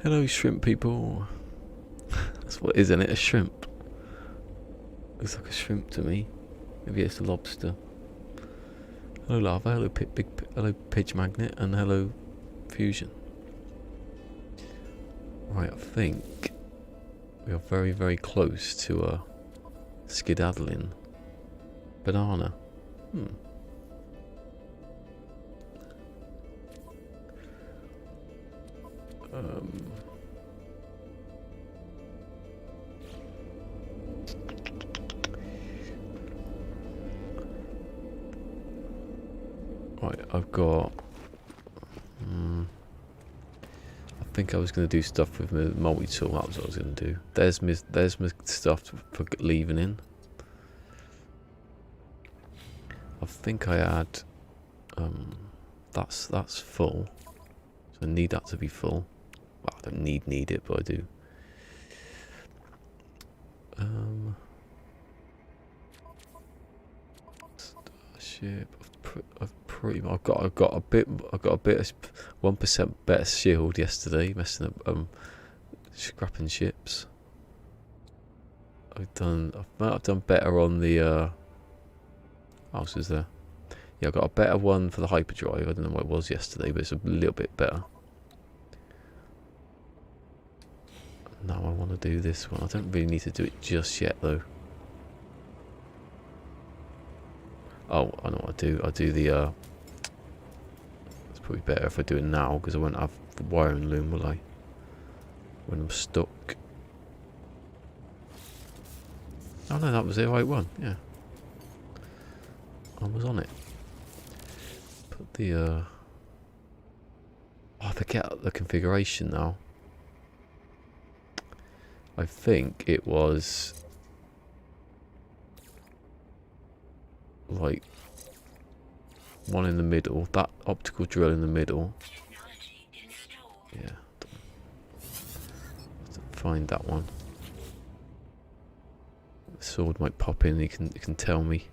Hello, shrimp people. That's what, isn't it? A shrimp. Looks like a shrimp to me. Maybe it's a lobster. Hello, lava. Hello, hello, pitch magnet, and hello, fusion. Right, I think we are very, very close to a skedaddling banana. Right, I've got. I think I was going to do stuff with my multi-tool. That was what I was going to do. There's my stuff for leaving in. I think I had. That's full. So I need that to be full. Well, I don't need it, but I do. Starship. I've got a bit of 1% better shield yesterday, messing up scrapping ships. I've done better on the what else is there? Yeah, I got a better one for the hyperdrive. I don't know what it was yesterday, but it's a little bit better. Now I want to do this one. I don't really need to do it just yet though. Oh, I know what I do. I do the it's probably better if I do it now because I won't have the wiring loom, will I? When I'm stuck. Oh no, that was the right one. Yeah, I was on it. Put the oh, I forget the configuration now. I think it was like one in the middle, that optical drill in the middle. Yeah, find that one. The sword might pop in. You can tell me.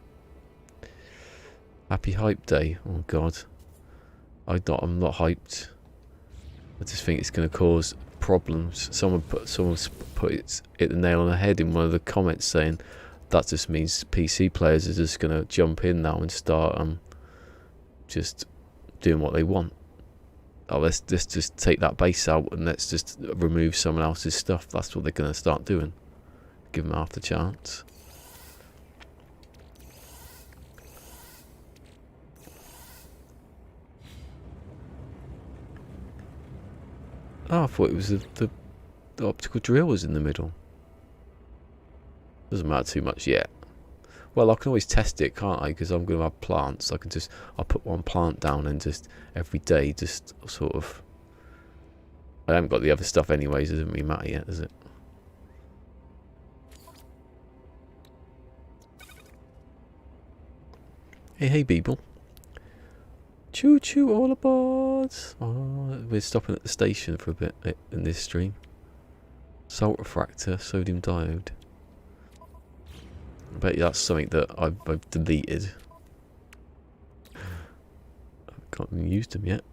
Happy hype day. Oh god, I'm not hyped. I just think it's going to cause problems. Someone put the nail on the head in one of the comments saying that just means PC players are just going to jump in now and start just doing what they want. Oh, let's just take that base out and let's just remove someone else's stuff. That's what they're going to start doing. Give them half the chance. Oh, I thought it was the optical drill was in the middle. Doesn't matter too much yet. Well, I can always test it, can't I? Because I'm going to have plants. I'll put one plant down and just every day just sort of. I haven't got the other stuff anyways. It doesn't really matter yet, does it? Hey, Beeble. Choo choo, all aboard! Oh, we're stopping at the station for a bit in this stream. Salt refractor, sodium diode. I bet you that's something that I've deleted. I haven't even used them yet.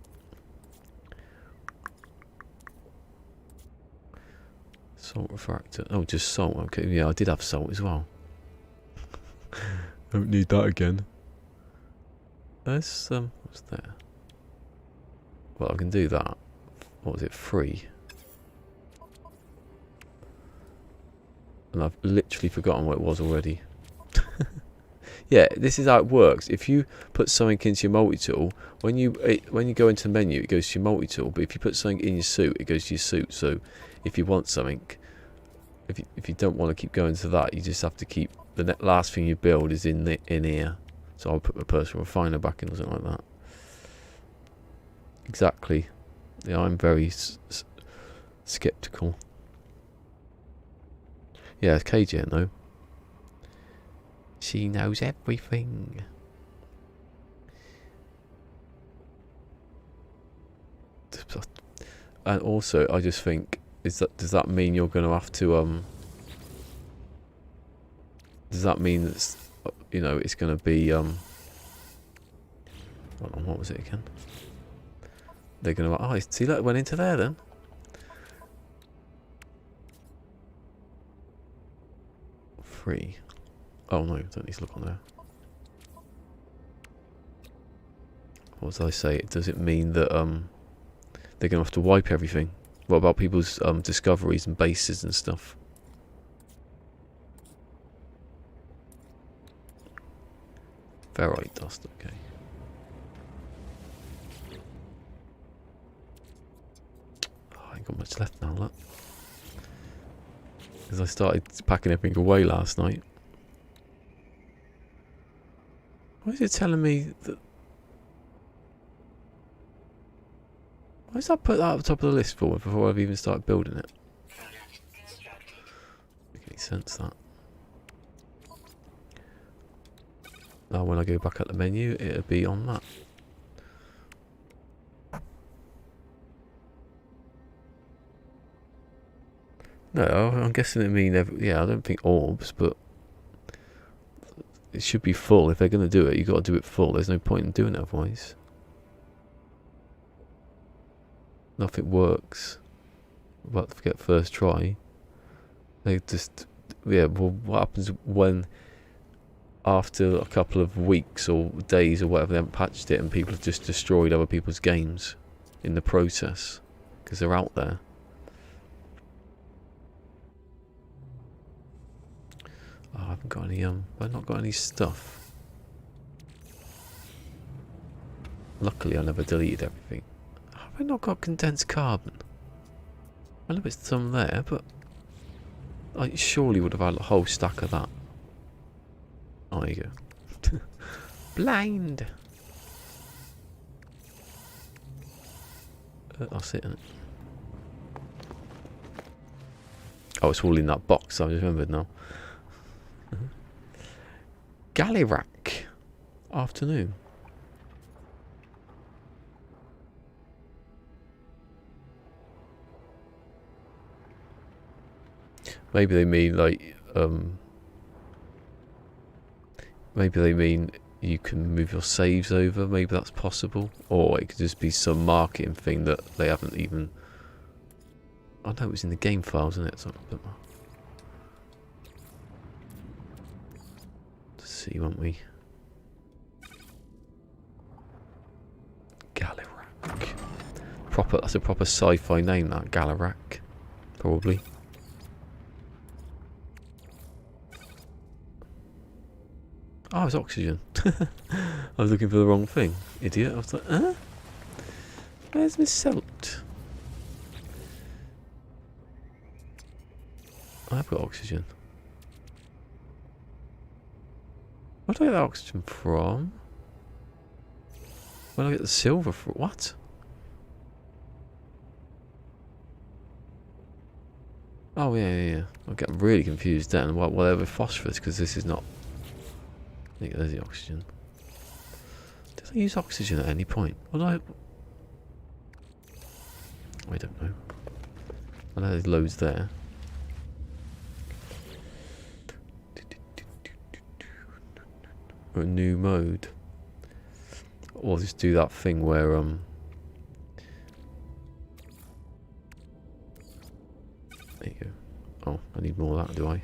Salt refractor. Oh, just salt. Okay, yeah, I did have salt as well. Don't need that again. There's what's there? Well, I can do that. What was it? Free. And I've literally forgotten what it was already. Yeah, this is how it works. If you put something into your multi-tool, when you go into the menu, it goes to your multi-tool. But if you put something in your suit, it goes to your suit. So if you want something, if you don't want to keep going to that, you just have to keep the last thing you build is in here. So I'll put my personal refiner back in or something like that. Exactly. Yeah, I'm very skeptical. Yeah, it's KJ though. She knows everything. And also, I just think, does that mean you're going to have to does that mean that it's going to be hold on, what was it again? They're going to see that went into there then. 3. Oh no, don't need to look on there. What did I say? Does it mean that they're gonna have to wipe everything? What about people's discoveries and bases and stuff? Ferrite dust, okay. Oh, I ain't got much left now, look. Because I started packing everything away last night. Why is it telling me that... Why does that put that at the top of the list for before I've even started building it? Make any sense, that? Now when I go back at the menu, it'll be on that. No, I'm guessing it mean yeah, I don't think orbs, but it should be full. If they're going to do it, you've got to do it full. There's no point in doing it otherwise. Nothing works. About to forget first try. They just, yeah, well, what happens when after a couple of weeks or days or whatever they haven't patched it and people have just destroyed other people's games in the process because they're out there? Oh, I haven't got any, I've not got any stuff. Luckily I never deleted everything. Have I not got condensed carbon? I know it's some there, but I surely would have had a whole stack of that. Oh, there you go. Blind! That's it, isn't it? Oh, it's all in that box, I just remembered now. Galley-rack. Afternoon. Maybe they mean like, maybe they mean you can move your saves over. Maybe that's possible. Or it could just be some marketing thing that they haven't even... I know it was in the game files, isn't it? So, let's see, won't we? Galley-rack. Proper, that's a proper sci-fi name, that. Galley-rack. Probably. Oh, it's oxygen. I was looking for the wrong thing. Idiot. I was like, huh? Where's my salt? I've got oxygen. Where do I get that oxygen from? Where do I get the silver from? What? Oh, yeah. I'm getting really confused then. Whatever phosphorus, because this is not... I think there's the oxygen. Did I use oxygen at any point? I don't know. I know there's loads there. Or a new mode. Or just do that thing where there you go. Oh, I need more of that, do I?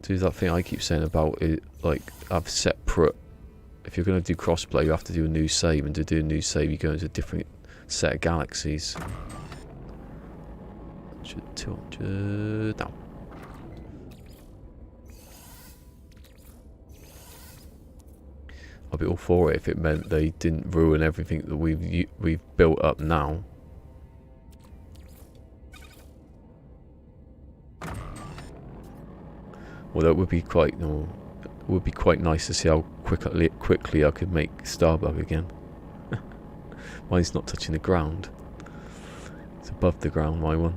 Do that thing I keep saying about it, like have separate. If you're going to do crossplay, you have to do a new save, and to do a new save, you go into a different set of galaxies. 200 now. I'd be all for it if it meant they didn't ruin everything that we've built up now. Although it would be quite nice to see how quickly I could make Starbug again. Mine's not touching the ground. It's above the ground, my one.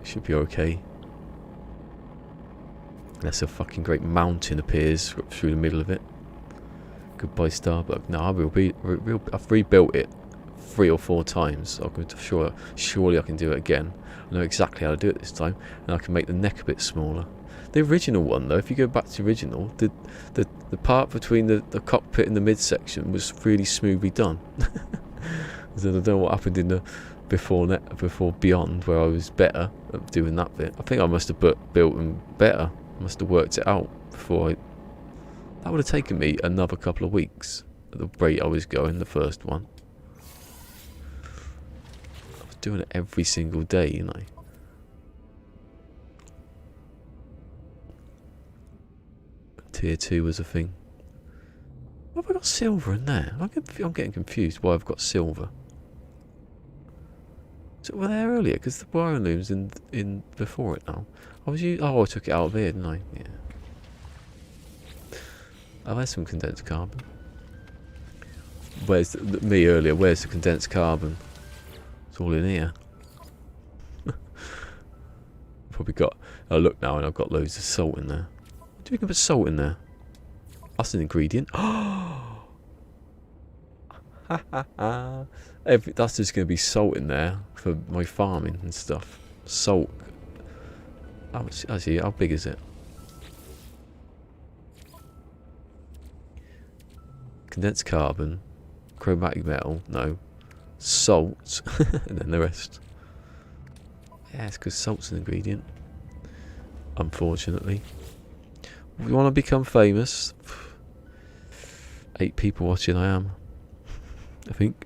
It should be okay. Unless a fucking great mountain appears through the middle of it. Goodbye, Starbug. No, I've rebuilt it 3 or 4 times. Surely I can do it again. I know exactly how to do it this time, and I can make the neck a bit smaller. The original one, though, if you go back to the original, the part between the cockpit and the midsection was really smoothly done. So I don't know what happened in before Beyond, where I was better at doing that bit. I think I must have built them better. I must have worked it out before I... That would have taken me another couple of weeks at the rate I was going, the first one. I was doing it every single day, you know. Tier 2 was a thing. Why have I got silver in there? I'm getting confused why I've got silver. So were there earlier? Because the wiring loom's in before it now. I took it out of here, didn't I? Yeah. Oh, there's some condensed carbon. Where's me earlier? Where's the condensed carbon? It's all in here. Probably got... I look now and I've got loads of salt in there. What do we can put salt in there? That's an ingredient. That's just going to be salt in there for my farming and stuff. Salt. Actually, how big is it? Condensed carbon, chromatic metal, no, salt, and then the rest. Yeah, it's because salt's an ingredient. Unfortunately. We want to become famous. 8 people watching, I am. I think.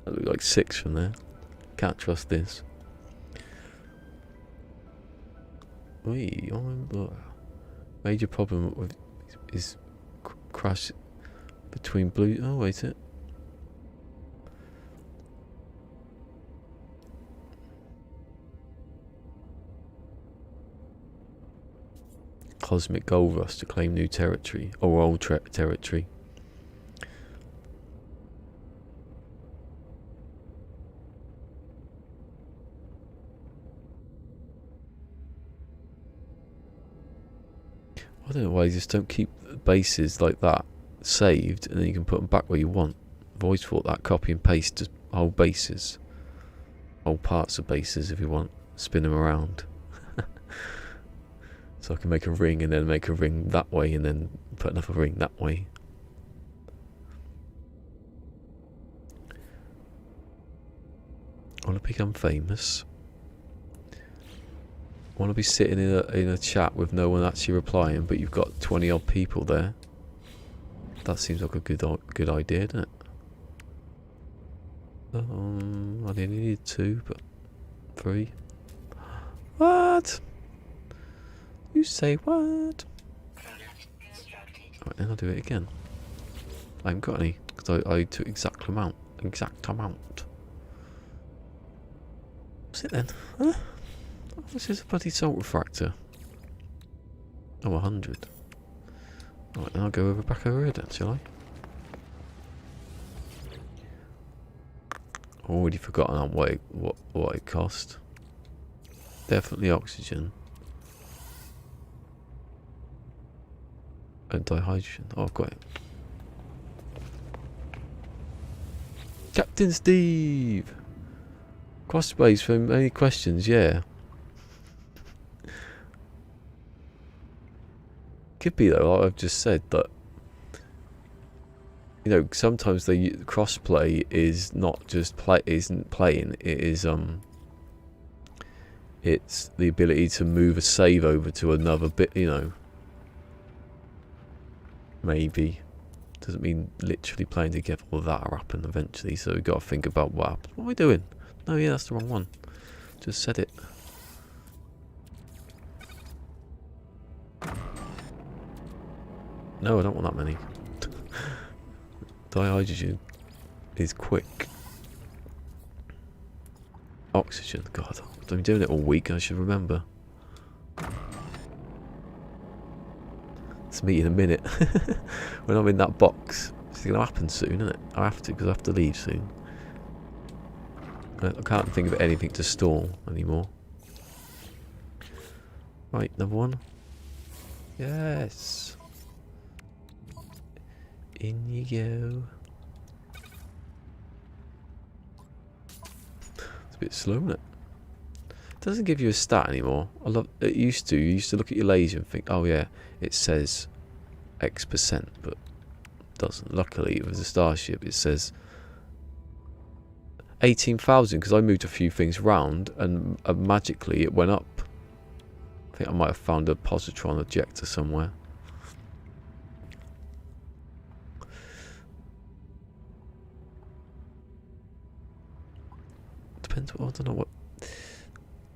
I look like 6 from there. Can't trust this. Major problem with is crash between blue. Oh, wait it. Cosmic gold rush to claim new territory or old territory. I don't know why you just don't keep bases like that saved and then you can put them back where you want. I've always thought that copy and paste to whole bases, whole parts of bases if you want, spin them around. So I can make a ring and then make a ring that way and then put another ring that way. I want to become famous. I want to be sitting in a chat with no one actually replying, but you've got 20 odd people there. That seems like a good idea, doesn't it? I only needed 2, but 3. What? You say what? Right, then I'll do it again. I haven't got any because I took exact amount. What's it then? Huh? Oh, this is a bloody salt refractor. Oh, 100. Alright, then I'll go back over here then, shall I? Already forgotten on what it cost. Definitely oxygen. And dihydrogen. Oh, I've got it. Captain Steve! Crossways for any questions, yeah. Could be though, like I've just said, that you know, sometimes the crossplay is not just isn't playing, it is it's the ability to move a save over to another bit, you know. Maybe. Doesn't mean literally playing together, or that'll happen eventually, so we've got to think about what happens. What are we doing? No, yeah, that's the wrong one. Just said it. No, I don't want that many. Dihydrogen is quick. Oxygen, God, I've been doing it all week, I should remember. Let's meet in a minute. When I'm in that box. It's going to happen soon, isn't it? I have to, because I have to leave soon. I can't think of anything to stall anymore. Right, another one. Yes. In you go. It's a bit slow, isn't it? It doesn't give you a stat anymore. I love it. Used to. You used to look at your laser and think, oh yeah, it says X%, but it doesn't. Luckily, with the Starship, it says 18,000 because I moved a few things around and magically it went up. I think I might have found a positron ejector somewhere. Depends. I don't know what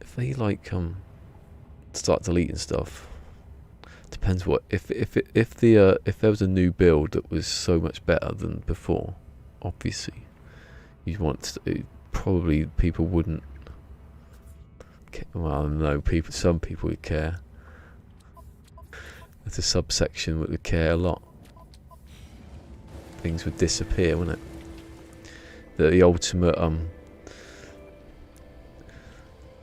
if they like start deleting stuff. Depends what if there was a new build that was so much better than before. Obviously, you'd want to, probably people wouldn't. Well, no, some people would care. There's a subsection that would care a lot. Things would disappear, wouldn't it? The ultimate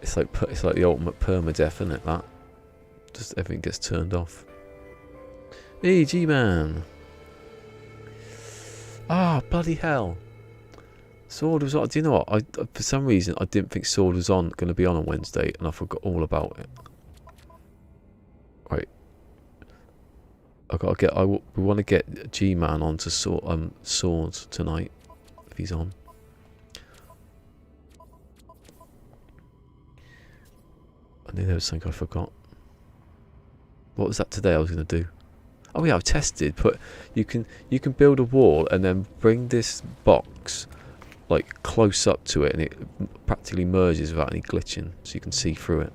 it's like the ultimate permadeath, isn't it? That just everything gets turned off. Hey, G-Man. Ah, bloody hell. Sword was on. Do you know what? For some reason I didn't think Sword was going to be on Wednesday, and I forgot all about it. Right. We want to get G-Man onto Swords tonight if he's on. I knew there was something I forgot. What was that today I was going to do? Oh yeah, I've tested. You can build a wall and then bring this box like close up to it, and it practically merges without any glitching, so you can see through it.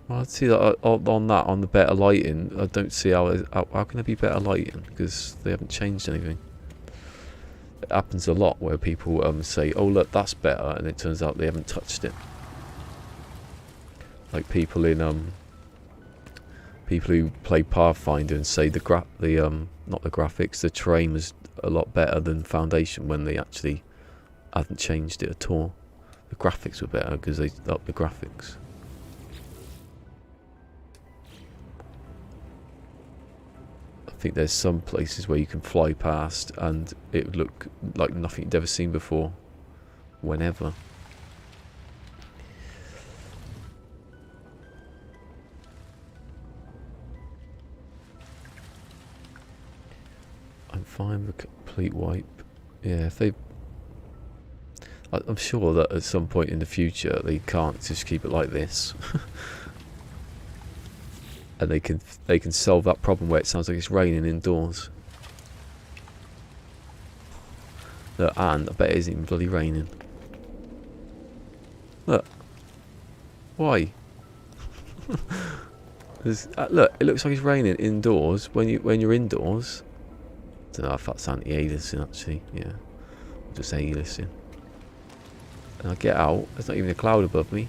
Well, I'd see that on the better lighting. I don't see how can there be better lighting, because they haven't changed anything. It happens a lot where people say, "Oh look, that's better," and it turns out they haven't touched it. Like people who play Pathfinder and say not the graphics, the terrain was a lot better than Foundation when they actually haven't changed it at all. The graphics were better because they upped the graphics. I think there's some places where you can fly past and it would look like nothing you'd ever seen before, whenever. I'm fine with complete wipe. Yeah, if they... I'm sure that at some point in the future they can't just keep it like this. And they can solve that problem where it sounds like it's raining indoors. Look, and I bet it isn't even bloody raining. Look. Why? Look, it looks like it's raining indoors when you're indoors. I don't know if that's anti-aliasing actually. Yeah, just aliasing. And I get out. There's not even a cloud above me.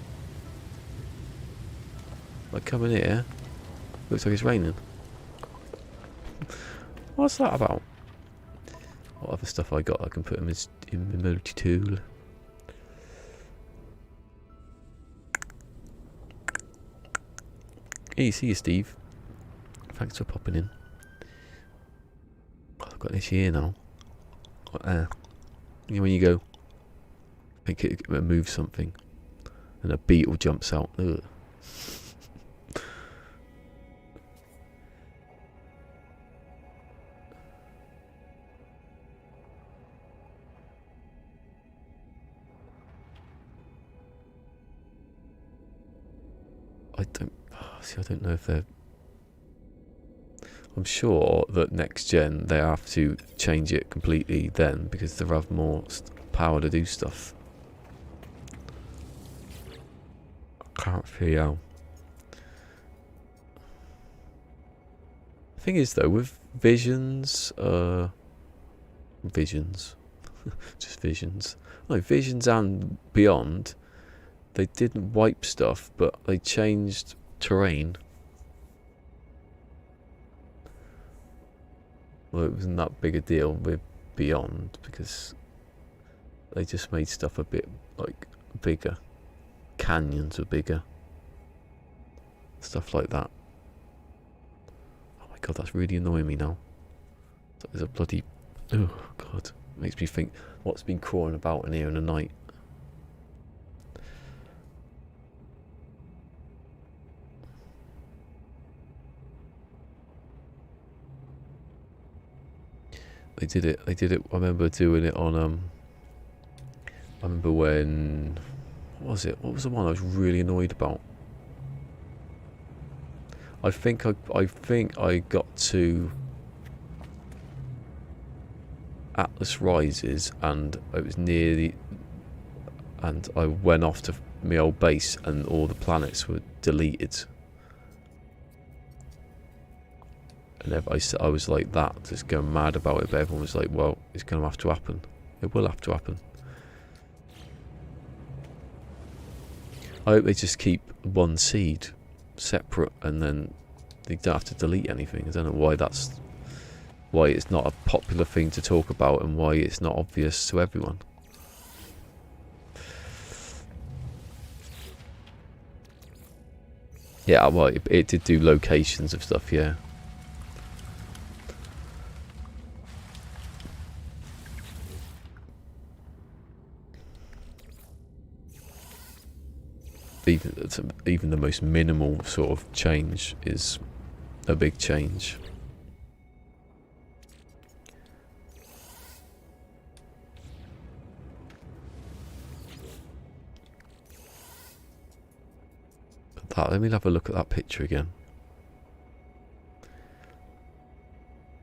I come in here. Looks like it's raining. What's that about? What other stuff I got? I can put them in the multi-tool. Hey, see you, Steve. Thanks for popping in. I've got this here now. You know when you go, I think it moves something, and a beetle jumps out. Ugh. I don't know if they're... I'm sure that next gen they have to change it completely then, because they have more power to do stuff. I can't see how. The thing is though, with Visions, just Visions. No, Visions and Beyond, they didn't wipe stuff, but they changed terrain. Well, it wasn't that big a deal with Beyond because they just made stuff a bit like bigger. Canyons were bigger. Stuff like that. Oh my god, that's really annoying me now. There's a bloody... Oh god, makes me think what's been crawling about in here in the night. I did it. I remember doing it on I remember when, what was it? What was the one I was really annoyed about? I think I got to Atlas Rises, and it was near the, and I went off to my old base, and all the planets were deleted. And I was like that, just going mad about it, but everyone was like, well, it's going to have to happen. It will have to happen. I hope they just keep one seed separate, and then they don't have to delete anything. I don't know why it's not a popular thing to talk about, and why it's not obvious to everyone. Yeah, well, it did do locations of stuff, yeah. Even the most minimal sort of change is a big change. Let me have a look at that picture again.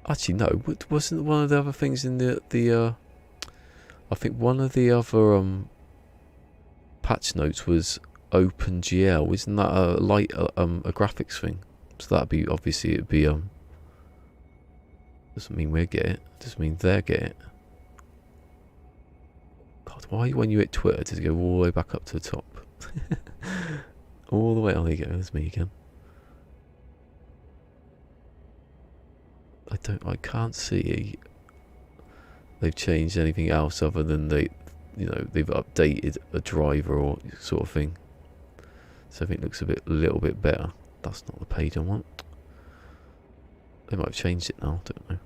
Actually, no, wasn't one of the other things in the I think one of the other patch notes was OpenGL. Isn't that a graphics thing? So that'd be, obviously it'd be doesn't mean we'll get it, just mean they'll get it. God, why when you hit Twitter does it go all the way back up to the top? All the way, oh there you go, there's me again. I can't see they've changed anything else other than they've updated a driver or sort of thing. So I think it looks a little bit better. That's not the page I want. They might have changed it now, don't know.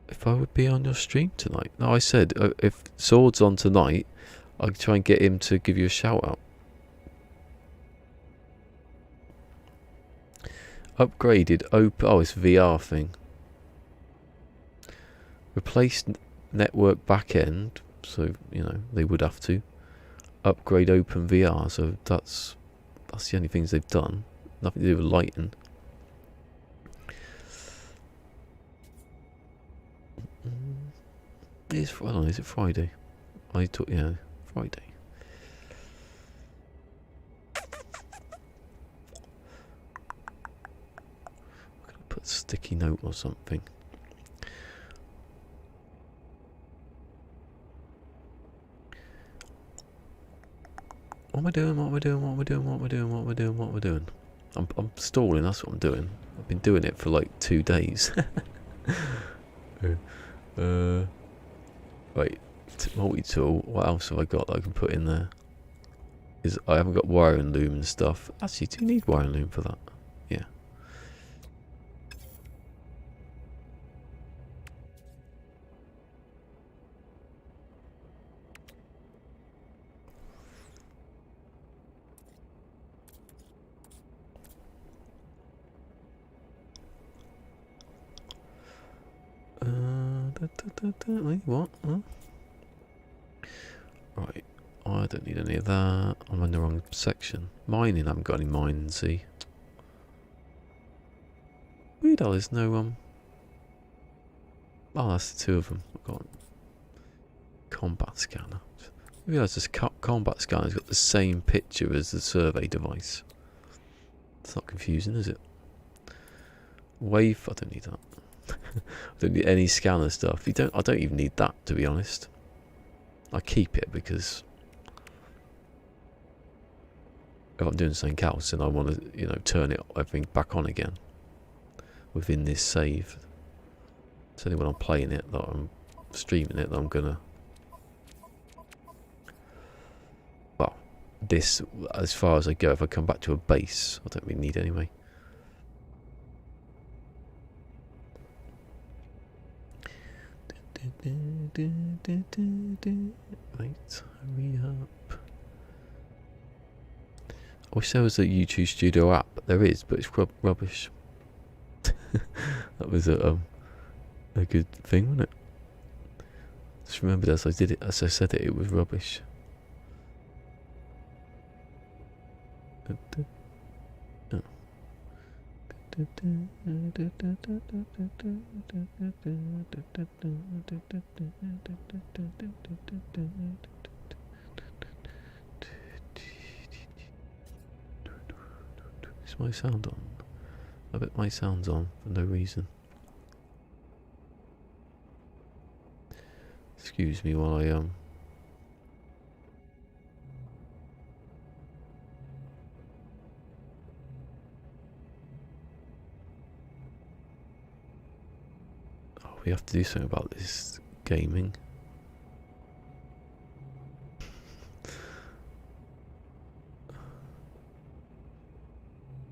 If I would be on your stream tonight. No, I said if Sword's on tonight, I'd try and get him to give you a shout out. Upgraded oh, it's VR thing. Replaced network backend, so they would have to upgrade OpenVR. So that's the only things they've done. Nothing to do with lighting. Is it Friday? Yeah, Friday. I'm gonna put a sticky note or something. What am I doing? I'm stalling, that's what I'm doing. I've been doing it for like 2 days. Right, multi-tool, what else have I got that I can put in there? I haven't got wiring loom and stuff. Actually, do you need wiring loom for that? Yeah. Wait, what? Huh? Right, I don't need any of that. I'm in the wrong section. Mining, I haven't got any mining, see. Weird how there's no, oh, that's the 2 of them. I've got combat scanner. I realise this combat scanner's got the same picture as the survey device. It's not confusing, is it? Wave, I don't need that. I don't need any scanner stuff. I don't even need that, to be honest. I keep it because if I'm doing something else and I want to, turn everything back on again within this save. It's only when I'm playing it that I'm streaming it that I'm gonna. Well, this as far as I go. If I come back to a base, I don't really need anyway. Wait, hurry up. I wish there was a YouTube Studio app. There is, but it's rubbish. That was a good thing, wasn't it? Just remembered as I did it, as I said it, it was rubbish. Oh. Is my sound on? I bet my sound's on for no reason. Excuse me while I Oh, we have to do something about this gaming.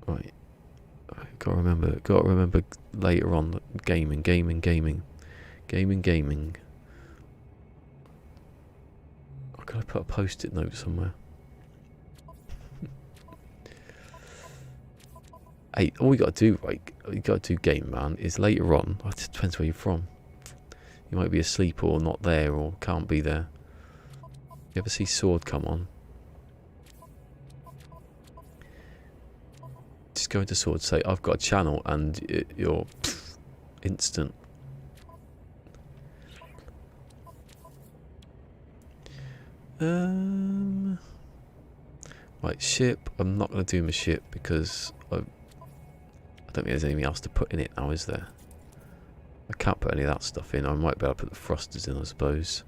Right. Gotta remember later on gaming. Oh, can I put a post-it note somewhere? Hey, all we gotta do, right? You gotta do game, man. Is later on. It depends where you're from. You might be asleep or not there or can't be there. You ever see Sword come on? Just go into Sword, say I've got a channel, and you're instant. Right, ship. I'm not going to do my ship because I don't think there's anything else to put in it now, is there? I can't put any of that stuff in. I might be able to put the thrusters in, I suppose.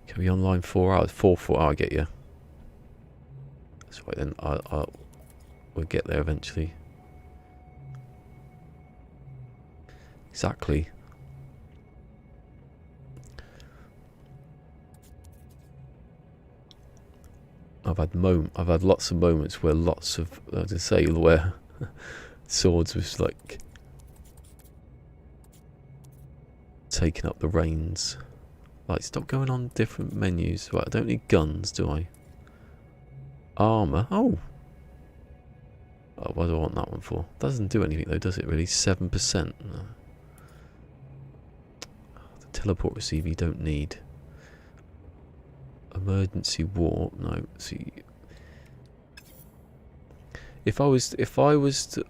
Can we online 4 hours? 4 hour, I get you. That's right then. We'll get there eventually. Exactly. I've had lots of moments where where Swords was like taking up the reins. Like, stop going on different menus. Right, I don't need guns, do I? Armour. Oh, what do I want that one for? Doesn't do anything though, does it really? 7%. No. The teleport receiver you don't need. Emergency warp. No. See, if I was to,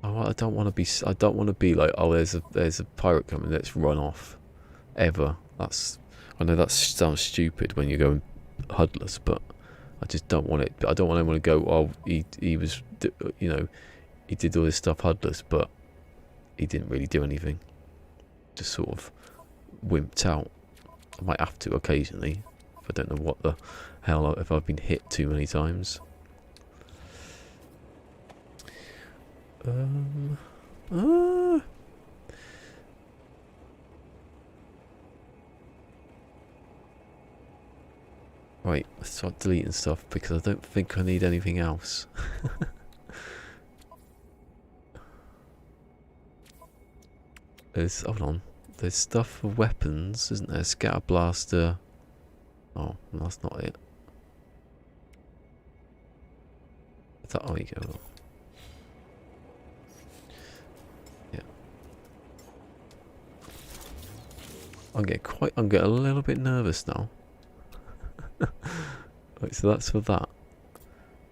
Oh, I don't want to be like, oh, there's a pirate coming, let's run off. Ever. I know that sounds stupid when you're going Hudless, but I just don't want it. I don't want anyone to go, oh, he was, you know, he did all this stuff Hudless, but he didn't really do anything. Just sort of wimped out. I might have to occasionally, if I don't know what the hell, if I've been hit too many times. Right, let's start deleting stuff because I don't think I need anything else. Hold on. There's stuff for weapons, isn't there? Scatter blaster. Oh, that's not it. Oh, you go. Yeah. I'm getting a little bit nervous now. Right, so that's for that.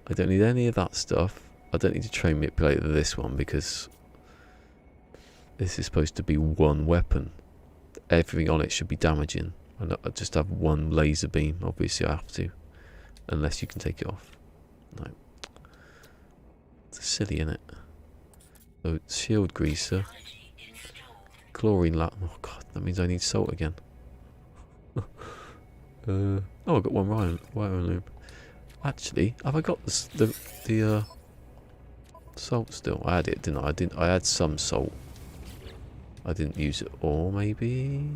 I don't need any of that stuff. I don't need to train manipulate this one because this is supposed to be one weapon. Everything on it should be damaging. And I just have one laser beam. Obviously I have to. Unless you can take it off. No. It's silly, innit? So, shield greaser. Chlorine lat. Oh god, that means I need salt again. Oh, I've got one wire loop. Actually, have I got the salt still? I had it, didn't I? I had some salt. I didn't use it all, maybe.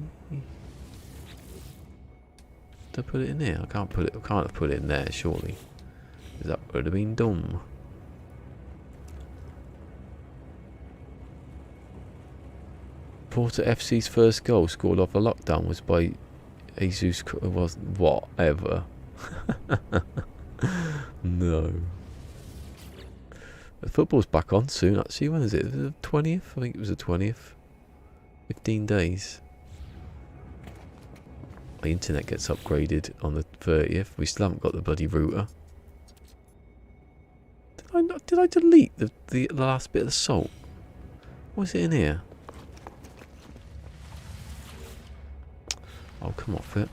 Did I put it in here? I can't have put it in there, surely. That would have been dumb. Porto FC's first goal scored off a lockdown was by Jesus. Was whatever. No. The football's back on soon. Actually, when is it? The 20th? I think it was the 20th. 15 days. My internet gets upgraded on the 30th. We still haven't got the bloody router. Did I delete the last bit of the salt? What's it in here? Oh, come off it.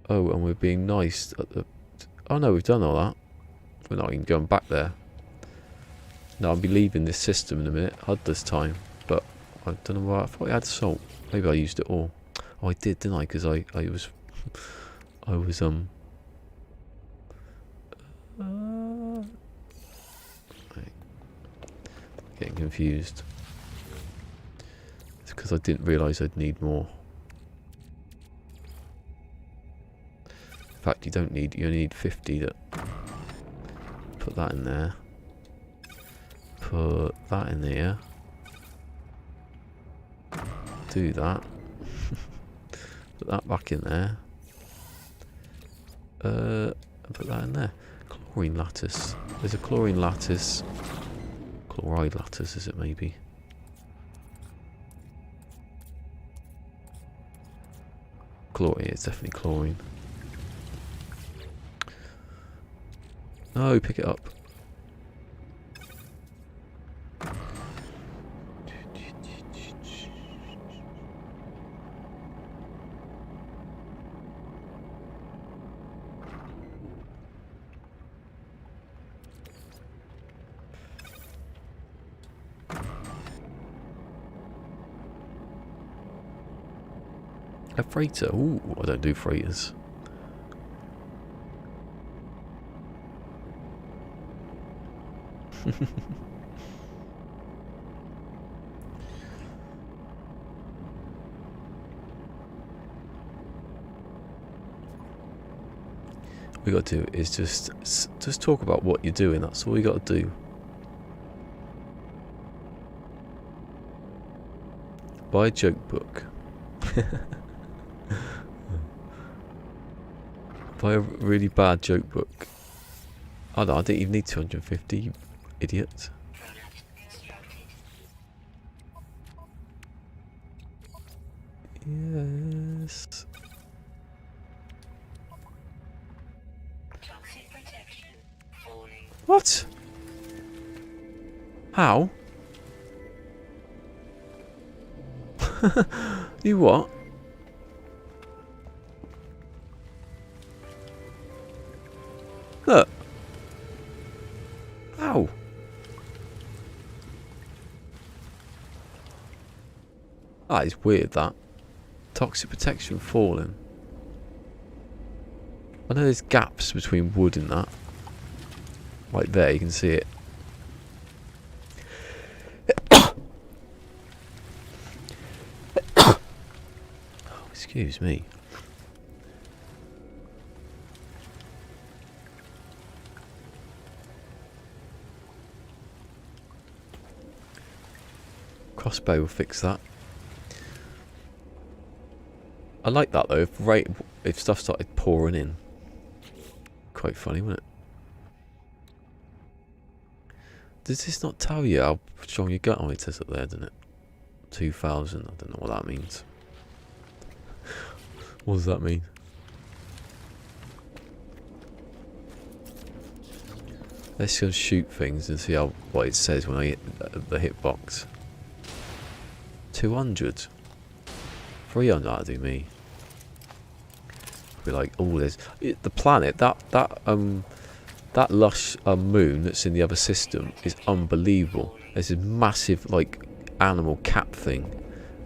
Oh, and we're being nice at the... Oh no, we've done all that. We're not even going back there. No, I'll be leaving this system in a minute. Hudless time. But I don't know why. I thought I had salt. Maybe I used it all. Oh, I did, didn't I? Because I was... Getting confused. It's because I didn't realise I'd need more. In fact, you only need 50 to put that in there. Put that in there. Do that. Put that back in there. Put that in there. Chlorine lattice. There's a chlorine lattice. Chloride lattice, is it maybe? Chlorine, it's definitely chlorine. No, pick it up. A freighter? Ooh, I don't do freighters. What we got to do is just talk about what you're doing. That's all you got to do. Buy a joke book. Buy a really bad joke book. Oh no, I didn't even need 250, you idiot. Yes. What? How? You what? Look. Ow. That is weird, that. Toxic protection falling. I know there's gaps between wood and that. Right there, you can see it. Oh, excuse me. Crossbow will fix that. I like that though. If stuff started pouring in, quite funny, wouldn't it? Does this not tell you how strong your gut? Oh, it says it there, doesn't it? 2,000. I don't know what that means. What does that mean? Let's go shoot things and see what it says when I hit the hitbox. 200. 300. That'll do me. Be like, oh, there's the planet. That lush moon that's in the other system is unbelievable. There's this massive like animal cap thing,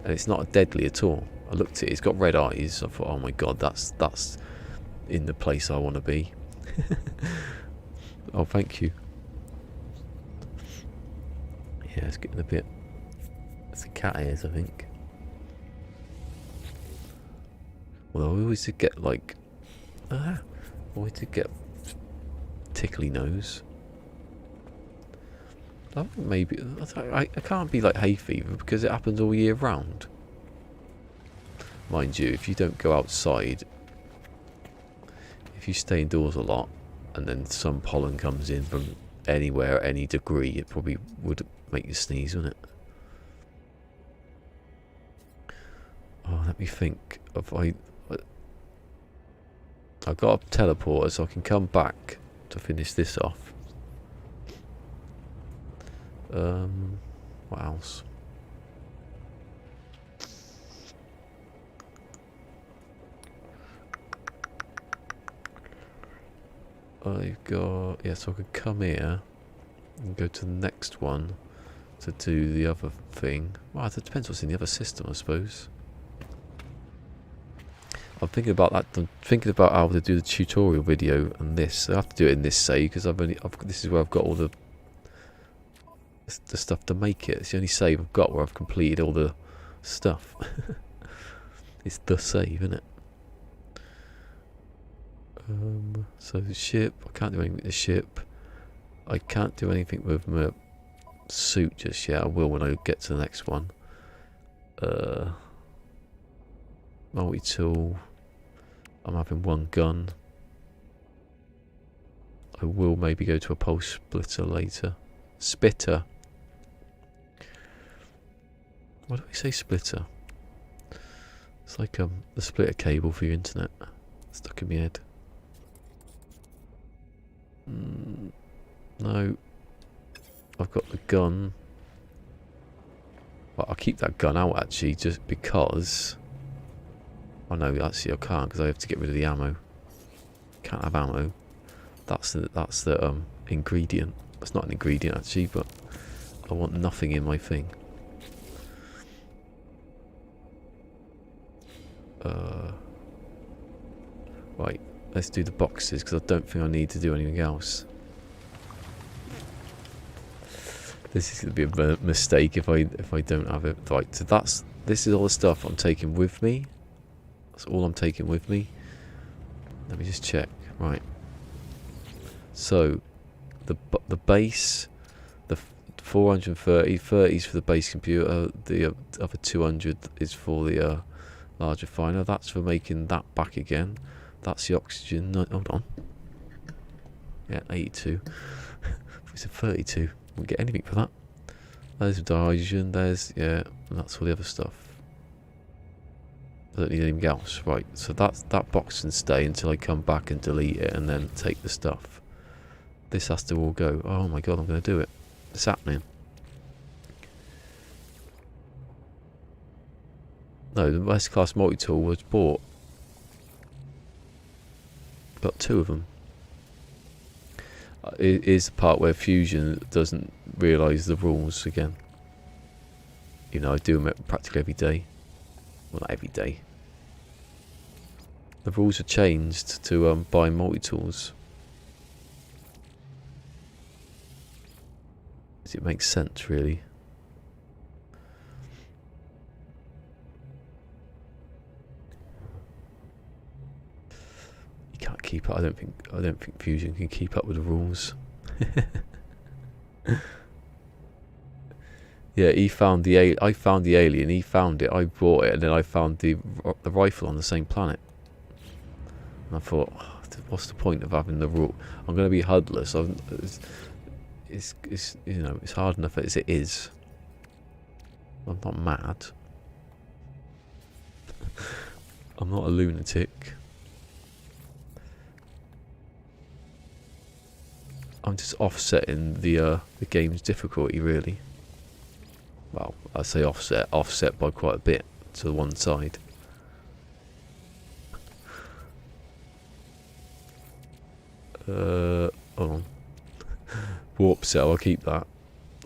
and it's not deadly at all. I looked at it. It's got red eyes. I thought, oh my god, that's in the place I want to be. Oh, thank you. Yeah, it's getting a bit. It's the cat ears, I think. Well, I always did get like, I always did get tickly nose. I think maybe I can't be like hay fever because it happens all year round. Mind you, if you don't go outside, if you stay indoors a lot, and then some pollen comes in from anywhere, any degree, it probably would make you sneeze, wouldn't it? Oh, let me think. If I've got a teleporter, so I can come back to finish this off. What else? I've got, yeah, so I could come here and go to the next one to do the other thing. Well, it depends what's in the other system, I suppose. I'm thinking about that. I'm thinking about how to do the tutorial video and this. I have to do it in this save because this is where I've got all the stuff to make it. It's the only save I've got where I've completed all the stuff. It's the save, isn't it? So the ship, I can't do anything with the ship. I can't do anything with my suit just yet. I will when I get to the next one. Multi-tool. I'm having one gun. I will maybe go to a pulse splitter later. Spitter. Why do we say splitter? It's like the splitter cable for your internet. Stuck in my head. No. I've got the gun. Well, I'll keep that gun out actually, just because. Oh no, actually I can't because I have to get rid of the ammo. Can't have ammo. That's the ingredient. That's not an ingredient actually, but I want nothing in my thing. Right, let's do the boxes because I don't think I need to do anything else. This is going to be a mistake if I don't have it. Right, so this is all the stuff I'm taking with me. That's all I'm taking with me. Let me just check. Right. So the base, the 430, 30 is for the base computer. The other 200 is for the large refiner. That's for making that back again. That's the oxygen. No, hold on. Yeah, 82. It's a 32. Won't get anything for that. There's the hydrogen. There's, yeah, and that's all the other stuff. I don't need anything else. Right, so that box can stay until I come back and delete it and then take the stuff. This has to all go. Oh my god, I'm going to do it. It's happening. No, the best class multi-tool was bought. Got 2 of them. It is the part where Fusion doesn't realise the rules again. You know, I do them practically every day. Well, not every day. The rules are changed to buy multi-tools. Does it make sense, really? You can't keep up. I don't think Fusion can keep up with the rules. Yeah, I found the alien. He found it. I bought it, and then I found the rifle on the same planet. And I thought, oh, what's the point of having the rule? I'm going to be Hudless. It's you know, it's hard enough as it is. I'm not mad. I'm not a lunatic. I'm just offsetting the game's difficulty, really. Well, I say offset by quite a bit to the one side. Hold on. Warp cell, I'll keep that.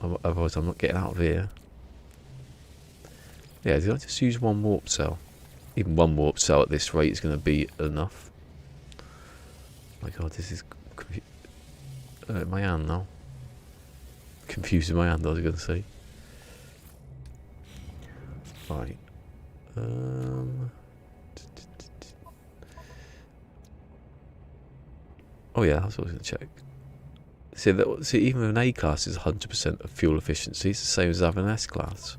Otherwise I'm not getting out of here. Yeah, did I just use one warp cell? Even one warp cell at this rate is going to be enough. Oh my god, this is my hand now. Confusing my hand, I was going to say. Right. Oh yeah, that's what I was going to check. See, even an A class is 100% of fuel efficiency. It's the same as having an S class.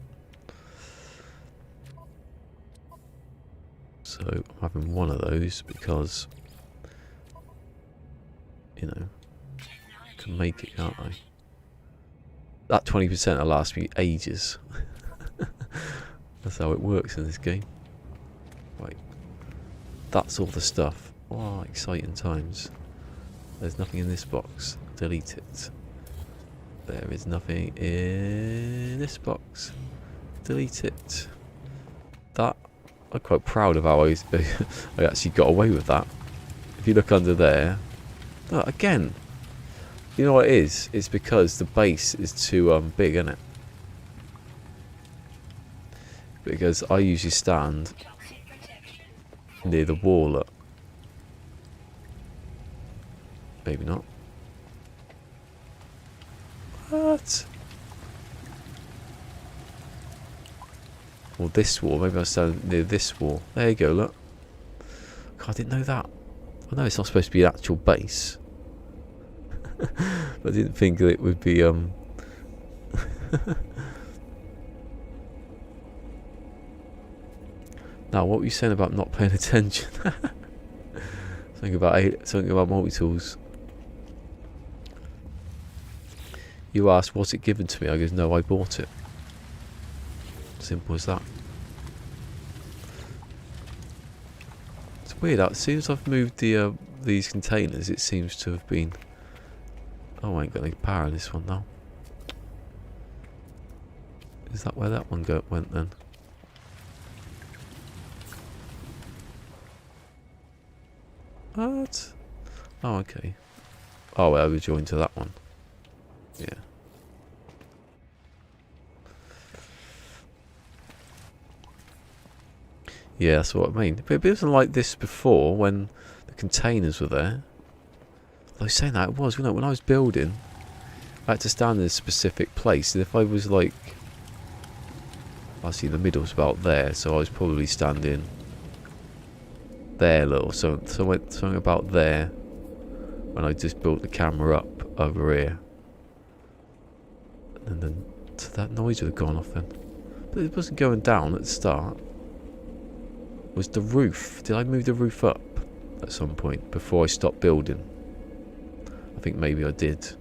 So I'm having one of those because, you know, I can make it, can't I? That 20% will last me ages. That's how it works in this game. Right. That's all the stuff. Oh, exciting times. There's nothing in this box. Delete it. There is nothing in this box. Delete it. That, I'm quite proud of how I actually got away with that. If you look under there, look, again, you know what it is? It's because the base is too big, isn't it? Because I usually stand near the wall. Look. Maybe not. What? Or this wall. Maybe I stand near this wall. There you go, look. God, I didn't know that. I know it's not supposed to be an actual base. But I didn't think that it would be Now, what were you saying about not paying attention? something about multi-tools. You asked, was it given to me? I goes, no, I bought it. Simple as that. It's weird. As soon as I've moved the these containers, it seems to have been. Oh, I ain't got any power in this one now. Is that where that one went then? What? Oh, okay. Oh, well, we joined to that one. Yeah. Yeah, that's what I mean. But it wasn't like this before when the containers were there. I was saying that it was, when I was building, I had to stand in a specific place. And if I was like, I see the middle's about there, so I was probably standing there, little something about there when I just built the camera up over here. And then so that noise would have gone off then. But it wasn't going down at the start. It was the roof. Did I move the roof up at some point before I stopped building? I think maybe I did.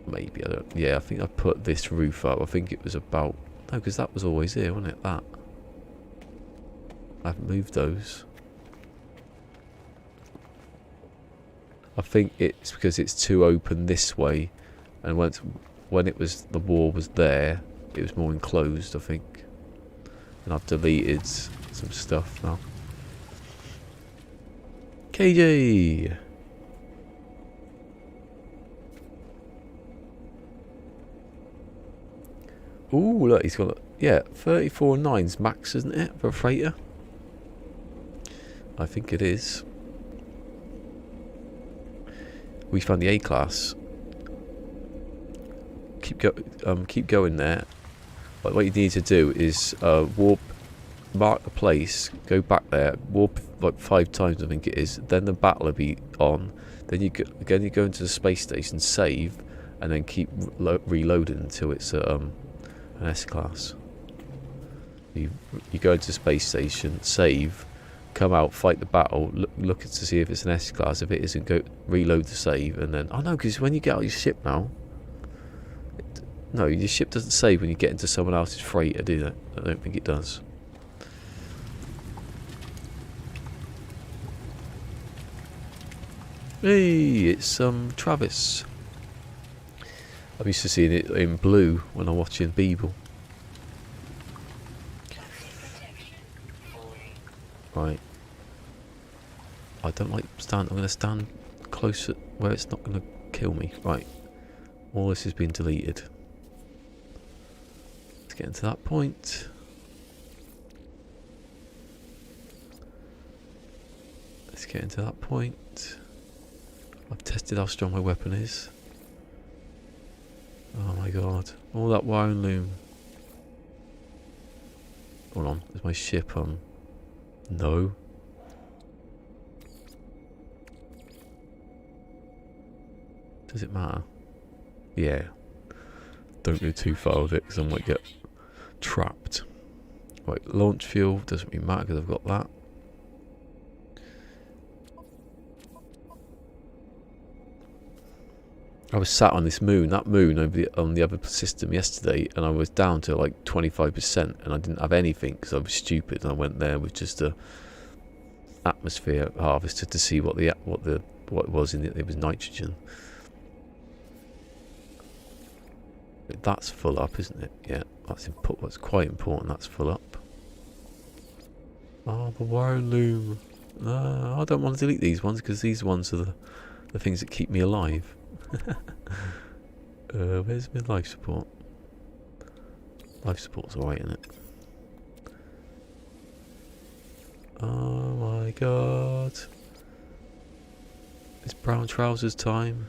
Maybe I don't. Yeah, I think I put this roof up. I think it was about. No, because that was always here, wasn't it? That. I haven't moved those. I think it's because it's too open this way, and when it was the wall was there, it was more enclosed, I think. And I've deleted some stuff now. KJ. Ooh, look, he's got 34.9's max, isn't it, for a freighter? I think it is. We found the A class. Keep going there. But what you need to do is warp, mark the place, go back there, warp like 5 times, I think it is. Then the battle will be on. Then you go into the space station, save, and then keep reloading until it's an S class. You go into the space station, save, come out, fight the battle, look to see if it's an S class. If it isn't, go reload the save, and then no, because when you get out your ship now. No, your ship doesn't save when you get into someone else's freighter, do it? I don't think it does. Hey, it's Travis. I'm used to seeing it in blue when I'm watching Beeble. Right. I don't like stand. I'm going to stand close where it's not going to kill me. Right. All this has been deleted. Let's get into that point. Let's get into that point. I've tested how strong my weapon is. Oh my god. All that wiring loom. Hold on. Is my ship on? No. Does it matter? Yeah. Don't go too far with it because I might get trapped. Right, launch fuel doesn't really matter because I've got that. I was sat on this moon, that moon on the other system yesterday, and I was down to like 25%, and I didn't have anything because I was stupid. And I went there with just a atmosphere harvester to see what it was in it. It was nitrogen. That's full up, isn't it? Yeah, that's quite important. That's full up. Oh, the wire loom. No, I don't want to delete these ones because these ones are the things that keep me alive. Where's my life support? Life support's alright, isn't it? Oh my god. It's brown trousers time.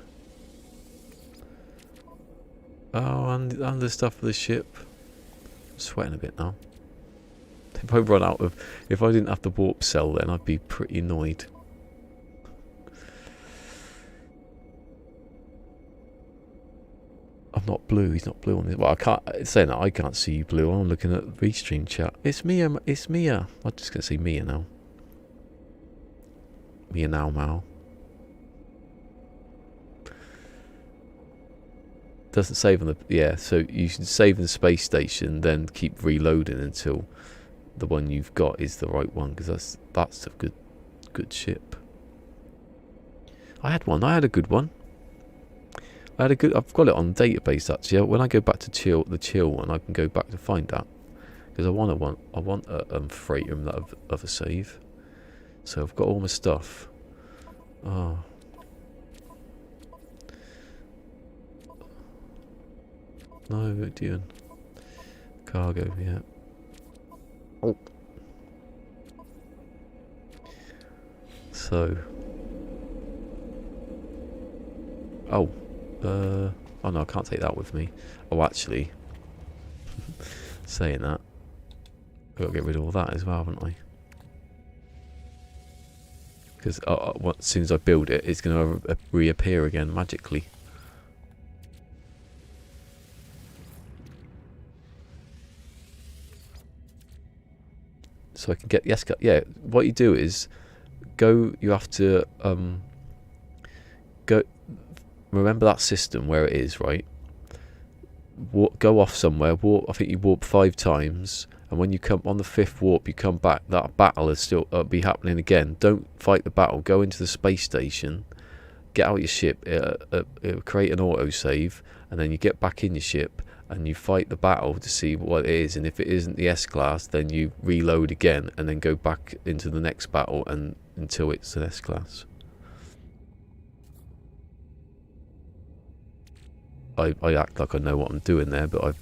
Oh, and the stuff for the ship. I'm sweating a bit now. If I didn't have the warp cell, then I'd be pretty annoyed. I'm not blue. He's not blue on this. Well, I can't. Saying that, I can't see you blue. I'm looking at the restream chat. It's Mia. It's Mia. I'm just gonna say Mia now. Mia now, Mal. Doesn't save on the. Yeah, so you should save in the space station, then keep reloading until the one you've got is the right one, because that's a good ship. I had one. I had a good one. I've got it on database actually. When I go back to the chill one, I can go back to find that because I want a freighter in that other save. So I've got all my stuff. Oh. No, what are you doing? Cargo, yeah. Oh. So. Oh. Oh no, I can't take that with me. Oh, actually, saying that, I've got to get rid of all that as well, haven't I? Because as soon as I build it, it's going to reappear again magically. So I can get the S-Class. Yeah, what you do is go. You have to go. Remember that system where it is, right? Go off somewhere. Warp. I think you warp 5 times, and when you come on the 5th warp, you come back. That battle is still be happening again. Don't fight the battle. Go into the space station. Get out your ship. It'll create an autosave, and then you get back in your ship and you fight the battle to see what it is. And if it isn't the S-Class, then you reload again and then go back into the next battle and until it's an S-Class. I act like I know what I'm doing there, but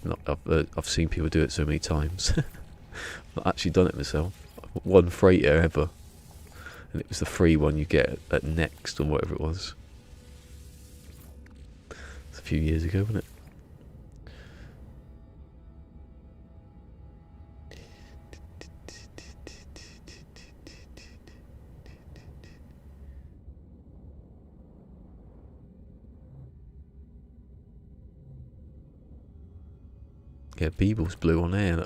I've seen people do it so many times. I've not actually done it myself. One freighter ever, and it was the free one you get at Next or whatever it was. It's a few years ago, wasn't it? Yeah, Beeble's blue on air.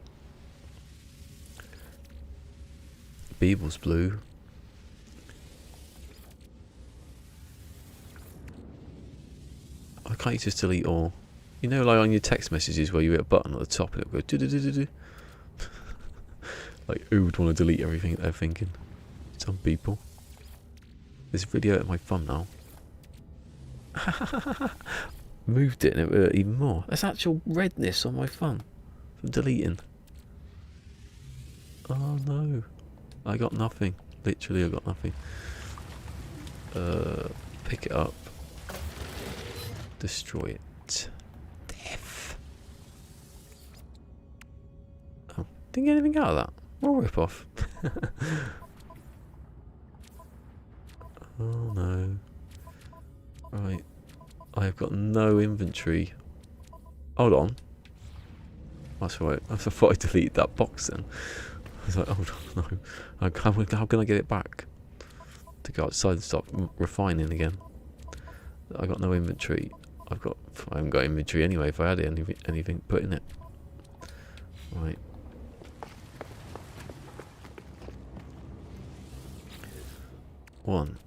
Beeble's blue. Why can't you just delete all? You know, like on your text messages where you hit a button at the top and it'll go do do do do do. Like, who would want to delete everything they're thinking? Some people. There's a video at my thumbnail. Moved it and it even more. There's actual redness on my thumb from deleting. Oh no. I got nothing. Literally I got nothing. Pick it up. Destroy it. Death. Oh, didn't get anything out of that. What a rip off. Oh no. Right. I've got no inventory. Hold on. That's right. I thought I deleted that box then. I was like, hold on, no. How can I get it back? To go outside and stop refining again. I got no inventory. I haven't got inventory anyway. If I had anything put in it, right. One,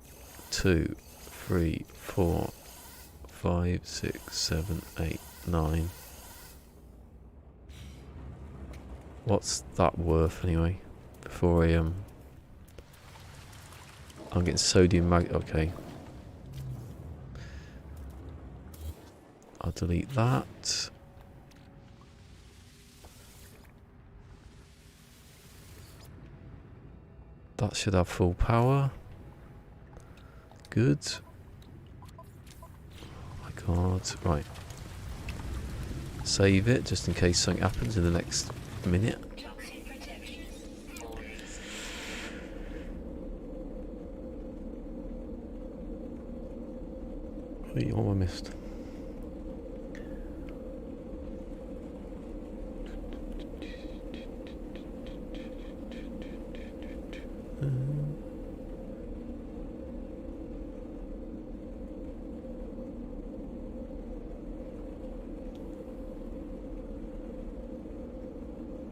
2, 3, 4, 5, 6, 7, 8, 9. What's that worth anyway? Before I'm getting sodium mag. Okay. I'll delete that. That should have full power. Good. Oh my god. Right. Save it just in case something happens in the next minute. Wait, what have I missed?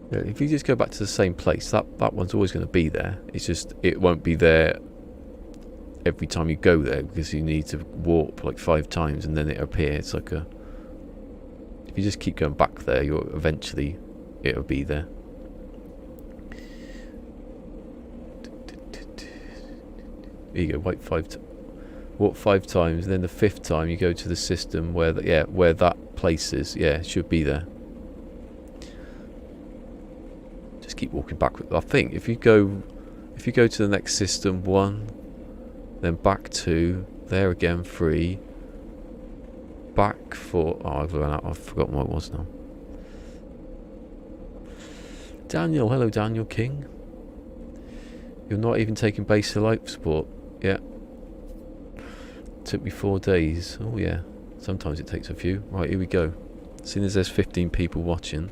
Yeah, if you just go back to the same place, that one's always going to be there. It's just it won't be there every time you go there because you need to warp like 5 times and then it'll appear. It's like a... If you just keep going back there, you'll eventually it'll be there. There you go. Warp 5 times, and then the 5th time you go to the system where where that place is. Yeah, it should be there. Just keep walking backwards. I think if you go to the next system 1, then back 2, there again 3, back 4. Oh, I've run out. I've forgotten what it was now. Daniel, hello Daniel King. You're not even taking basic life support. Yeah. Took me 4 days. Oh yeah. Sometimes it takes a few. Right, here we go. Seeing as there's 15 people watching.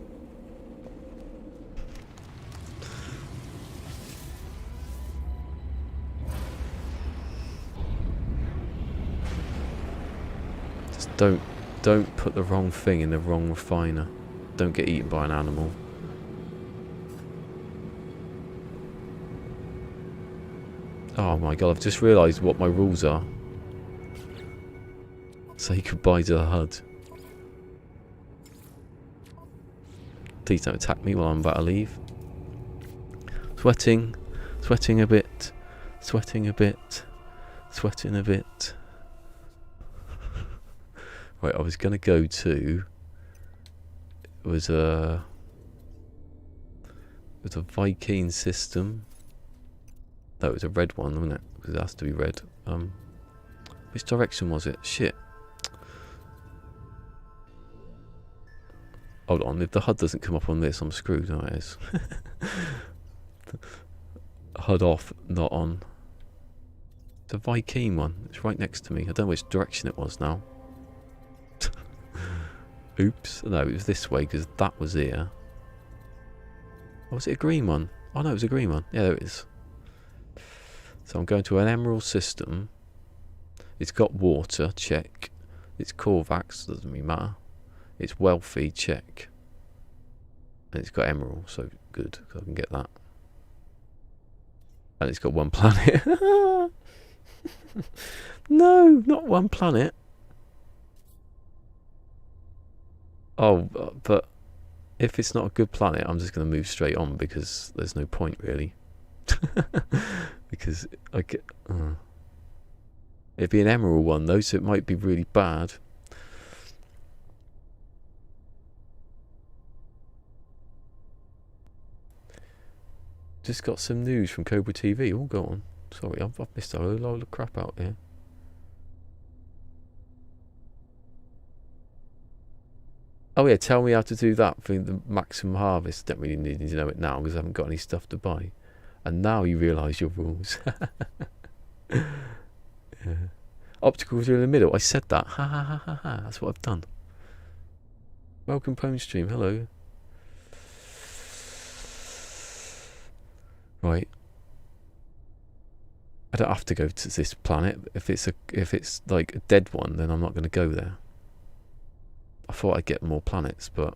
Just don't put the wrong thing in the wrong refiner. Don't get eaten by an animal. Oh my god, I've just realised what my rules are. Say goodbye to the HUD. Please don't attack me while I'm about to leave. Sweating a bit, sweating a bit, sweating a bit. Right, I was going to go to... It was a Viking system. That was a red one, wasn't it? Because it has to be red. Which direction was it? Shit. Hold on, if the HUD doesn't come up on this, I'm screwed. No, it is. HUD off, not on. The Viking one. It's right next to me. I don't know which direction it was now. Oops. No, it was this way because that was here. Oh, was it a green one? Oh no, it was a green one. Yeah, there it is. So I'm going to an emerald system. It's got water, check. It's Corvax, doesn't really matter. It's wealthy, check. And it's got emerald, so good, because I can get that. And it's got 1 planet. No, not 1 planet. Oh, but if it's not a good planet, I'm just going to move straight on because there's no point really. Because I get... It'd be an emerald one though, so it might be really bad. Just got some news from Cobra TV. Oh, go on. Sorry, I've missed a whole load of crap out here. Oh yeah, tell me how to do that for the maximum harvest. Don't really need to know it now because I haven't got any stuff to buy. And now you realise your rules. Yeah. Opticals are in the middle. I said that. Ha ha ha ha ha. That's what I've done. Welcome, Pwn Stream. Hello. Right. I don't have to go to this planet. If it's like a dead one, then I'm not going to go there. I thought I'd get more planets, but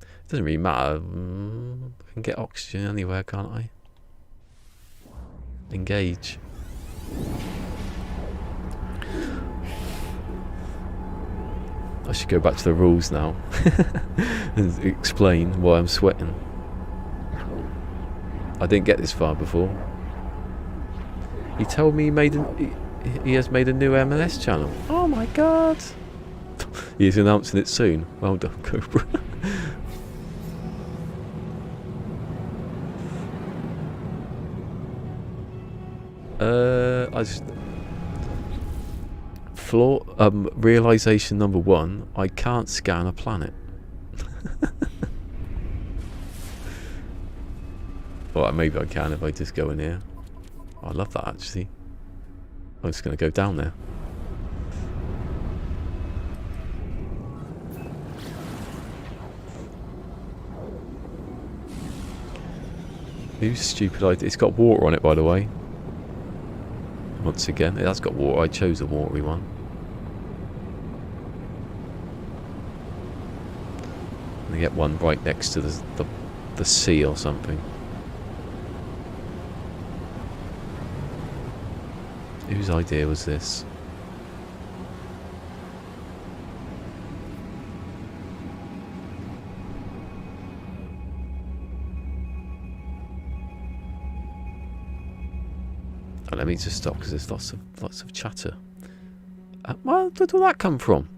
it doesn't really matter. I can get oxygen anywhere, can't I? Engage. I should go back to the rules now and explain why I'm sweating. I didn't get this far before. He told me he has made a new NMS channel. Oh my god! He's announcing it soon. Well done, Cobra. Realization number 1: I can't scan a planet. Well, maybe I can if I just go in here. Oh, I love that actually. I'm just going to go down there. Whose stupid idea? It's got water on it, by the way. Once again, it has got water. I chose a watery one. And I get one right next to the sea or something. Whose idea was this? Oh, let me just stop because there's lots of chatter. Where did all that come from?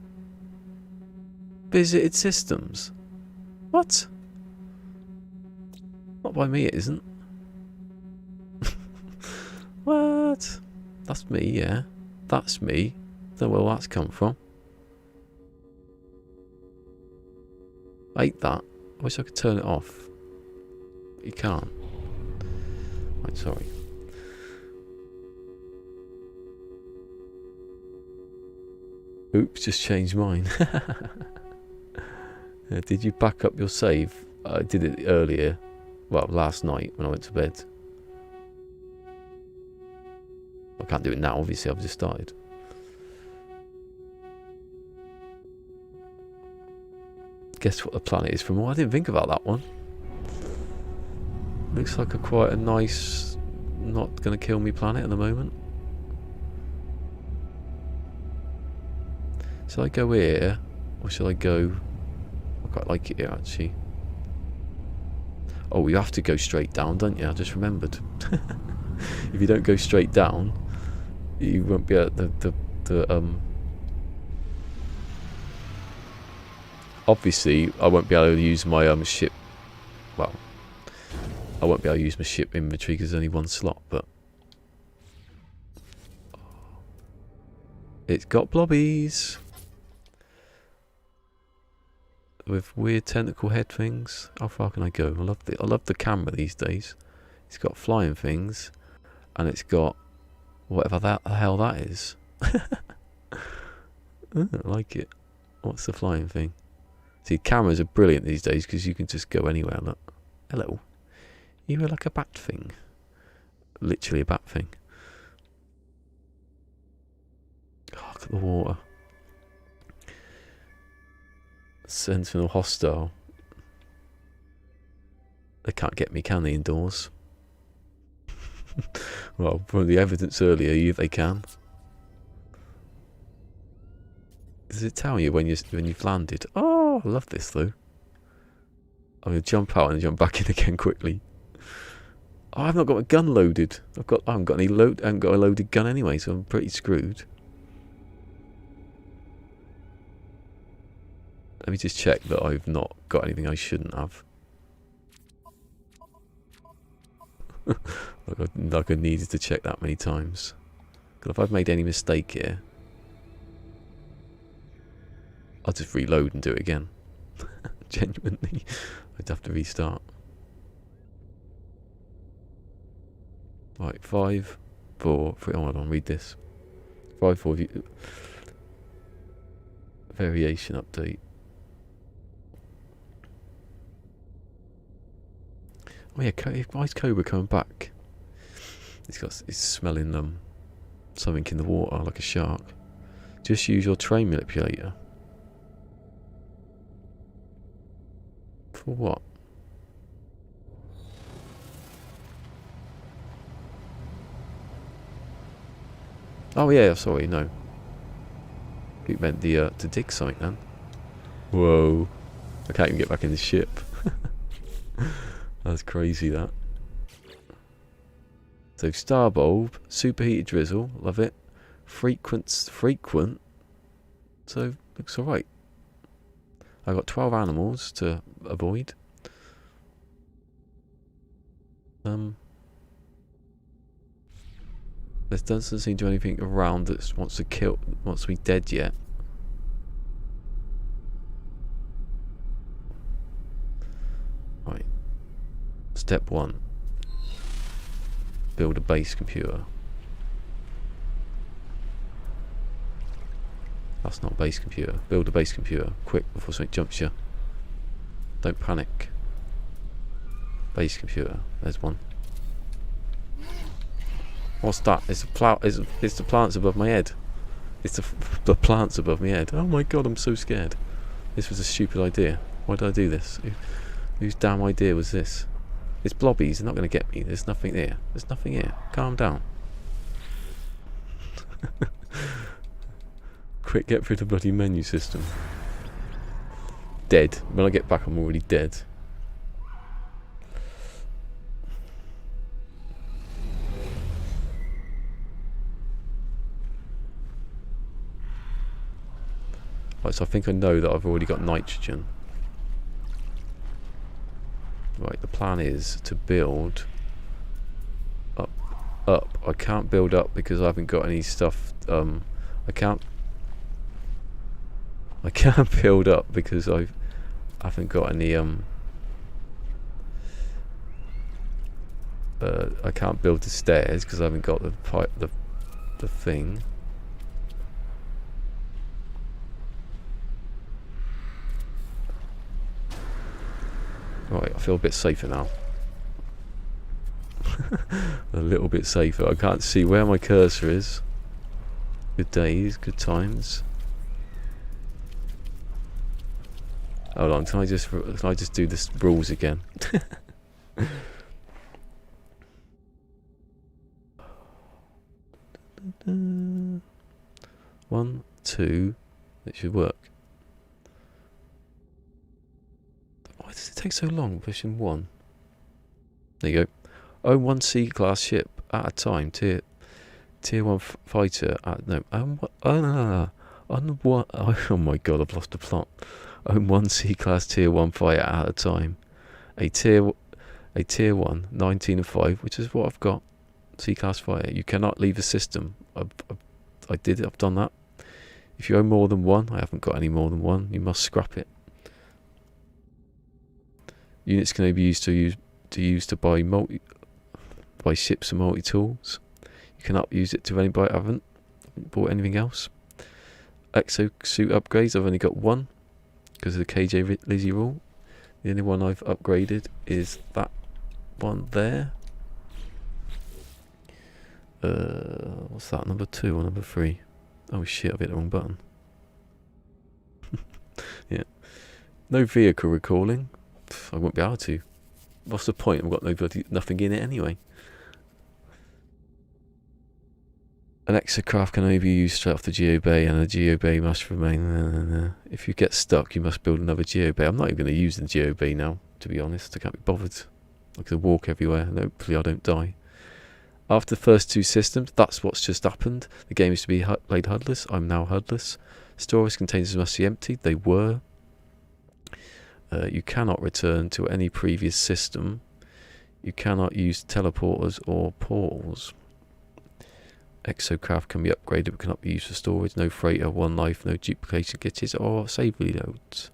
Visited systems. What? Not by me, it isn't. What? That's me, yeah. That's me. Don't know where that's come from. I hate that. I wish I could turn it off. But you can't. Right, sorry. Oops, just changed mine. Did you back up your save? I did it earlier. Well, last night when I went to bed. I can't do it now, obviously, I've just started. Guess what the planet is from? Oh, I didn't think about that one. Looks like quite a nice, not going to kill me planet at the moment. Should I go here? Or should I go... I quite like it here, actually. Oh, you have to go straight down, don't you? I just remembered. If you don't go straight down, you won't be able obviously, I won't be able to use my ship. Well, I won't be able to use my ship inventory because there's only one slot, but it's got blobbies with weird tentacle head things. How far can I go? I love the camera these days. It's got flying things, and it's got whatever the hell that is. I like it. What's the flying thing? See, cameras are brilliant these days because you can just go anywhere. Look, hello. You are like a bat thing. Literally a bat thing. Oh, look at the water. Sentinel hostile. They can't get me, can they, indoors? Well, from the evidence earlier, they can. Does it tell you when you've landed? Oh, I love this though. I'm gonna jump out and jump back in again quickly. Oh, I've not got my gun loaded. I haven't got a loaded gun anyway, so I'm pretty screwed. Let me just check that I've not got anything I shouldn't have. like I needed to check that many times. Because if I've made any mistake here, I'll just reload and do it again. Genuinely, I'd have to restart. Right, 5, 4, 3. Oh, hold on, read this. 5, 4. Variation update. Oh yeah, why is Cobra coming back? He's smelling something in the water like a shark. Just use your train manipulator. For what? Oh yeah, sorry, no. You meant to dig something then. Whoa. I can't even get back in the ship. That's crazy, that. So star bulb, superheated drizzle, love it. Frequent. So looks alright. I've got 12 animals to avoid. There doesn't seem to be anything around that wants to be dead yet. Right. Step 1. Build a base computer. That's not a base computer. Build a base computer. Quick, before something jumps you. Don't panic. Base computer. There's one. What's that? It's the plants above my head. It's the plants above my head. Oh my god, I'm so scared. This was a stupid idea. Why did I do this? Whose damn idea was this? It's blobbies. They're not going to get me. There's nothing there. There's nothing here. Calm down. Quick, get through the bloody menu system. Dead. When I get back, I'm already dead. Right, so I think I know that I've already got nitrogen. Right, the plan is to build up. I can't build up because I haven't got any stuff. I can't build up because I haven't got any. I can't build the stairs because I haven't got the thing. Right, I feel a bit safer now. A little bit safer. I can't see where my cursor is. Good days, good times. Hold on, can I just do the rules again? 1, 2. It should work. Why does it take so long pushing 1? There you go. Own 1 C-class ship at a time. Tier 1 fighter at no. Oh my god, I've lost the plot. Own 1 C-class tier 1 fighter at a time. A tier 1 19 and 5, which is what I've got. C-class fighter. You cannot leave the system. I've done that. If you own more than 1, I haven't got any more than 1. You must scrap it. Units can only be used to buy ships and multi-tools. You cannot use it to anybody. I haven't bought anything else. Exosuit upgrades, I've only got 1 because of the KJ Lizzie rule. The only one I've upgraded is that one there. What's that, number 2 or number 3? Oh shit, I've hit the wrong button. Yeah. No vehicle recalling. I won't be able to. What's the point? I've got nothing in it anyway. An exocraft can only be used straight off the geobay, and a geobay must remain. If you get stuck, you must build another geobay. I'm not even going to use the geobay now, to be honest. I can't be bothered. I can walk everywhere, and hopefully I don't die. After the first 2 systems, that's what's just happened. The game used to be played Hudless. I'm now Hudless. Storage containers must be emptied. They were. You cannot return to any previous system. You cannot use teleporters or portals. Exocraft can be upgraded but cannot be used for storage. No freighter, 1 life, no duplication kits or save reloads.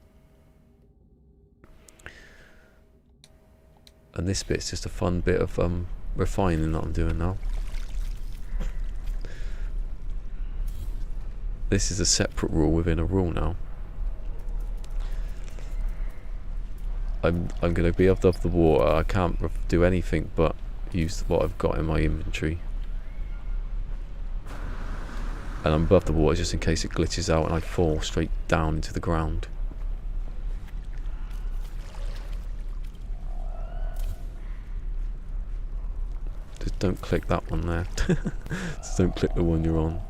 And this bit's just a fun bit of refining that I'm doing now. This is a separate rule within a rule now. I'm going to be above the water. I can't do anything but use what I've got in my inventory. And I'm above the water just in case it glitches out and I fall straight down into the ground. Just don't click that one there. Just don't click the one you're on.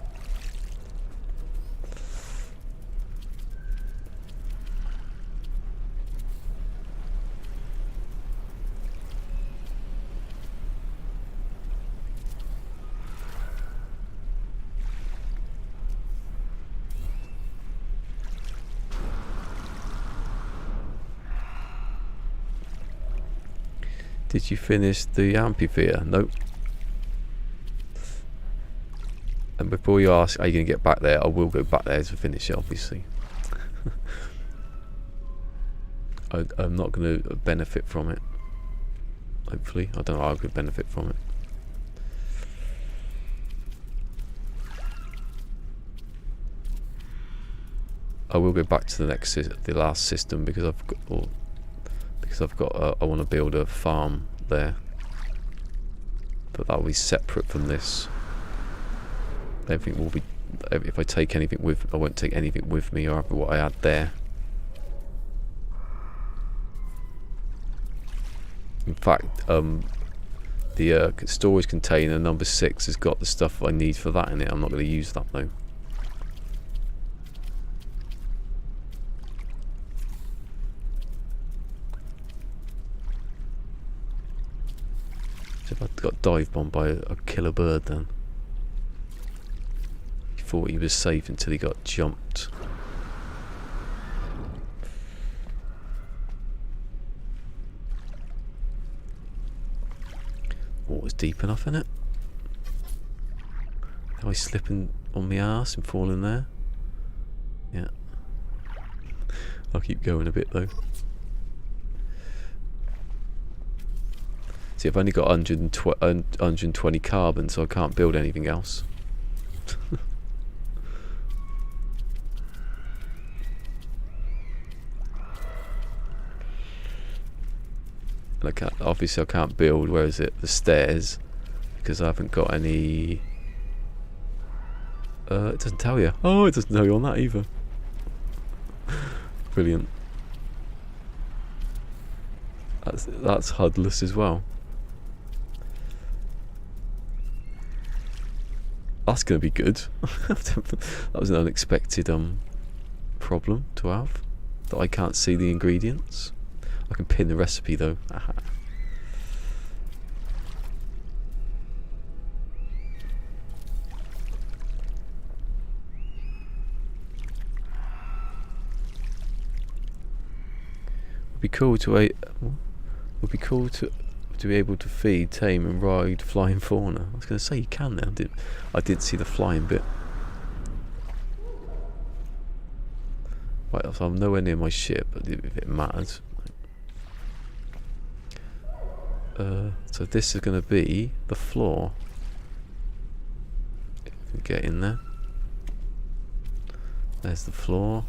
Did you finish the amphitheatre? Nope. And before you ask, are you going to get back there? I will go back there to finish it, obviously. I'm not going to benefit from it. Hopefully. I don't know how I could benefit from it. I will go back to the last system because I've got, I want to build a farm there. But that will be separate from this. Everything will be, if I take anything with, I won't take anything with me or what I had there. In fact, the storage container number 6 has got the stuff I need for that in it. I'm not going to use that though. So if I got dive bombed by a killer bird then. Thought he was safe until he got jumped. Water's deep enough in it. Am I slipping on my arse and falling there? Yeah. I'll keep going a bit though. See, I've only got 120 carbon, so I can't build anything else. And obviously I can't build, where is it, the stairs, because I haven't got any. It doesn't tell you. Oh, it doesn't tell you on that either. Brilliant. That's Hudless as well. That's going to be good. That was an unexpected problem to have, that I can't see the ingredients. I can pin the recipe though. Aha. Would be cool to be able to feed, tame, and ride flying fauna. I was going to say you can now. I did see the flying bit. Right, so I'm nowhere near my ship, if it matters. So this is going to be the floor. If we get in there. There's the floor.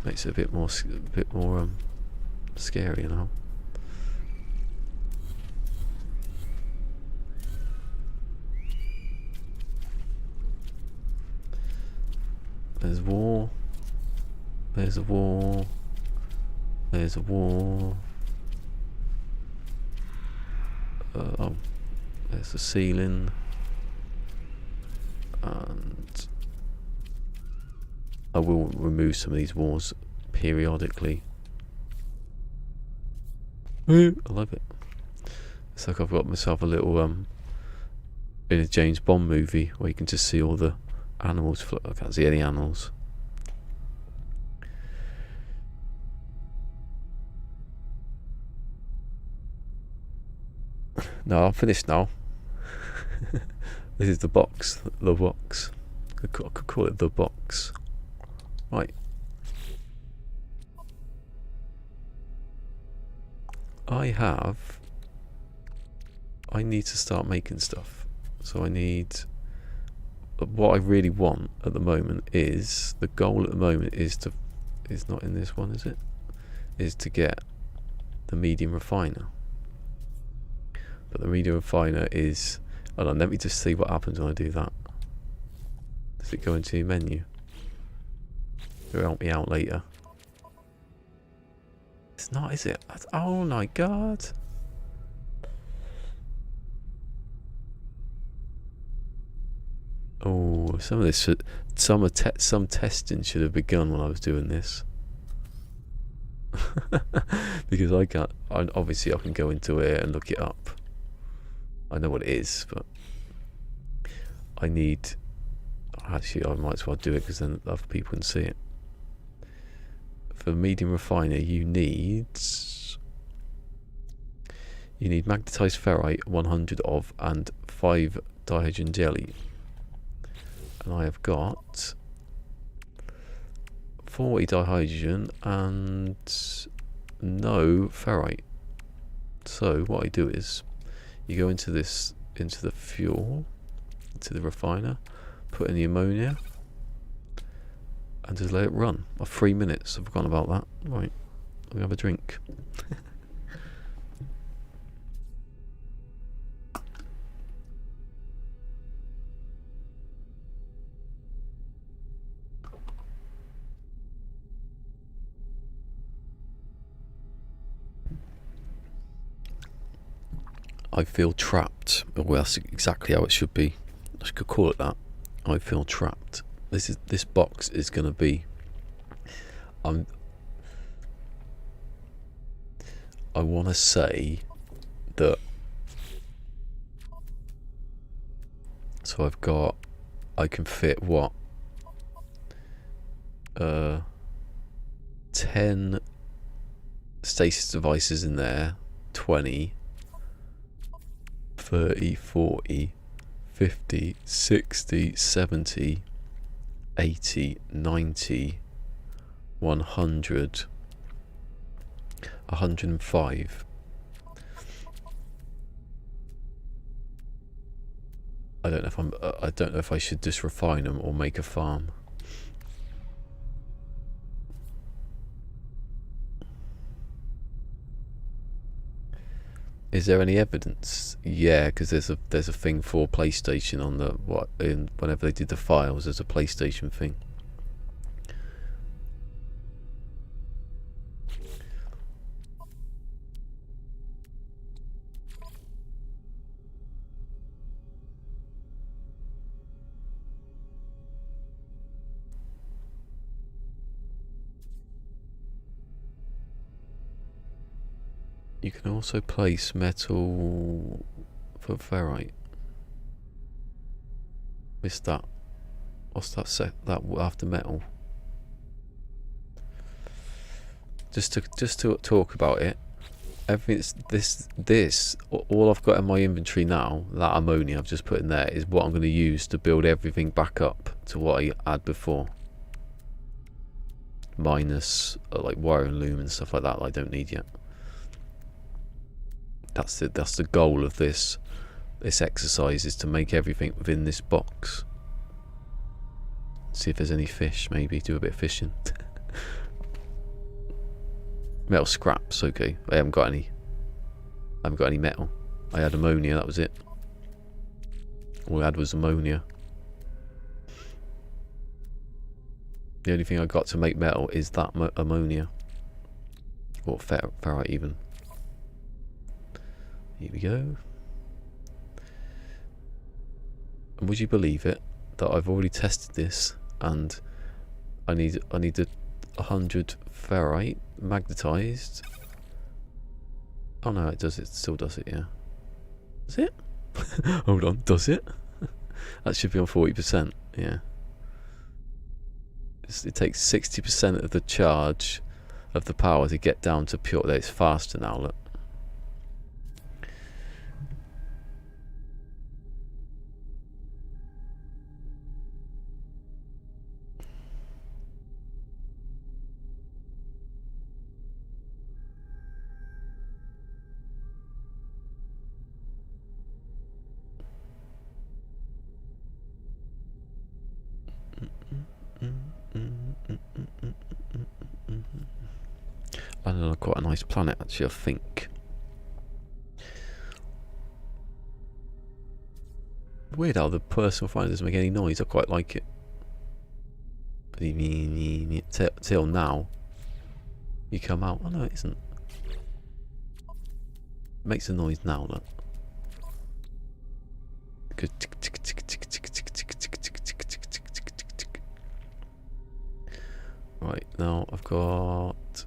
Makes it a bit more scary, you know. There's wall. There's a wall. There's a wall. Oh, there's the ceiling. And I will remove some of these walls periodically. I love it. It's like I've got myself a little in a James Bond movie where you can just see all the animals. I can't see any animals. No, I'm finished now. This is the box. The box. I could call it the box. Right. I need to start making stuff. So I need. What I really want at the moment is, the goal at the moment is to. It's not in this one, is it? is to get the medium refiner. But the medium refiner is... Hold on, let me just see what happens when I do that. Does it go into your menu? It'll help me out later. It's not, is it? Oh my god. Oh, some of this should, some testing should have begun when I was doing this. Because I can't, obviously I can go into it and look it up. I know what it is, but I need, actually I might as well do it because then other people can see it. For medium refiner you need magnetized ferrite 100 of and 5 dihydrogen jelly. And I have got 40 dihydrogen and no ferrite. So what I do is you go into this, into the fuel, into the refiner, put in the ammonia and just let it run. 3 minutes, I've forgotten about that. Right, let me have a drink. I feel trapped. Well, that's exactly how it should be. I could call it that. I feel trapped. This box is going to be... I want to say that... So I've got... I can fit what? 10 stasis devices in there. 20... 30, 40, 50, 60, 70, 80, 90, 100, 105. I don't know if I don't know if I should just refine them or make a farm. Is there any evidence? Yeah, because there's a thing for PlayStation on the whenever they did the files, there's a PlayStation thing. You can also place metal for ferrite. Missed that. What's that set? That after metal. Just to talk about it. Everything's this. All I've got in my inventory now, that ammonia I've just put in there, is what I'm going to use to build everything back up to what I had before. Minus like wire and loom and stuff like that I don't need yet. That's the goal of this exercise, is to make everything within this box. See if there's any fish, maybe do a bit of fishing. Metal scraps, okay. I haven't got any metal. I had ammonia, that was it. All I had was ammonia. The only thing I got to make metal is that ammonia. Or ferrite even. Here we go. And would you believe it that I've already tested this and I need 100 ferrite magnetized. Oh no, it does. It still does it. Yeah. Does it? Hold on. Does it? That should be on 40%. Yeah. It takes 60% of the charge of the power to get down to pure. It's faster now. Look. landed on quite a nice planet, actually, I think. Weird how the personal finder doesn't make any noise. I quite like it. Till now, you come out. Oh no, it isn't. It makes a noise now, look. Good. Right, now I've got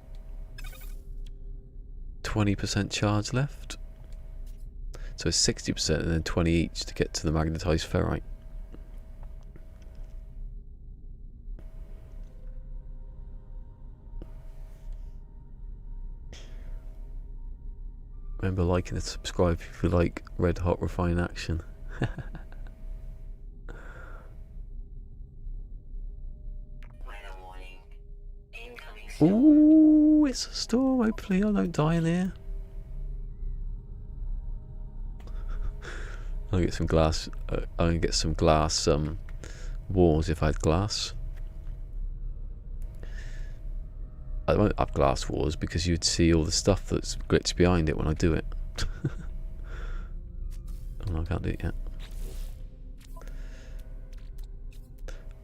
20% charge left. So it's 60% and then 20 each to get to the magnetized ferrite. Remember liking and subscribe if you like red hot refined action. Ooh, it's a storm. Hopefully I don't die in here. I'll get some glass. I'm gonna get some glass walls if I had glass. I won't have glass walls because you'd see all the stuff that's glitched behind it when I do it. Oh, no, I can't do it yet.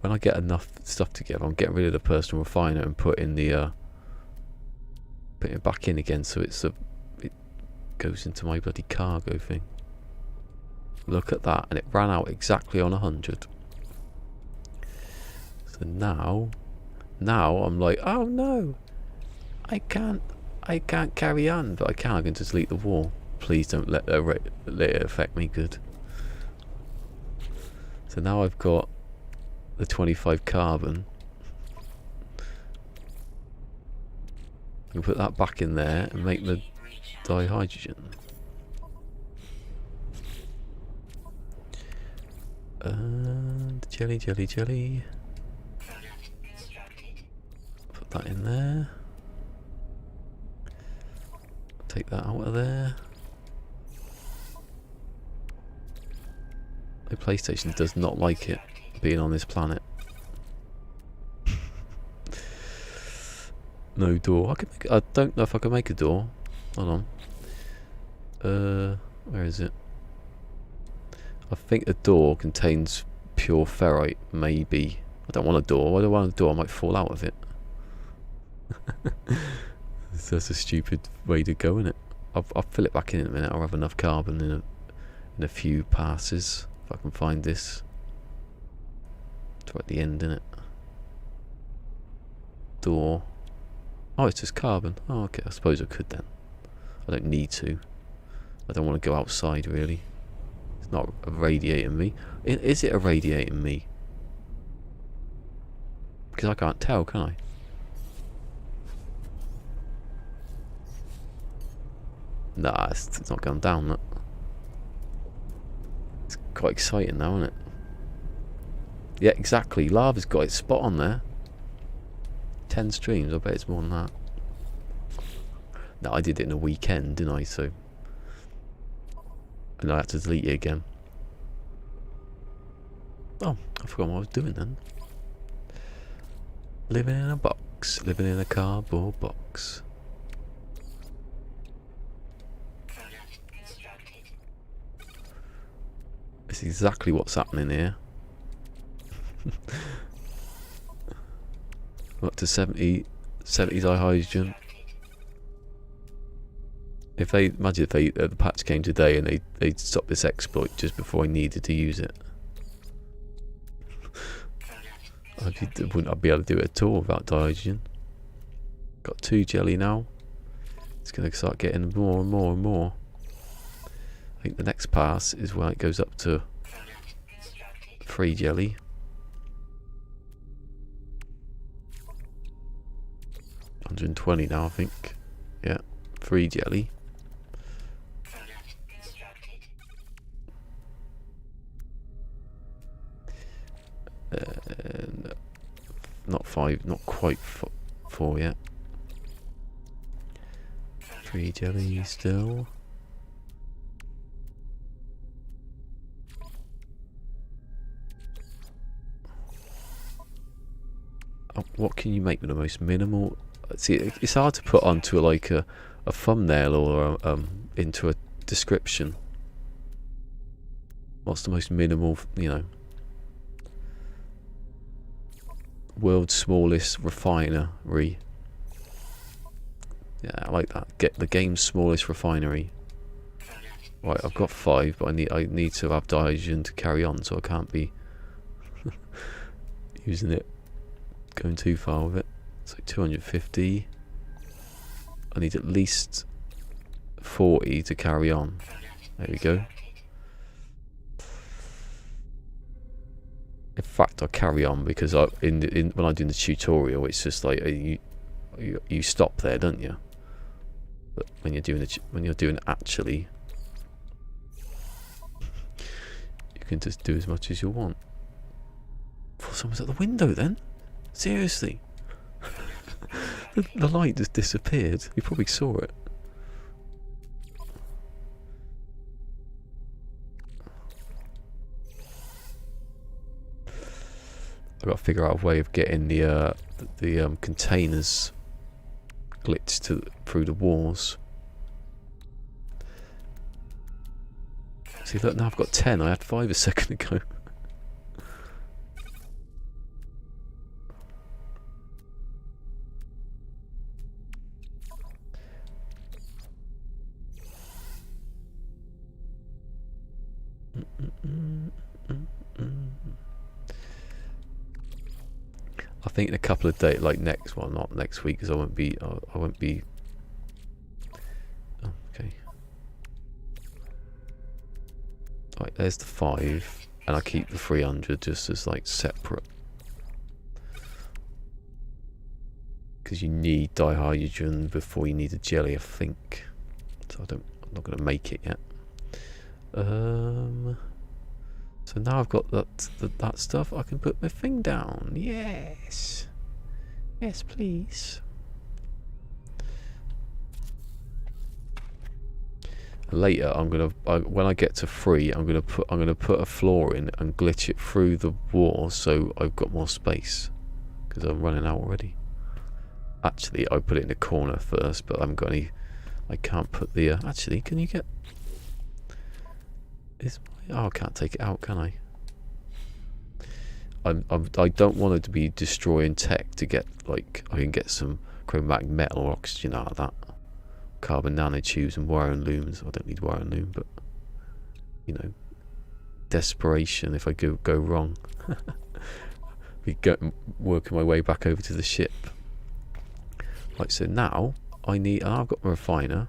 When I get enough stuff together, I'm getting rid of the personal refiner and put in the putting it back in again, so it goes into my bloody cargo thing. Look at that, and it ran out exactly on 100. So now I'm like, oh no, I can't carry on, but I can. I can just delete the wall. Please don't let it affect me. Good. So now I've got the 25 carbon. I can put that back in there and make the dihydrogen. And jelly. Put that in there. Take that out of there. The PlayStation does not like it being on this planet. No door. I don't know if I can make a door. Hold on. Where is it? I think the door contains pure ferrite, maybe. I don't want a door. I don't want a door. I might fall out of it. That's a stupid way to go, isn't it? I'll fill it back in a minute. I'll have enough carbon in a few passes if I can find this. It's right at the end, isn't it? Door. Oh, it's just carbon. Oh, okay. I suppose I could then. I don't need to. I don't want to go outside, really. It's not irradiating me. Is it irradiating me? Because I can't tell, can I? Nah, it's not going down, look. It's quite exciting now, isn't it? Yeah, exactly. Lava's got its spot on there. 10 streams, I bet it's more than that. No, I did it in a weekend, didn't I? So, and I had to delete it again. Oh, I forgot what I was doing then. Living in a box, living in a cardboard box. It's exactly what's happening here. Up to 70 dihydrogen. If they imagine if the patch came today and they stopped this exploit just before I needed to use it, I wouldn't be able to do it at all without dihydrogen. Got 2 jelly now. It's going to start getting more and more and more. I think the next pass is where it goes up to 3 jelly. 120 now, I think. Yeah, 3 jelly. Not 5, not quite 4 yet. 3 jelly still. What can you make with the most minimal See, it's hard to put onto like a thumbnail or into a description. What's the most minimal, you know? World's smallest refinery. Yeah, I like that. Get the game's smallest refinery. Right, I've got 5, but I need to have dihydrogen to carry on, so I can't be using it, going too far with it. So 250. I need at least 40 to carry on. There we go. In fact, I carry on because when I'm doing the tutorial, it's just like you stop there, don't you? But when you're doing actually, you can just do as much as you want. I thought someone's at the window then. Seriously, the light just disappeared. You probably saw it. I've got to figure out a way of getting the containers glitched through the walls. See, look, now I've got 10. I had 5 a second ago. I think in a couple of days, like not next week, because I won't be. Oh, okay. Right, there's the 5, and I keep the 300 just as like separate, because you need dihydrogen before you need a jelly, I think. So I'm not going to make it yet. So now I've got that stuff, I can put my thing down. Yes. Yes, please. Later, when I get to 3, I'm gonna put a floor in and glitch it through the wall so I've got more space, because I'm running out already. Actually, I put it in the corner first, but I haven't got any. I can't put the. Actually, can you get? Oh, I can't take it out, can I? I don't want it to be destroying tech to get, like, I can get some chromatic metal or oxygen out of that. Carbon nanotubes and wire and looms. I don't need wire and loom, but, you know, desperation if I go wrong. Working my way back over to the ship. Right, so now I've got my refiner.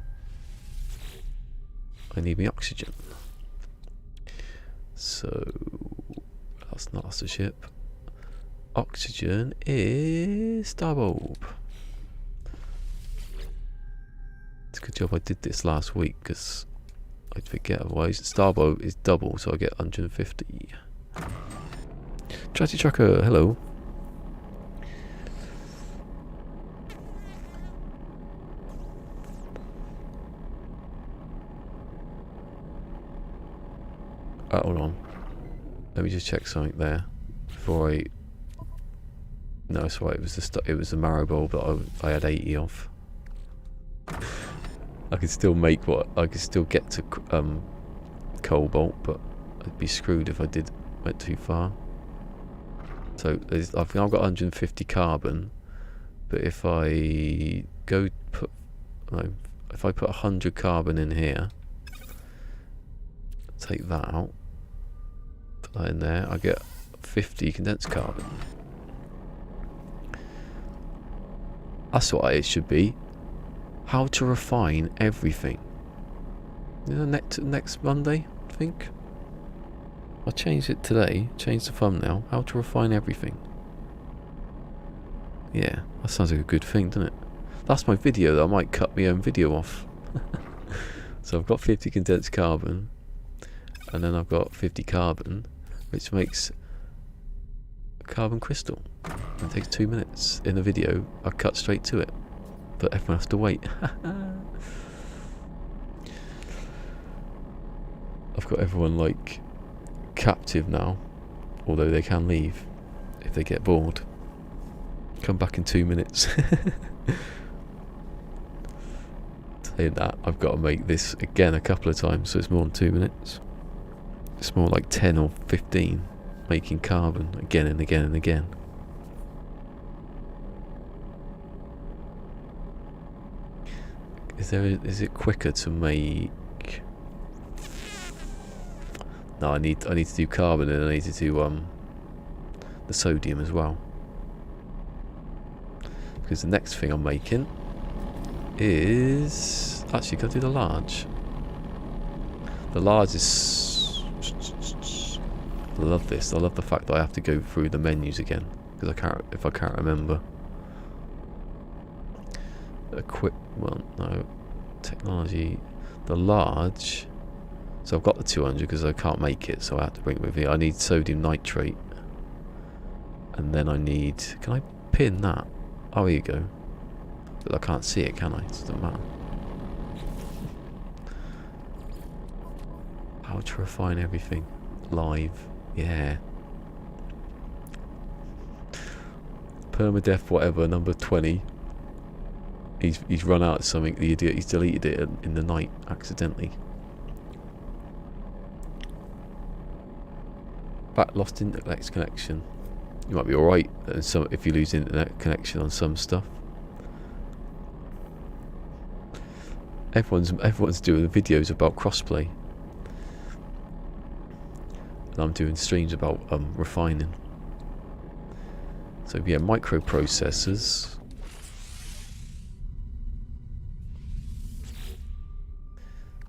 I need my oxygen. So that's the ship. Oxygen is Starbulb. It's a good job I did this last week, because I'd forget otherwise. Starbulb is double, so I get 150. Chatty Trucker, hello. Hold on. Let me just check something there before I. No, it's right. It was the marrow bulb that I had 80 of. I could still make I could still get to cobalt, but I'd be screwed if I went too far. So I think I've got 150 carbon, but if I put 100 carbon in here, take that out. That in there, I get 50 condensed carbon. That's what it should be. How to refine everything. You know, next Monday, I think. I changed it today. Changed the thumbnail. How to refine everything. Yeah, that sounds like a good thing, doesn't it? That's my video, though. I might cut my own video off. So I've got 50 condensed carbon, and then I've got 50 carbon, which makes a carbon crystal. It takes 2 minutes in the video. I cut straight to it, but everyone has to wait. I've got everyone like captive now, although they can leave if they get bored. Come back in 2 minutes. Saying that, I've got to make this again a couple of times, so it's more than 2 minutes. It's more like 10 or 15, making carbon again and again and again. Is it quicker to make? No, I need to do carbon, and I need to do the sodium as well. Because the next thing I'm making is actually can I do the large? The large is. I love this. I love the fact that I have to go through the menus again because I can't remember. Well, no, technology. The large. So I've got the 200 because I can't make it, so I have to bring it with me. I need sodium nitrate, and then I need. Can I pin that? Oh, here you go. But I can't see it, can I? It doesn't matter. How to refine everything live? Yeah. Permadeath, whatever. Number 20. He's run out of something. The idiot. He's deleted it in the night accidentally. Back lost internet connection. You might be alright if you lose internet connection on some stuff. Everyone's doing videos about crossplay, and I'm doing streams about refining. So yeah, microprocessors.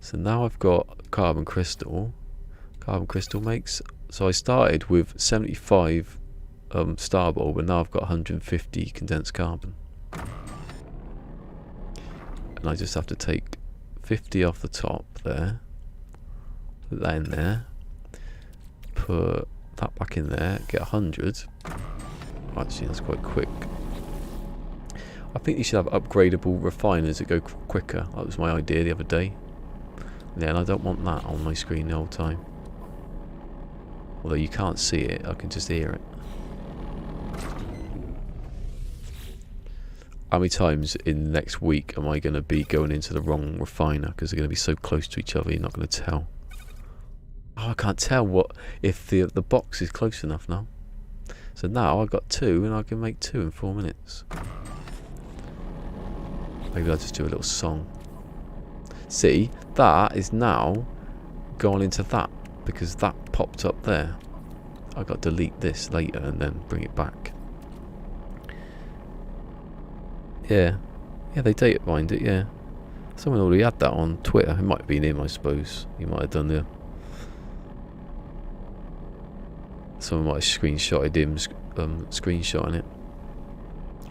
So now I've got carbon crystal. Carbon crystal makes. So I started with 75 star bulb, and now I've got 150 condensed carbon. And I just have to take 50 off the top there, put that in there, put that back in there, get 100. Actually, that's quite quick. I think you should have upgradable refiners that go quicker. That was my idea the other day. Yeah, and I don't want that on my screen the whole time. Although you can't see it, I can just hear it. How many times in the next week am I going to be going into the wrong refiner because they're going to be so close to each other you're not going to tell? Oh, I can't tell what if the box is close enough now. So now I've got 2 and I can make 2 in 4 minutes. Maybe I'll just do a little song. See, that is now gone into that because that popped up there. I've got to delete this later and then bring it back. Yeah, they data mined it, yeah. Someone already had that on Twitter. It might have been him, I suppose. He might have done the... Someone might have screenshotted him, screenshotting it.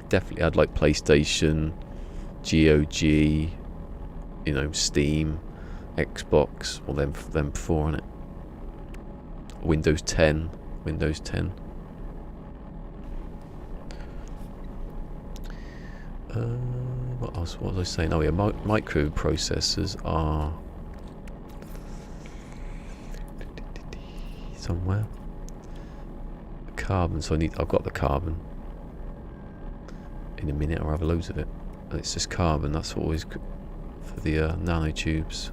Definitely had like PlayStation, GOG, you know, Steam, Xbox, or them before, innit? Windows 10. What else? What was I saying? Oh yeah, microprocessors are somewhere. Carbon. So I've got the carbon. In a minute, I'll have loads of it. And it's just carbon. That's always for the nanotubes.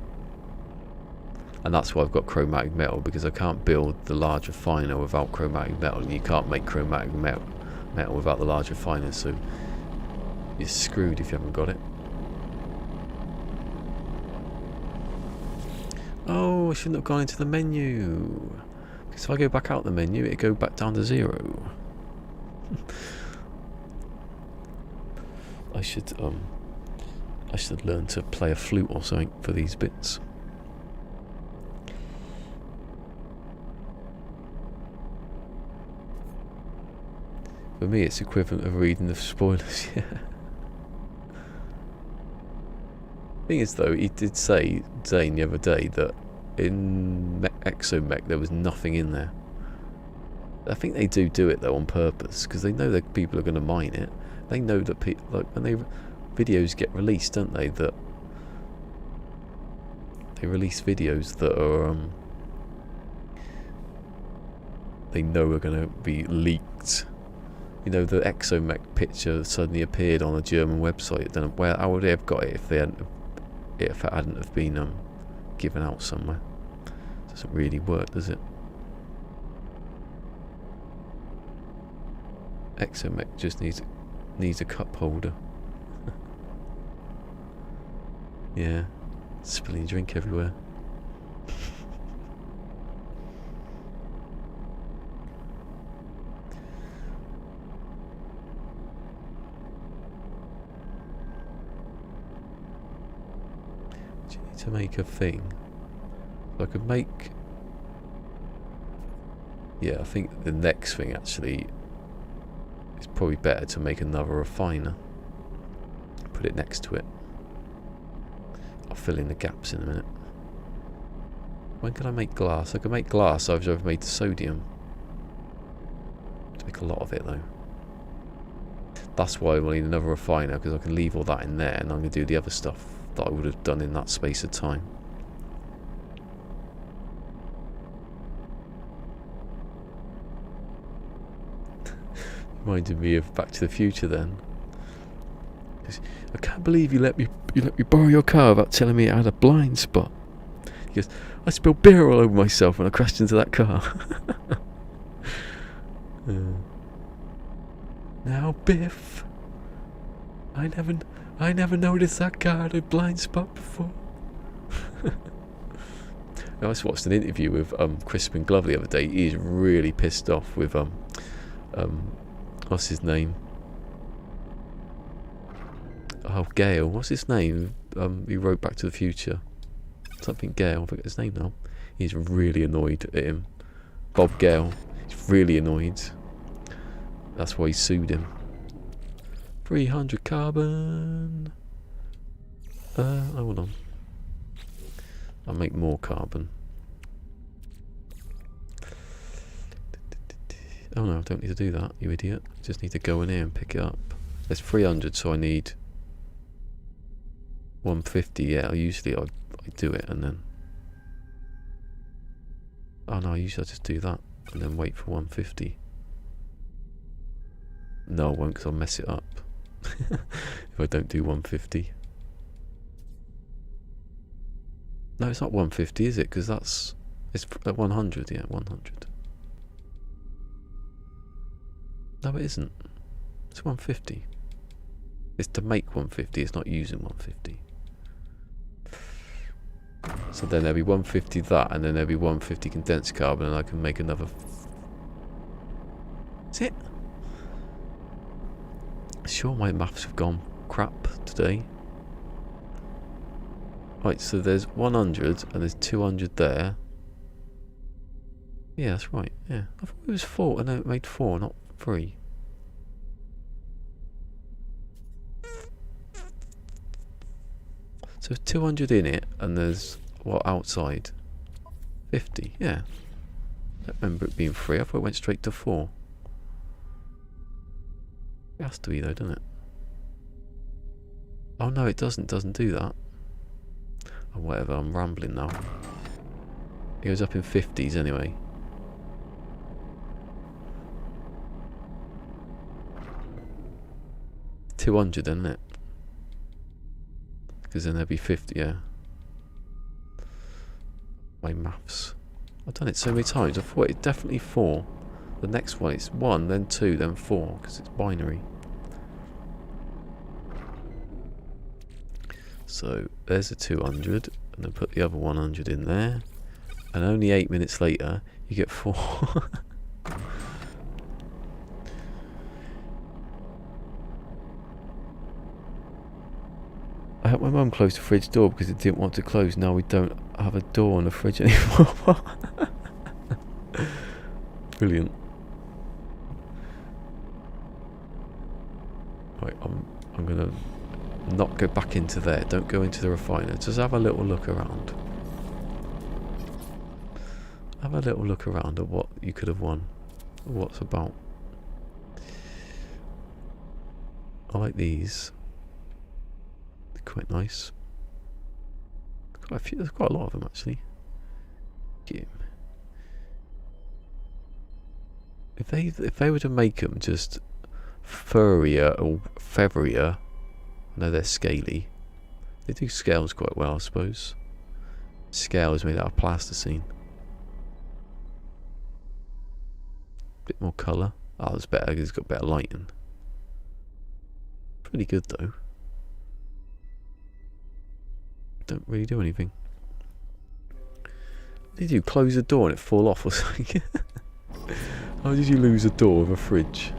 And that's why I've got chromatic metal, because I can't build the large refiner without chromatic metal, and you can't make chromatic metal without the large refiner. So you're screwed if you haven't got it. Oh, I shouldn't have gone into the menu. Because if I go back out the menu, it'll go back down to 0. I should learn to play a flute or something for these bits. For me, it's equivalent of reading the spoilers. Yeah. Thing is, though, he did say, Zane, the other day that in Exomech there was nothing in there. I think they do it though on purpose because they know that people are going to mine it. They know that people, like when videos get released, don't they? That they release videos that are they know are going to be leaked you know, the exomech picture suddenly appeared on a German website. I don't know where. How would they have got it if it hadn't have been given out somewhere? Doesn't really work, does it? Exomech just needs a cup holder. Yeah, spilling drink everywhere. Do you need to make a thing? I could make... Yeah, I think the next thing actually is probably better to make another refiner. Put it next to it. I'll fill in the gaps in a minute. When can I make glass? I can make glass after I've made sodium. To make a lot of it though. That's why we'll need another refiner, because I can leave all that in there and I'm going to do the other stuff that I would have done in that space of time. Reminded me of Back to the Future then. I can't believe you let me borrow your car without telling me it had a blind spot. He goes, I spilled beer all over myself when I crashed into that car. Now Biff, I never noticed that car had a blind spot before. I just watched an interview with Crispin Glover the other day. He's really pissed off with what's his name? Oh, Gale. What's his name? He wrote Back to the Future. Something Gale. I forget his name now. He's really annoyed at him. Bob Gale. He's really annoyed. That's why he sued him. 300 carbon. Hold on. I'll make more carbon. Oh no, I don't need to do that, you idiot. I just need to go in here and pick it up. There's 300, so I need 150. Yeah, usually I do it and then... Oh no, usually I just do that and then wait for 150. No, I won't, because I'll mess it up if I don't do 150. No, it's not 150, is it? Because it's 100, yeah, 100. No, it isn't. It's 150. It's to make 150, it's not using 150. So then there'll be 150 that, and then there'll be 150 condensed carbon, and I can make another... That's it. Sure, my maths have gone crap today. Right, so there's 100, and there's 200 there. Yeah, that's right, yeah. I thought it was 4, and then it made 4, not 3. So 200 in it, and there's, what, outside? 50, yeah. I don't remember it being 3, I thought it went straight to 4. It has to be though, doesn't it? Oh no, it doesn't do that. Oh, whatever, I'm rambling now. It goes up in 50s anyway. $200, isn't it? Because then there'll be 50, yeah. My maths. I've done it so many times. I thought it's definitely 4. The next one is 1, then 2, then 4, because it's binary. So there's a 200, and then put the other 100 in there. And only 8 minutes later, you get 4. I helped my mum close the fridge door because it didn't want to close. Now we don't have a door on the fridge anymore. Brilliant. Right, I'm gonna not go back into there. Don't go into the refiner. Just have a little look around. Have a little look around at what you could have won. What's about. I like these. They're quite nice. Quite a few, there's quite a lot of them actually. If they were to make them just furrier or featherier. I know they're scaly. They do scales quite well, I suppose. Scale is made out of plasticine. Bit more colour. Oh, it's better. It's got better lighting. Pretty good though. Don't really do anything. What did you close the door and it fall off or something? How did you lose a door of a fridge?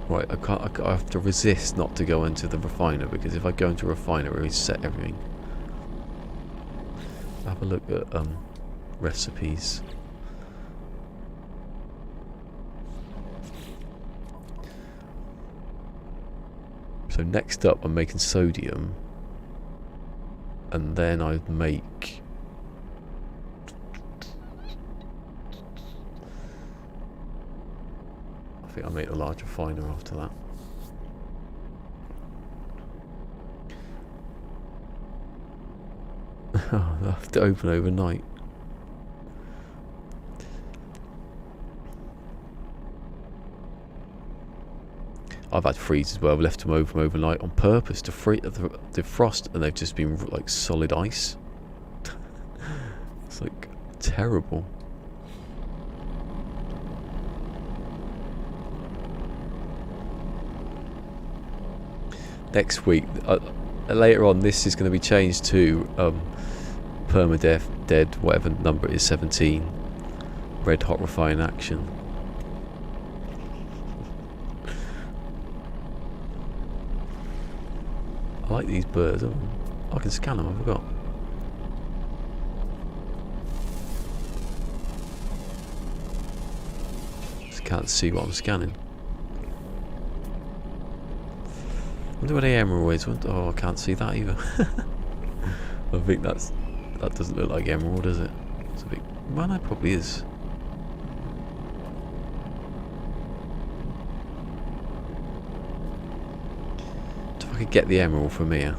Right, I have to resist not to go into the refiner, because if I go into a refiner, it reset everything. Have a look at recipes. So next up, I'm making sodium, and then I'd make. I think I'll make a large refiner after that. Oh, I'll have to open overnight. I've had freezers where I've left them open overnight on purpose to defrost, and they've just been like solid ice. It's like terrible. Next week, later on, this is going to be changed to Permadeath, Dead, whatever number it is, 17. Red Hot Refine Action. I like these birds. Oh, I can scan them, I forgot. Just can't see what I'm scanning. I wonder where the emerald is. Oh, I can't see that either. I think that doesn't look like emerald, does it? It's a bit. Well, no, it probably is. If I could get the emerald from here.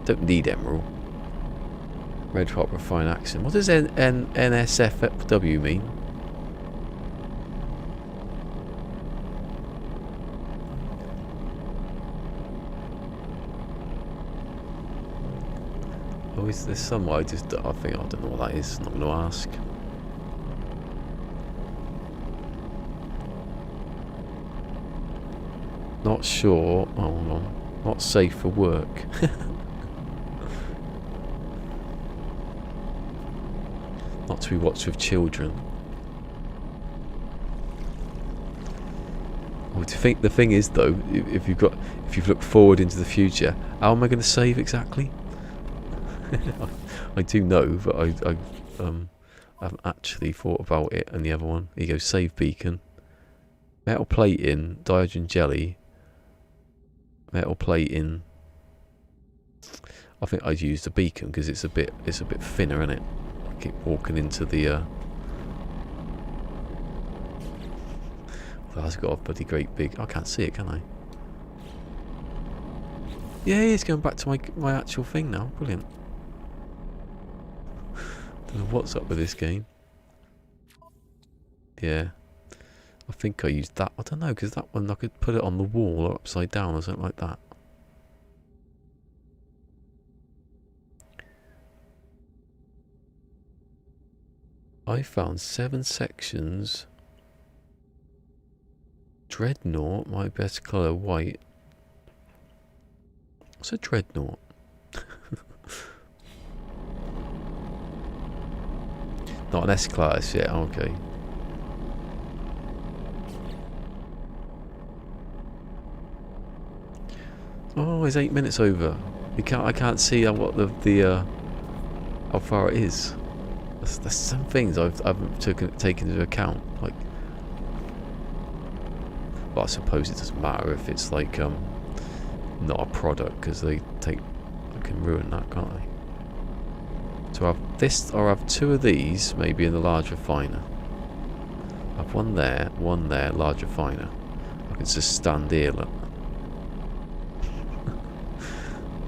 Don't need emerald. Red Hot Refine Action. What does NSFW mean? Oh, is there some way I don't know what that is. I'm not going to ask. Not sure. Oh, hold on. Not safe for work. Not to be watched with children. Well, the thing is though, if you've looked forward into the future, how am I going to save exactly? I do know, but I haven't actually thought about it. And the other one, here you go, save beacon, metal plating, dihydrogen jelly, metal plating. I think I'd use the beacon because it's a bit thinner, isn't it? I keep walking into the. That's got a bloody great big. I can't see it, can I? Yeah, it's going back to my actual thing now. Brilliant. Don't know what's up with this game. Yeah, I think I used that. I don't know, because that one I could put it on the wall or upside down or something like that. I found 7 sections. Dreadnought, my best colour, white. What's a dreadnought? Not an S-Class yet, okay. Oh, it's 8 minutes over. I can't see what how far it is. There's some things I've taken into account. Like, well, I suppose it doesn't matter if it's like not a product, because I can ruin that, can't I? So I have this, or I have 2 of these, maybe in the large refiner. I have one there, large refiner. I can just stand here, look.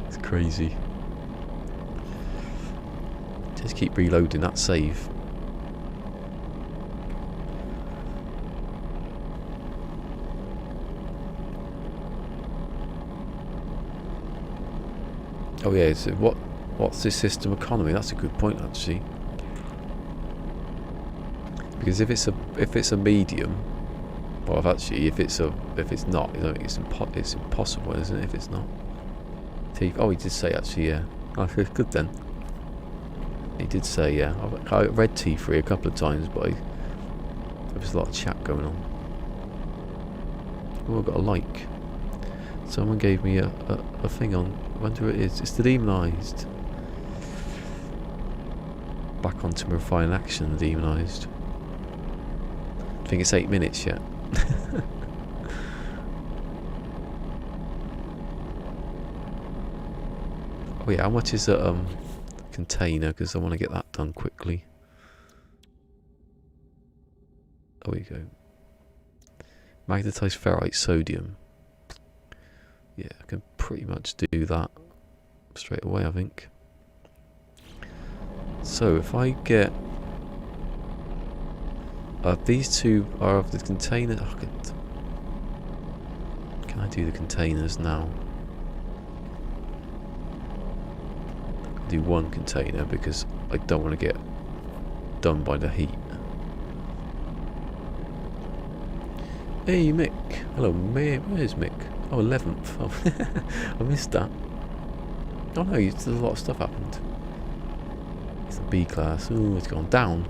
It's crazy. Just keep reloading that save. Oh yeah, so what's this system economy? That's a good point actually. Because if it's a medium, well, if it's not, you know, it's impossible, isn't it? If it's not. Oh, he did say actually, yeah. Oh, good then. He did say, yeah. I read T3 a couple of times, but there was a lot of chat going on. Oh, I got a like. Someone gave me a thing on. I wonder who it is. It's the demonised. Back onto my refined action, the demonised. I think it's 8 minutes yet. Oh yeah, how much is a container? Because I want to get that done quickly. There we go. Magnetized ferrite sodium. Yeah, I can pretty much do that straight away, I think. So if I get these two are of the container. Oh, can I do the containers now? I'll do one container because I don't want to get done by the heat. Hey Mick, hello. Where's Mick? Oh, 11th. Oh, I missed that. Oh no, there's a lot of stuff happened. It's the B class. Oh, it's gone down.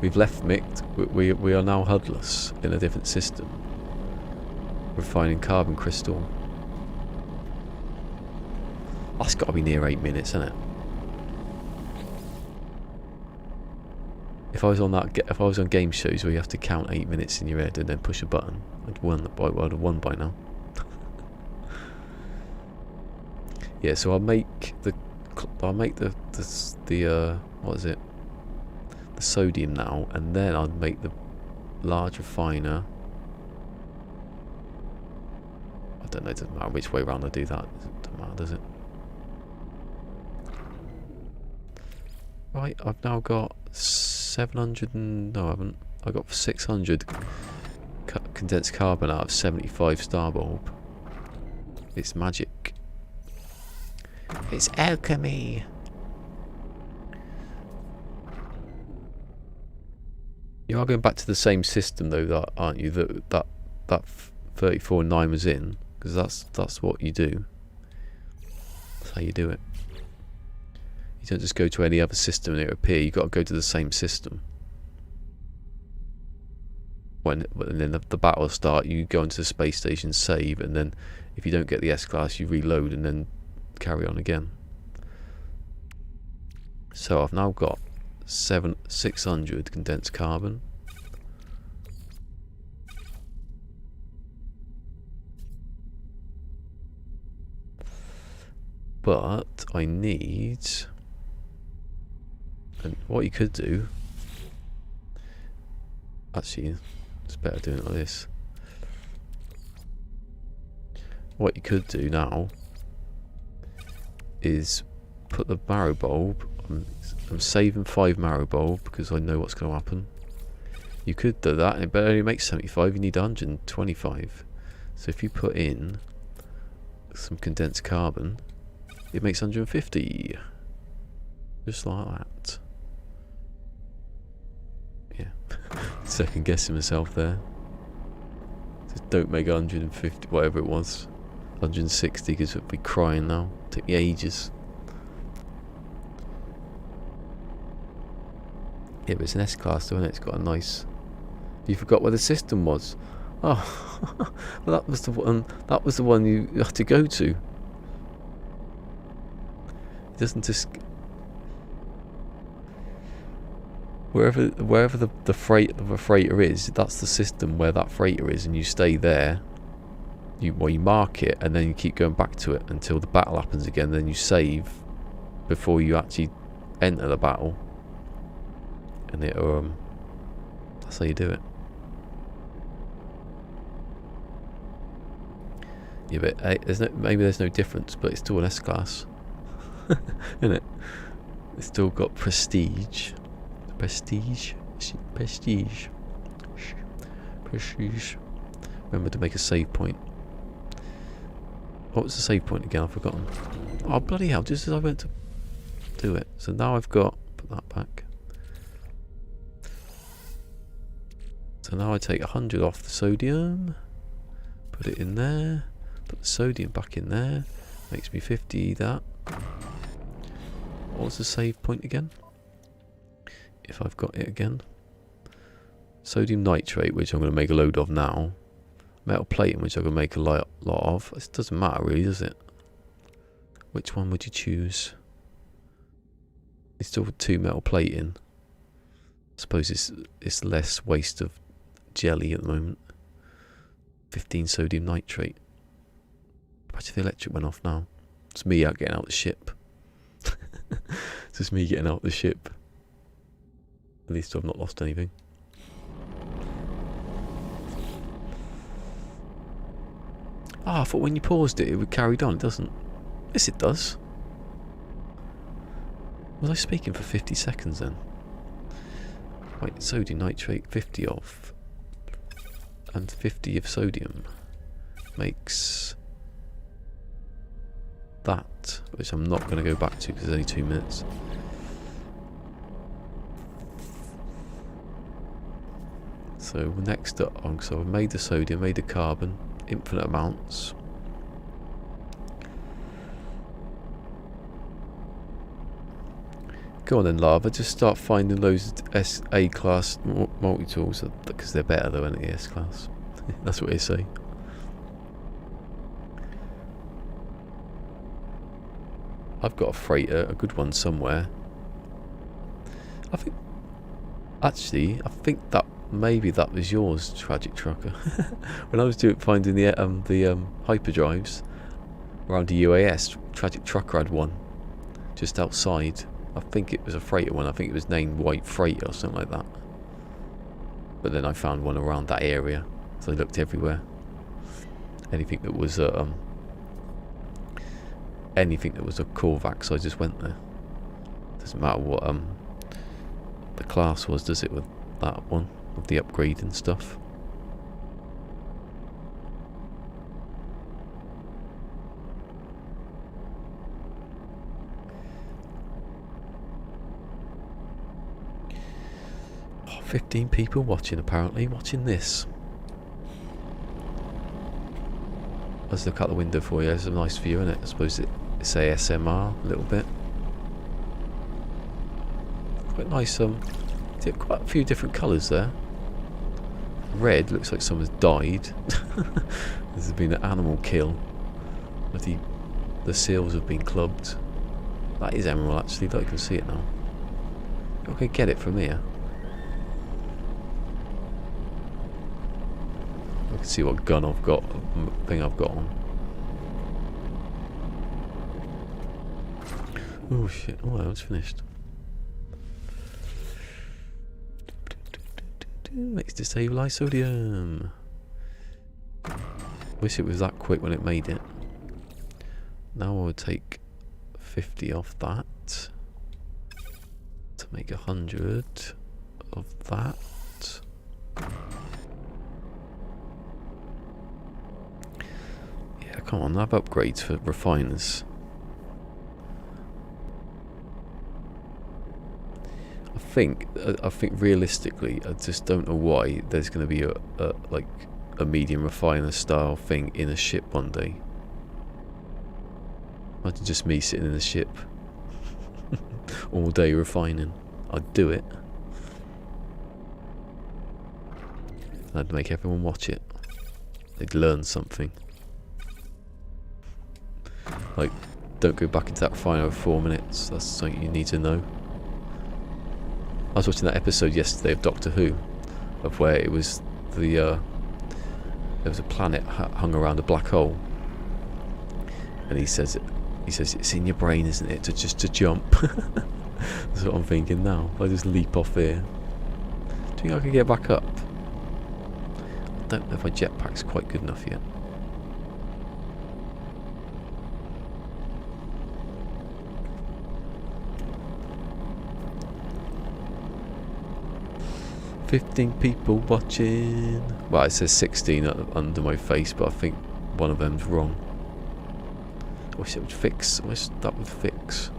We've left Mick. We are now Hudless in a different system. Refining carbon crystal. That's got to be near 8 minutes, isn't it? If I was on game shows where you have to count 8 minutes in your head and then push a button, I'd have won by now. Yeah, so I'll make the what is it? The sodium now, and then I'll make the large refiner. I don't know, it doesn't matter which way around I do that. It doesn't matter, does it? Right, I've now got 700 and... no, I haven't. I got 600 condensed carbon out of 75 star bulb. It's magic. It's alchemy. You are going back to the same system though, that aren't you? That 34.9 was in, because that's what you do. That's how you do it. You don't just go to any other system and it will appear. You've got to go to the same system. And then the battle will start, you go into the space station, save, and then if you don't get the S-Class, you reload and then carry on again. So I've now got 600 condensed carbon. But I need... and what you could do... actually, it's better doing it like this. What you could do now is put the marrow bulb... I'm saving 5 marrow bulb because I know what's going to happen. You could do that, but it only makes 75, you need 125. So if you put in some condensed carbon, it makes 150. Just like that. Yeah. Second guessing myself there. Just don't make 150, whatever it was. 160, because it'd be crying now. Took me ages. Yeah, but it's an S-Class, isn't it? It's got a nice... You forgot where the system was. Oh, well, that was the one. That was the one you had to go to. It doesn't just... wherever the freighter is, that's the system where that freighter is, and you stay there. You mark it, and then you keep going back to it until the battle happens again. Then you save before you actually enter the battle. And it that's how you do it. Yeah, but maybe there's no difference, but it's still an S-Class. Isn't it? It's still got prestige. Prestige. Prestige. Prestige. Remember to make a save point. What was the save point again? I've forgotten. Oh, bloody hell, just as I went to do it. So now I've got... Put that back. So now I take 100 off the sodium. Put it in there. Put the sodium back in there. Makes me 50 that. What was the save point again? If I've got it again. Sodium nitrate, which I'm going to make a load of now. Metal plating, which I'm going to make a lot of. It doesn't matter really, does it? Which one would you choose? It's still 2 metal plating. I suppose it's less waste of jelly at the moment. 15 sodium nitrate. Imagine the electric went off now. It's me getting out the ship. It's just me getting out the ship. At least I've not lost anything. Ah, I thought when you paused it, it would carry on. It doesn't. Yes, it does. Was I speaking for 50 seconds then? Wait, sodium nitrate, 50 off. And 50 of sodium makes that, which I'm not going to go back to because it's only 2 minutes. So next up, so I've made the sodium, made the carbon, infinite amounts. Go on then, Lava, just start finding loads of A-class multi-tools, because they're better though than the S-class. That's what they say. I've got a freighter, a good one somewhere. I think that maybe that was yours, Tragic Trucker. When I was finding the hyperdrives around the UAS, Tragic Trucker had one just outside. I think it was a freighter one. I think it was named White Freighter or something like that. But then I found one around that area, so I looked everywhere. Anything that was a Corvax, I just went there. Doesn't matter what the class was, does it, with that one, with the upgrade and stuff. Oh, 15 people watching apparently, watching this. Let's look out the window for you. There's a nice view in it. I suppose it's ASMR a little bit. Quite nice. Quite a few different colours there. Red looks like someone's died. There's been an animal kill. The seals have been clubbed. That is emerald actually. Look, I can see it now. I can get it from here. I can see what gun I've got, thing I've got on. Oh shit, oh that was finished. Let's destabilize sodium. Wish it was that quick when it made it. Now I would take 50 off that to make 100 of that. Come on, I have upgrades for refiners. I think realistically, I just don't know why there's going to be a medium refiner style thing in a ship one day. Imagine just me sitting in a ship all day refining. I'd do it. I'd make everyone watch it. They'd learn something. Like, don't go back into that refiner for 4 minutes. That's something you need to know. I was watching that episode yesterday of Doctor Who, of where it was there was a planet hung around a black hole, and he says it's in your brain, isn't it, to jump. That's what I'm thinking now. I just leap off here. Do you think I can get back up? I don't know if my jetpack's quite good enough yet. 15 people watching. Well, it says 16 under my face, but I think one of them's wrong. I wish it would fix. I wish that would fix.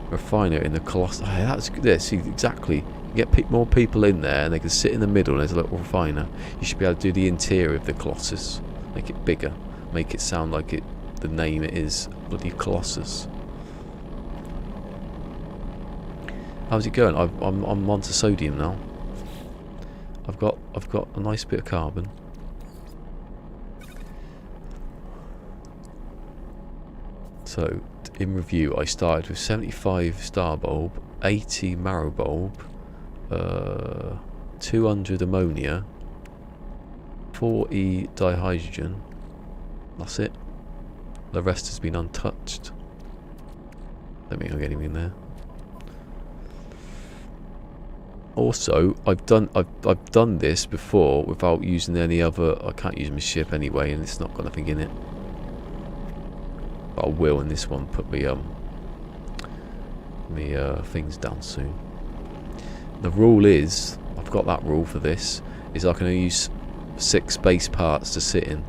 Refiner in the Colossus. Oh, that's good. Yeah, see, exactly. You get more people in there and they can sit in the middle and there's a little refiner. You should be able to do the interior of the Colossus. Make it bigger. Make it sound like it. The name it is bloody Colossus. How's it going? I'm onto sodium now. I've got a nice bit of carbon. So in review, I started with 75 star bulb, 80 marrow bulb, 200 ammonia, 40 dihydrogen. That's it. The rest has been untouched. Don't think I'm getting in there. Also, I've done this before without using any other. I can't use my ship anyway, and it's not got nothing in it. But I will in this one. Put me things down soon. The rule is, I've got that rule for this, is I can only use 6 base parts to sit in.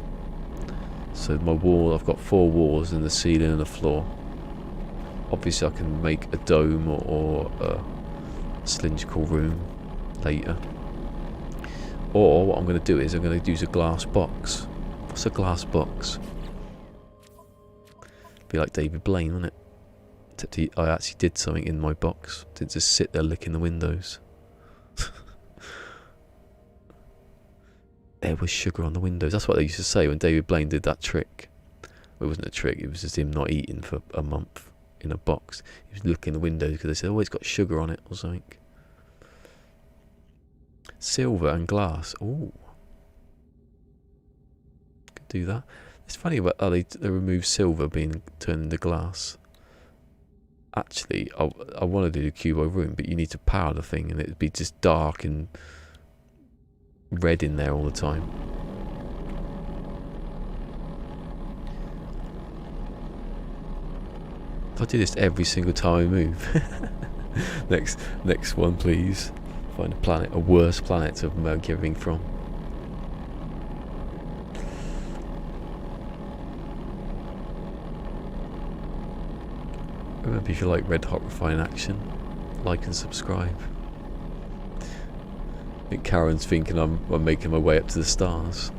So my wall, I've got 4 walls and the ceiling and the floor. Obviously I can make a dome or a cylindrical room later. Or what I'm going to do is I'm going to use a glass box. What's a glass box? Be like David Blaine, wouldn't it? Except I actually did something in my box. Didn't just sit there licking the windows. There was sugar on the windows. That's what they used to say when David Blaine did that trick. Well, it wasn't a trick, it was just him not eating for a month in a box. He was looking the windows because they said, oh, it's got sugar on it or something. Silver and glass. Ooh. Could do that. It's funny about how they remove silver being turned into glass. Actually, I want to do the cubo room, but you need to power the thing and it'd be just dark and red in there all the time. If I do this every single time I move. next one, please. Find a planet, a worse planet to make everything from. Remember, if you like red hot refined action, like and subscribe. I think Karen's thinking I'm making my way up to the stars.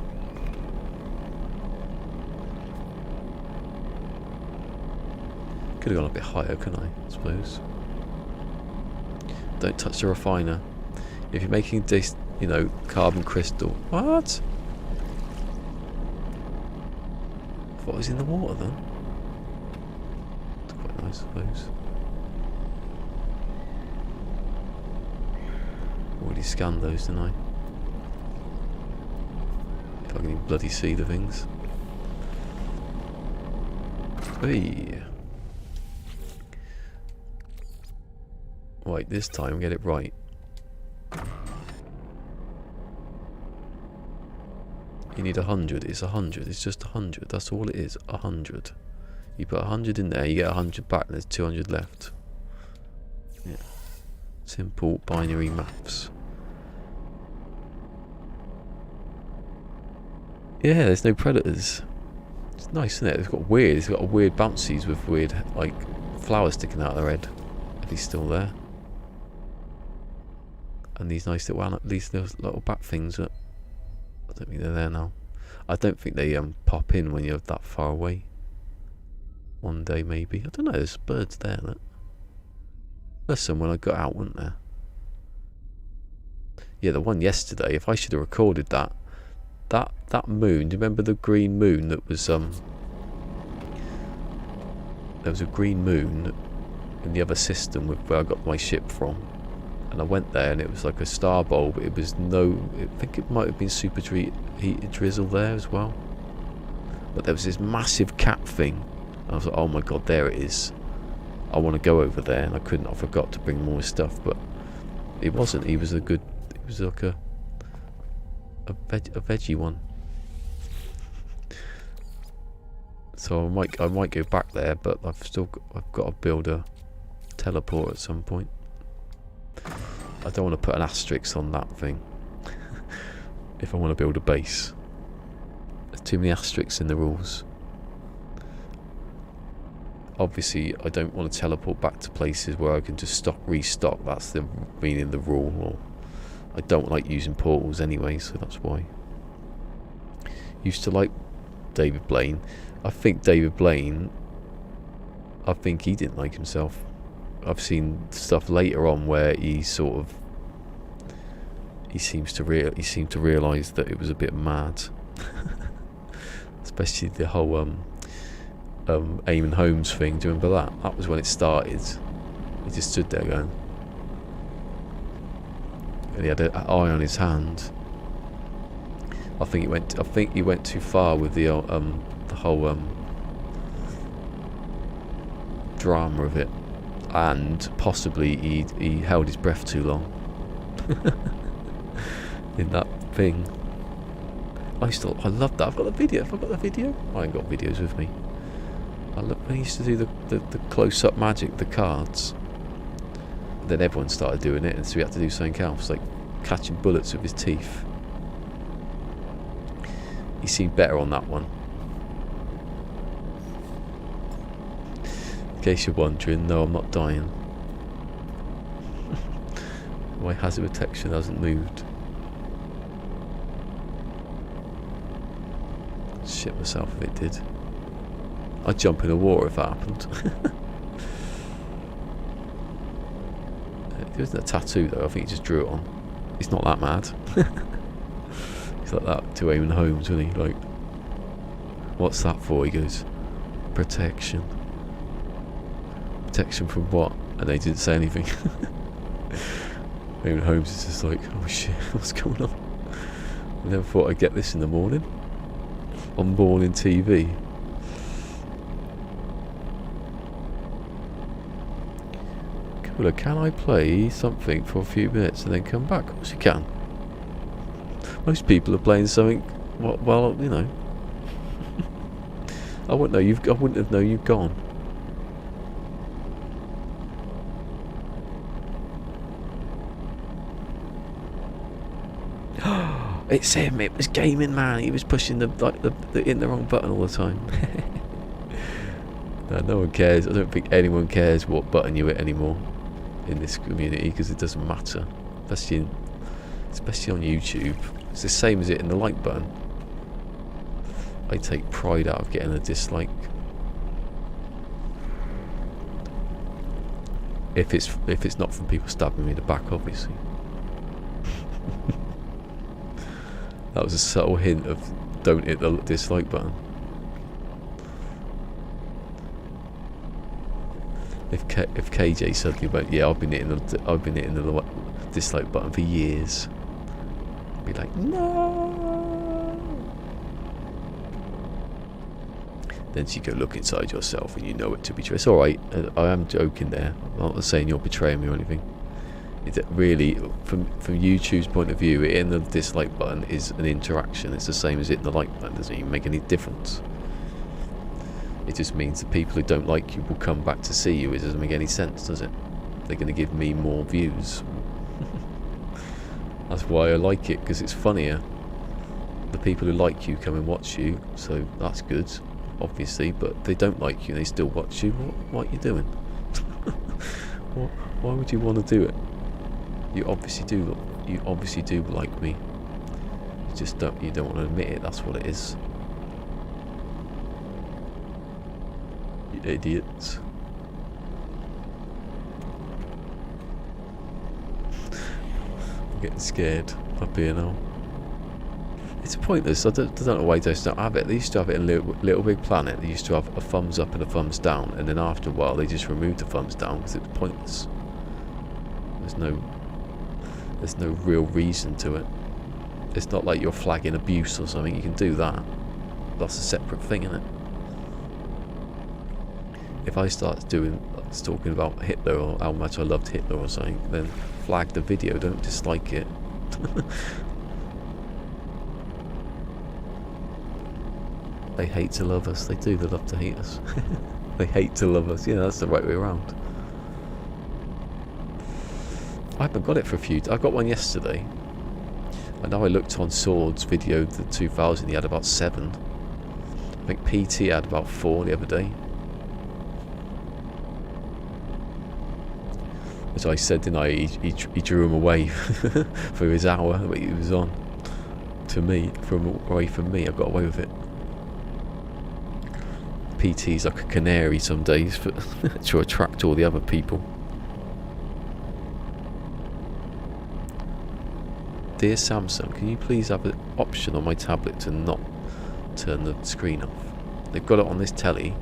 Could have gone a bit higher, couldn't I suppose? Don't touch the refiner. If you're making this, you know, carbon crystal. What? What was in the water then? It's quite nice, I suppose. Already scanned those, didn't I? If I can even bloody see the things. Hey. Right, this time get it right. You need 100. It's 100. It's just 100. That's all it is. 100. You put 100 in there, you get 100 back, and there's 200 left. Yeah. Simple binary maths. Yeah, there's no predators. It's nice, isn't it? It's got a weird bouncies with weird, like, flowers sticking out of their head. If he's still there. And these nice little bat things that I don't think they're there now. I don't think they pop in when you're that far away. One day maybe. I don't know, there's birds there. Look. There's some when I got out, wasn't there? Yeah, the one yesterday, if I should have recorded that. That moon, do you remember the green moon that was there was a green moon in the other system where I got my ship from. And I went there and it was like a star bulb. It was I think it might have been super heated drizzle there as well. But there was this massive cap thing. And I was like, oh my god, there it is. I want to go over there, and I couldn't. I forgot to bring more stuff, but it wasn't. He was like a veggie one. So I might go back there, but I've got to build a teleport at some point. I don't want to put an asterisk on that thing. If I want to build a base, there's too many asterisks in the rules. Obviously, I don't want to teleport back to places where I can just restock. That's the meaning of the rule. Or I don't like using portals anyway, so that's why. Used to like David Blaine. I think David Blaine, I think he didn't like himself. I've seen stuff later on where he sort of, he seemed to realise that it was a bit mad. Especially the whole Eamon Holmes thing. Do you remember that? That was when it started. He just stood there going, and he had an eye on his hand. I think he went too far with the whole drama of it, and possibly he held his breath too long in that thing. I loved that. I've got the video. Have I got the video? I ain't got videos with me. I used to do the close-up magic, the cards. Then everyone started doing it, and so we had to do something else, like catching bullets with his teeth. He seemed better on that one. In case you're wondering, no, I'm not dying. My hazard protection hasn't moved. Shit myself if it did. I'd jump in the water if that happened. It wasn't a tattoo though, I think he just drew it on. He's not that mad. He's like that to Eamon Holmes, isn't he? Like, what's that for? He goes, protection. Protection from what? And they didn't say anything. Eamon Holmes is just like, oh shit, what's going on? I never thought I'd get this in the morning. On morning TV. Cooler, can I play something for a few minutes and then come back? Of course you can. Most people are playing something, well, you know. I wouldn't have known you've gone. It's him. It was Gaming Man. He was pushing the wrong button all the time. No one cares. I don't think anyone cares what button you hit anymore in this community, because it doesn't matter. Especially on YouTube. It's the same as it in the like button. I take pride out of getting a dislike. If it's not from people stabbing me in the back, obviously. That was a subtle hint of don't hit the dislike button. If KJ suddenly went, yeah, I've been hitting the dislike button for years, I'd be like, no. Then you go look inside yourself and you know it to be true. It's alright, I am joking there. I'm not saying you're betraying me or anything. It's really, from YouTube's point of view, hitting the dislike button is an interaction. It's the same as hitting the like button. It doesn't even make any difference. It just means the people who don't like you will come back to see you. It doesn't make any sense, does it? They're going to give me more views. That's why I like it, because it's funnier. The people who like you come and watch you, so that's good, obviously. But if they don't like you, they still watch you. What are you doing? Why would you want to do it? You obviously do. You obviously do like me. You just don't. You don't want to admit it. That's what it is. You idiots. I'm getting scared up here now. It's pointless. I don't know why they don't have it. They used to have it in Little Big Planet. They used to have a thumbs up and a thumbs down, and then after a while they just removed the thumbs down because it was pointless. There's no real reason to it. It's not like you're flagging abuse or something. You can do that. That's a separate thing, isn't it? If I start talking about Hitler or how much I loved Hitler or something, then flag the video. Don't dislike it. They hate to love us. They do. They love to hate us. They hate to love us. Yeah, that's the right way around. I haven't got it for a few. I got one yesterday. I know I looked on Sword's video, the 2000, he had about 7. I think PT had about 4 the other day. As I said, didn't I, he drew him away for his hour that he was on. To me, away from me, I got away with it. PT's like a canary some days to attract all the other people. Dear Samsung, can you please have an option on my tablet to not turn the screen off? They've got it on this telly.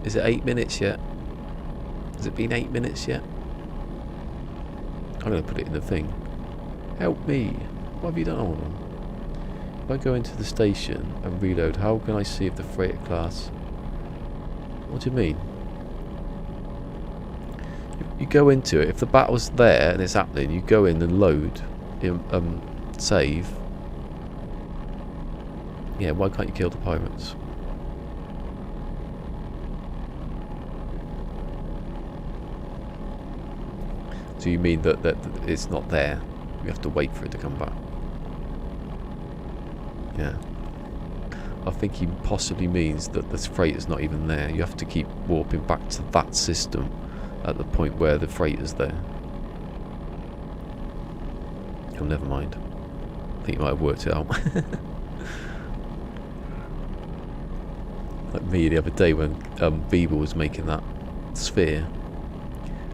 Is it 8 minutes yet? Has it been 8 minutes yet? I'm going to put it in the thing. Help me. What have you done? Hold on. If I go into the station and reload, how can I see if the freighter class... What do you mean? You go into it, if the battle's there and it's happening, you go in and load, save. Yeah, why can't you kill the pirates? So you mean that it's not there? You have to wait for it to come back? Yeah. I think he possibly means that the freighter's not even there. You have to keep warping back to that system at the point where the freighter's there. Oh, never mind. I think you might have worked it out. Like me the other day when Bieber was making that sphere,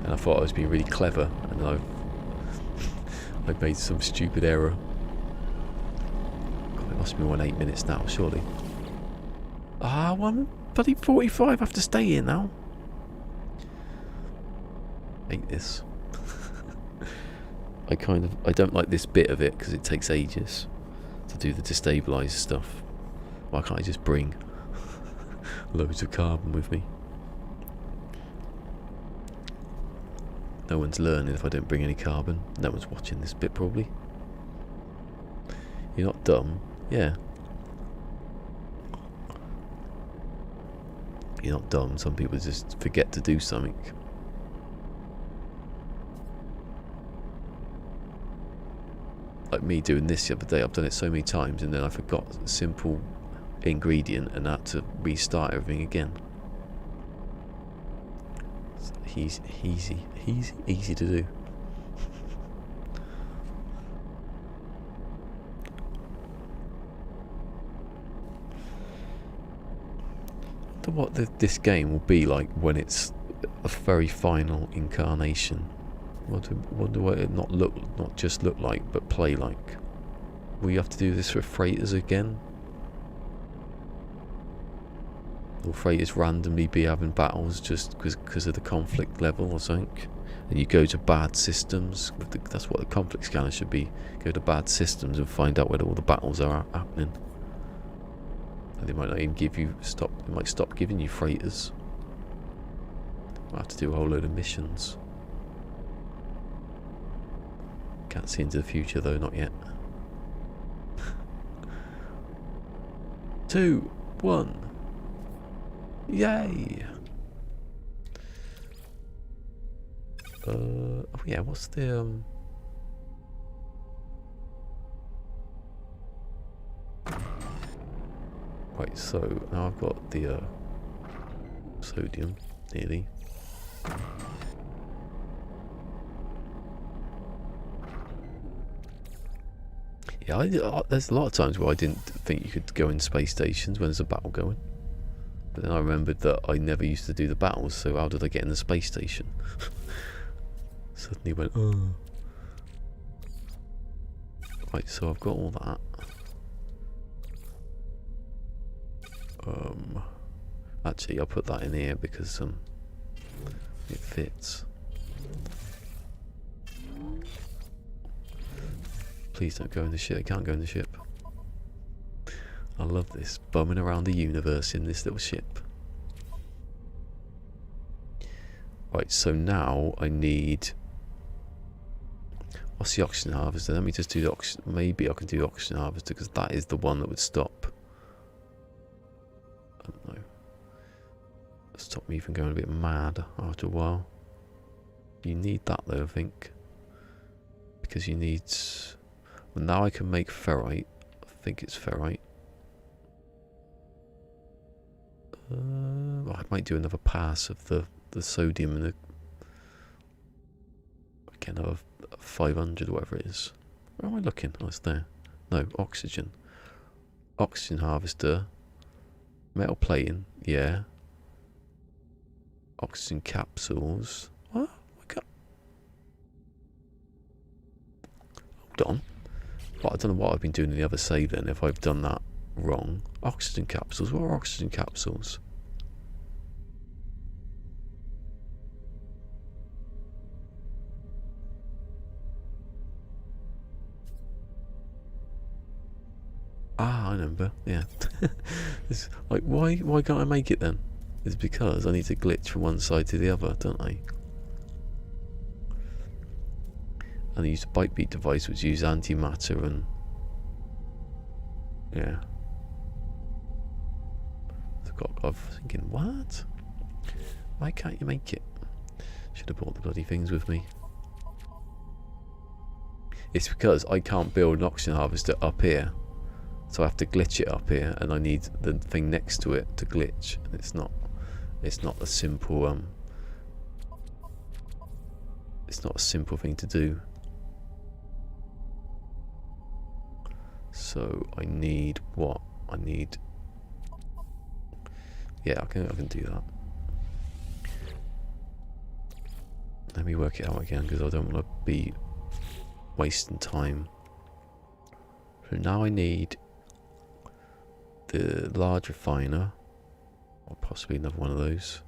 and I thought I was being really clever, and then I made some stupid error. God, it must be 8 minutes now, surely. Ah, 1:45. I have to stay here now. Hate this. I don't like this bit of it because it takes ages to do the destabilize stuff. Why can't I just bring loads of carbon with me? No one's learning if I don't bring any carbon. No one's watching this bit probably. You're not dumb. Yeah. You're not dumb. Some people just forget to do something. Like me doing this the other day. I've done it so many times and then I forgot a simple ingredient and had to restart everything again. It's easy to do. I wonder what this game will be like when it's a very final incarnation. Wonder what it not just look like, but play like. Will you have to do this with freighters again? Will freighters randomly be having battles just because of the conflict level or something? And you go to bad systems. That's what the conflict scanner should be. Go to bad systems and find out whether all the battles are happening. And they might not even give you They might stop giving you freighters. Might have to do a whole load of missions. Can't see into the future though, not yet. 2, 1. Yay! Oh yeah, what's the Right, so now I've got the sodium nearly. Yeah, there's a lot of times where I didn't think you could go in space stations when there's a battle going. But then I remembered that I never used to do the battles, so how did I get in the space station? Suddenly went, oh. Right, so I've got all that. Actually, I'll put that in here because it fits. Please don't go in the ship. I can't go in the ship. I love this, bumming around the universe in this little ship. Right, so now I need... What's the oxygen harvester? Let me just do the oxygen... Maybe I can do the oxygen harvester because that is the one that would stop. I don't know. Stop me from going a bit mad after a while. You need that though, I think. Because you need... Well, now I can make ferrite. I think it's ferrite. I might do another pass of the sodium and the... Again, another 500 or whatever it is. Where am I looking? Oh, it's there. No, oxygen. Oxygen harvester. Metal plating. Yeah. Oxygen capsules. What? Hold on. But I don't know what I've been doing in the other save then, if I've done that wrong. Oxygen capsules. What are oxygen capsules? Ah, I remember. Yeah. It's like, why can't I make it then? It's because I need to glitch from one side to the other, don't I? And I use a bite beat device which uses antimatter and... Yeah. I was thinking, what? Why can't you make it? Should have brought the bloody things with me. It's because I can't build an oxygen harvester up here. So I have to glitch it up here, and I need the thing next to it to glitch. And it's not a simple it's not a simple thing to do. So I need what? I need... Yeah, I can do that. Let me work it out again, because I don't want to be wasting time. So now I need the large refiner, or possibly another one of those.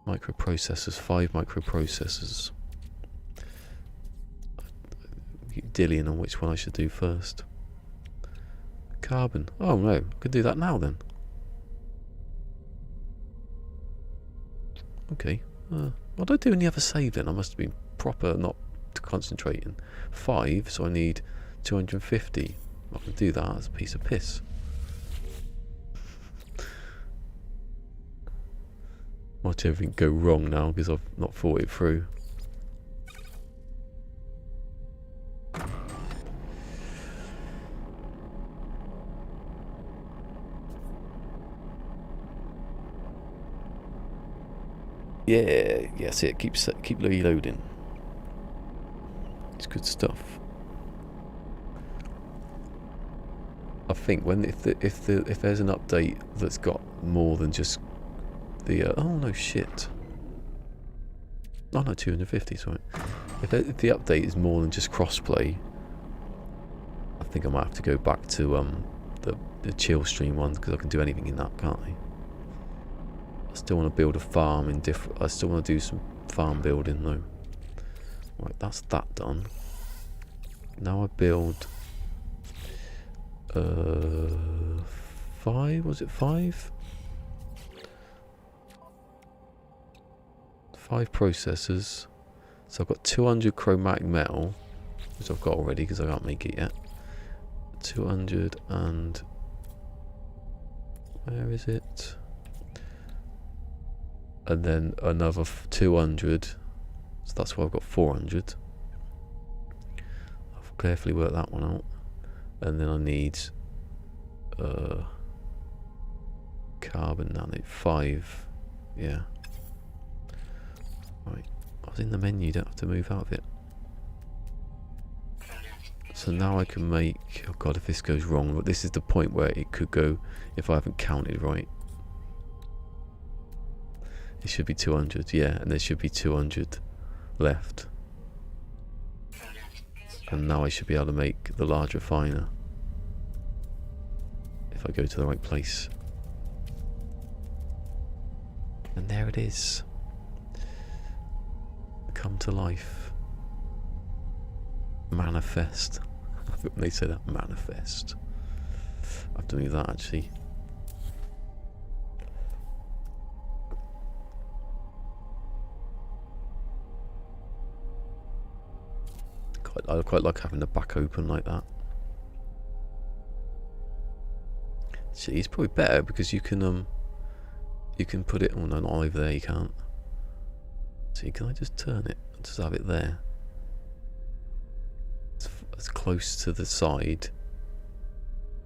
Microprocessors, 5 microprocessors. Keep dillying on which one I should do first. Carbon. Oh no, I could do that now then. Okay. What did I do in the other save then? I must have been proper not concentrating. 5, so I need 250. I can do that as a piece of piss. Watch everything go wrong now because I've not thought it through. Yeah, yes, it keeps reloading. It's good stuff. I think if there's an update that's got more than just the oh no shit. Oh no, 250. Sorry. If the update is more than just crossplay, I think I might have to go back to the chill stream one because I can do anything in that, can't I? I still want to build a farm in different. I still want to do some farm building though. Right, that's that done. Now I build 5, was it 5? 5 processors. So I've got 200 chromatic metal, which I've got already because I can't make it yet. 200 and... where is it? And then another 200. So that's why I've got 400. I've carefully worked that one out. And then I need carbon nanite 5. Yeah. Right. I was in the menu, don't have to move out of it. So now I can make... oh god, if this goes wrong. But this is the point where it could go if I haven't counted right. It should be 200, yeah, and there should be 200 left. And now I should be able to make the large refiner. If I go to the right place. And there it is. Come to life. Manifest. I think when they say that, manifest. I have to do that actually. I quite like having the back open like that. See, it's probably better because you can You can put it... Oh, no, not over there, you can't. See, can I just turn it? Just have it there. It's close to the side.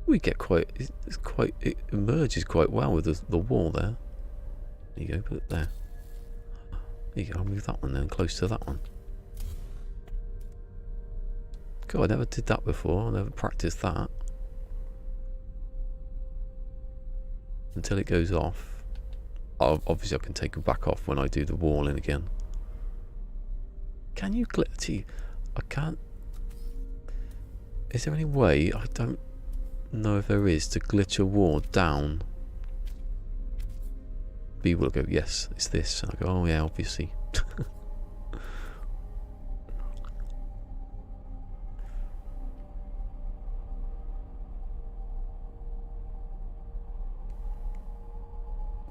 We get quite... It emerges quite well with the wall there. There you go, put it there. There you go, I'll move that one then, close to that one. God, I never did that before. I never practiced that. Until it goes off. Obviously, I can take it back off when I do the wall in again. Can you glitch? I can't. Is there any way? I don't know if there is to glitch a wall down. B will go, yes, it's this. And I go, oh yeah, obviously.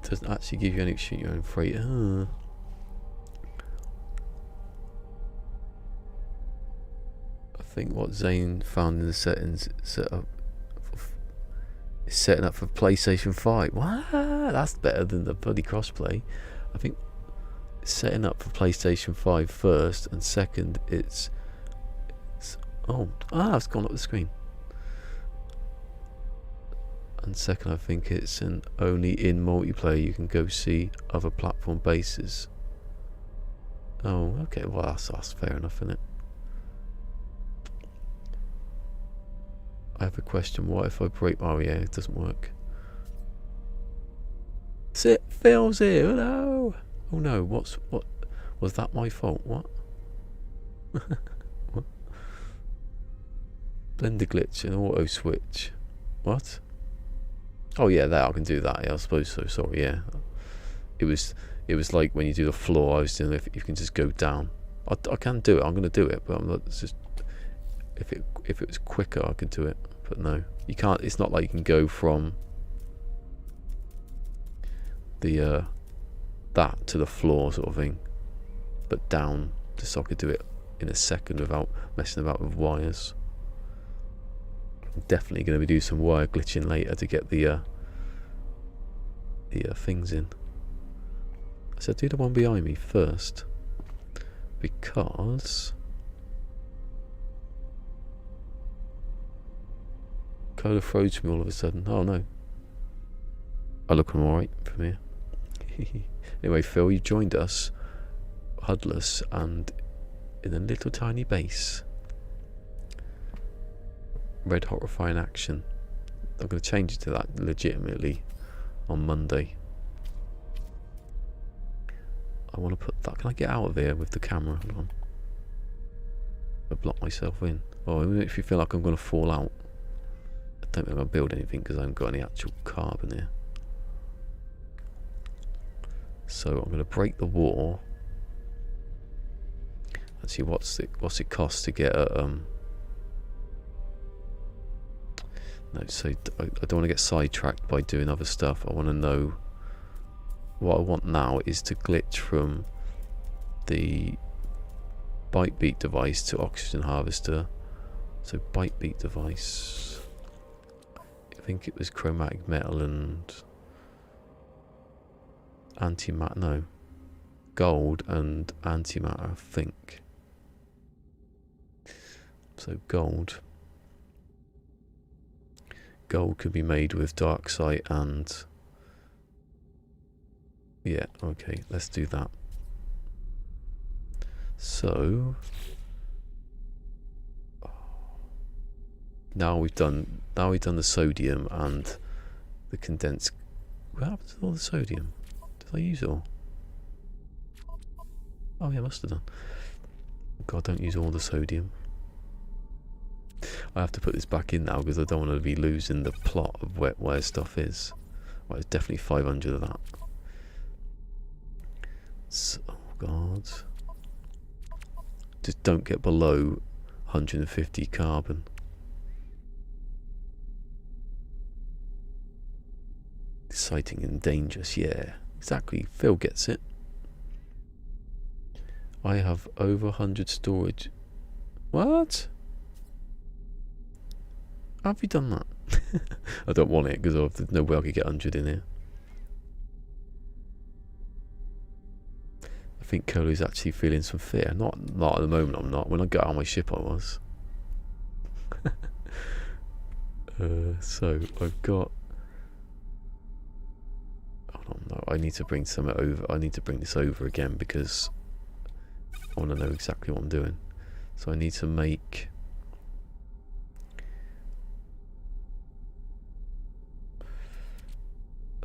Doesn't actually give you any shoot your own freight. I think what Zane found in the settings is setting up for PlayStation 5. What? That's better than the bloody crossplay. I think it's setting up for PlayStation 5 first, and second it's it's gone up the screen. And second, I think it's an only in multiplayer you can go see other platform bases. Oh, okay, well that's fair enough, isn't it? I have a question. What if I break... Oh yeah, it doesn't work. Sit, Phil's here. Oh no! Oh no! What? Was that my fault? What? What? Blender glitch and auto switch. What? Oh yeah, there I can do that. Yeah, I suppose so. Sorry, yeah. It was like when you do the floor. I was doing if you can just go down. I can do it. I'm going to do it, but I'm not. It's just if it was quicker, I could do it. But no, you can't. It's not like you can go from the that to the floor sort of thing, but down. Just so I could do it in a second without messing about with wires. I'm definitely going to be doing some wire glitching later to get the things in. So do the one behind me first, because Cola froze me all of a sudden. Oh no. I look alright from here. Anyway, Phil, you joined us, Hudless, and in a little tiny base. Red horrifying action. I'm going to change it to that legitimately on Monday. I want to put that. Can I get out of here with the camera? Hold on. I block myself in. Oh, even if you feel like I'm going to fall out. I don't think I'm going to build anything because I haven't got any actual carbon here. So I'm going to break the wall. Let's see what's it cost to get a no, so I don't want to get sidetracked by doing other stuff. I want to know what I want now is to glitch from the bite beat device to oxygen harvester. So bite beat device, I think it was chromatic metal and antimatter, no, gold and antimatter, I think. So gold could be made with darksite and yeah, okay, let's do that. So now we've done the sodium and the condensed. What happened to all the sodium? Did I use it all? Oh yeah, I must have done. God, don't use all the sodium. I have to put this back in now because I don't want to be losing the plot of where stuff is. Well, it's definitely 500 of that. So, oh God. Just don't get below 150 carbon. Exciting and dangerous, yeah. Exactly, Phil gets it. I have over 100 storage. What? How have you done that? I don't want it because there's no way I could get 100 in here. think Kolo's actually feeling some fear. Not at the moment. I'm not. When I got out of my ship, I was. So I've got. Hold on, no, I need to bring something over. I need to bring this over again because I want to know exactly what I'm doing. So I need to make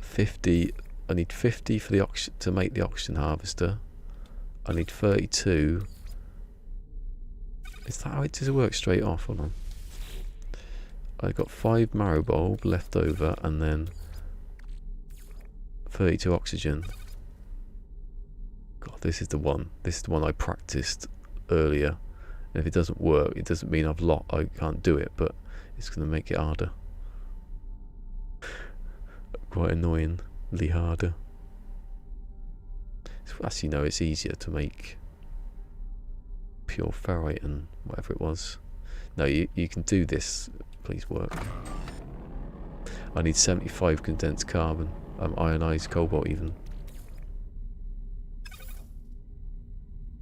50. I need 50 for the to make the oxygen harvester. I need 32. Is that how it does it work straight off? Hold on. I've got 5 marrow bulb left over and then 32 oxygen. God, this is the one. This is the one I practiced earlier. And if it doesn't work, it doesn't mean I can't do it, but it's going to make it harder. Quite annoyingly harder. Actually, no, it's easier to make pure ferrite and whatever it was. No, you can do this. Please work. I need 75 condensed carbon. Ionized cobalt even.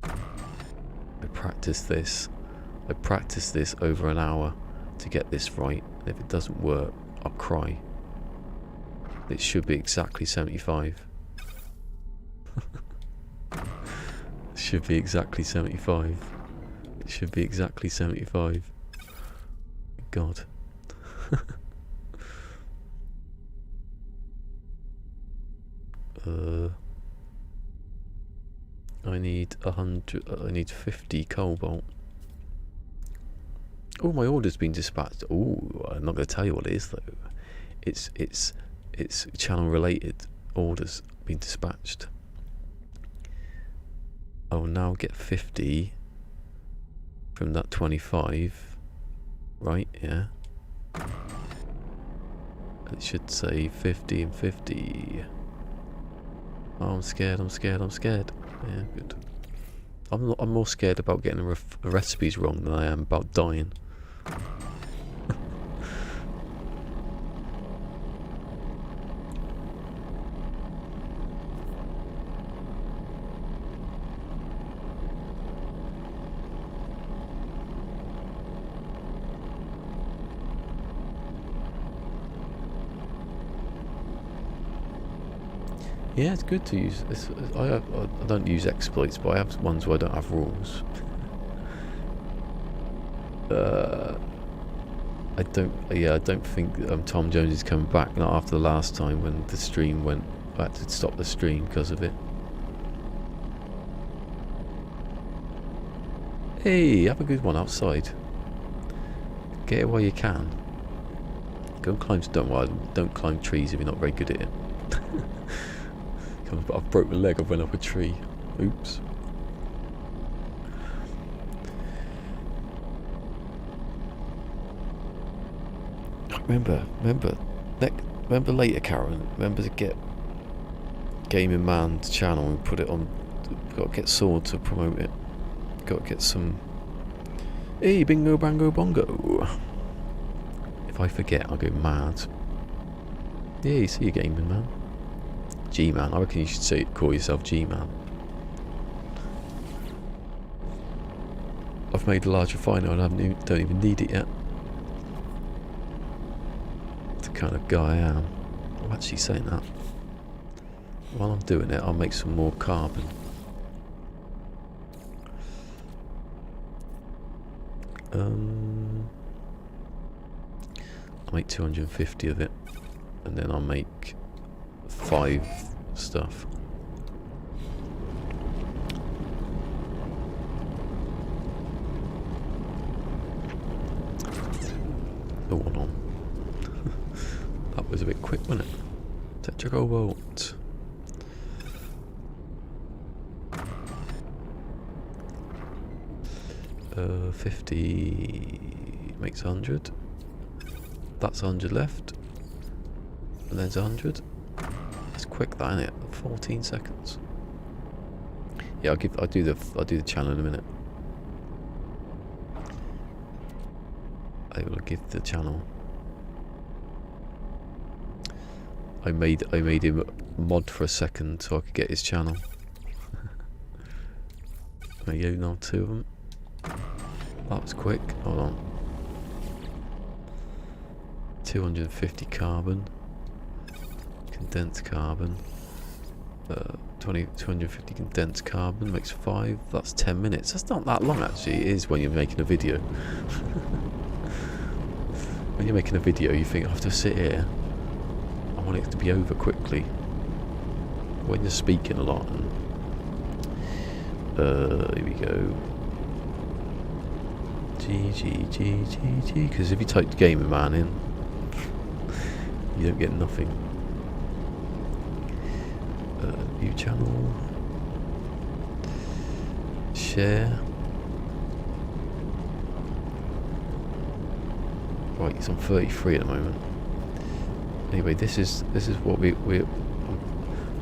I practiced this over an hour to get this right. And if it doesn't work, I'll cry. It should be exactly 75. It should be exactly 75. It should be exactly 75. God. I need 100. I need 50 cobalt. Oh, my order's been dispatched. Oh, I'm not going to tell you what it is though. It's channel related orders been dispatched. I will now get 50 from that 25. Right, yeah. It should say 50 and 50. Oh, I'm scared. Yeah, good. I'm more scared about getting the recipes wrong than I am about dying. Yeah, it's good to use. I don't use exploits, but I have ones where I don't have rules. I don't think Tom Jones is coming back. Not after the last time when the stream went. I had to stop the stream because of it. Hey, have a good one outside. Get it while you can. Go and climb. Don't climb trees if you're not very good at it. I've broke my leg. I went up a tree. Oops. Remember later, Karen. Remember to get Gaming Man's channel and put it on. Got to get Sword to promote it. Got to get some. Hey, bingo, bango, bongo. If I forget, I'll go mad. Yeah, you see you, Gaming Man. G-Man. I reckon you should call yourself G-Man. I've made a large refiner and I don't even need it yet. That's the kind of guy I am. I'm actually saying that. While I'm doing it, I'll make some more carbon. I'll make 250 of it, and then I'll make 5 stuff. Oh, one on. That was a bit quick, wasn't it? Tetracobalt. Uh, 50 makes 100. That's 100 left. And there's 100. It's quick, that, isn't it? 14 seconds. Yeah, I'll do the channel in a minute. I will give the channel. I made him mod for a second so I could get his channel. There you go, now 2 of them. That was quick. Hold on. 250 carbon. Condensed carbon. 250 condensed carbon makes 5. That's 10 minutes. That's not that long actually. It is when you're making a video. When you're making a video, you think I have to sit here. I want it to be over quickly. When you're speaking a lot. And, here we go. GG. Because if you type Gamer Man in, you don't get nothing. View channel. Share. Right, it's on 33 at the moment. Anyway, this is what we're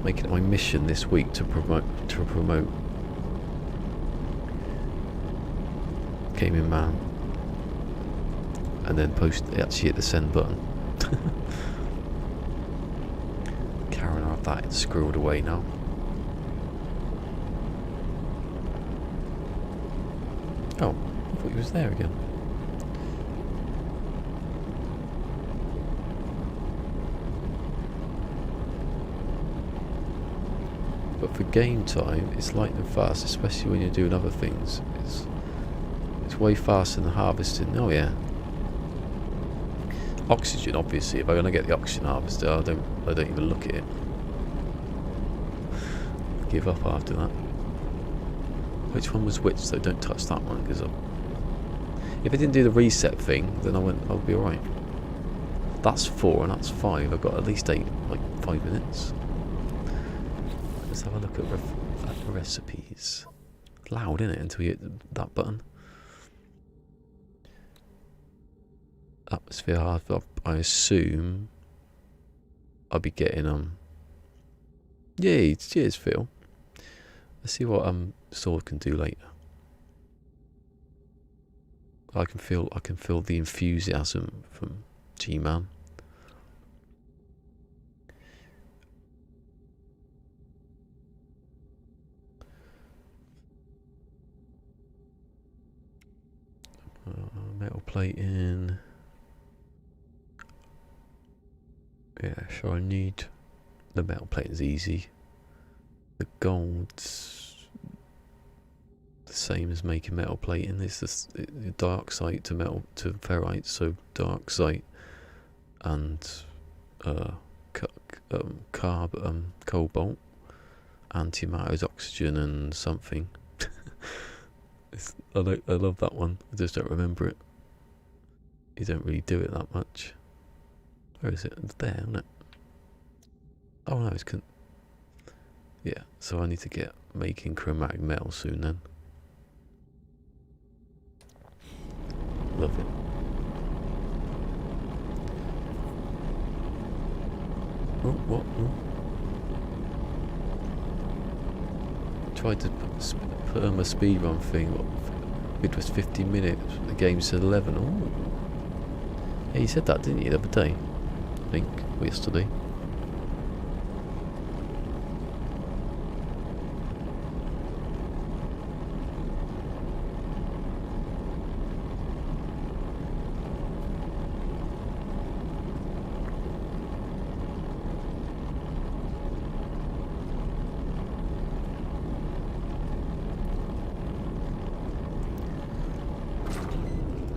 making it my mission this week to promote Gaming Man, and then actually hit the send button. Karen, have that squirreled away now. Oh, I thought he was there again. But for game time, it's lightning fast, especially when you're doing other things. It's way faster than harvesting. Oh yeah. Oxygen, obviously. If I'm gonna get the oxygen harvester, I don't even look at it. Give up after that. Which one was which? So don't touch that one, because if I didn't do the reset thing, then I'll be alright. That's 4 and that's 5. I've got at least 8, like 5 minutes. Let's have a look at the recipes. Loud, isn't it, until you hit that button? Atmosphere hard. I assume I'll be getting Yay, cheers Phil. Let's see what sword can do later. I can feel the enthusiasm from G-Man. Metal plating. Yeah, sure. I need the metal plating is easy. The gold's the same as making metal plating. It's the darksite to metal to ferrite. So darksite and cobalt, antimatter's oxygen and something. I love that one. I just don't remember it. You don't really do it that much. Where is it? It's there, isn't it? Oh no, it's yeah. So I need to get making chromatic metal soon then. Love it. Oh, what? Oh. Tried to put on a speedrun thing. It was 50 minutes. The game said 11. Oh. Yeah, you said that, didn't you, the other day? I think, or yesterday.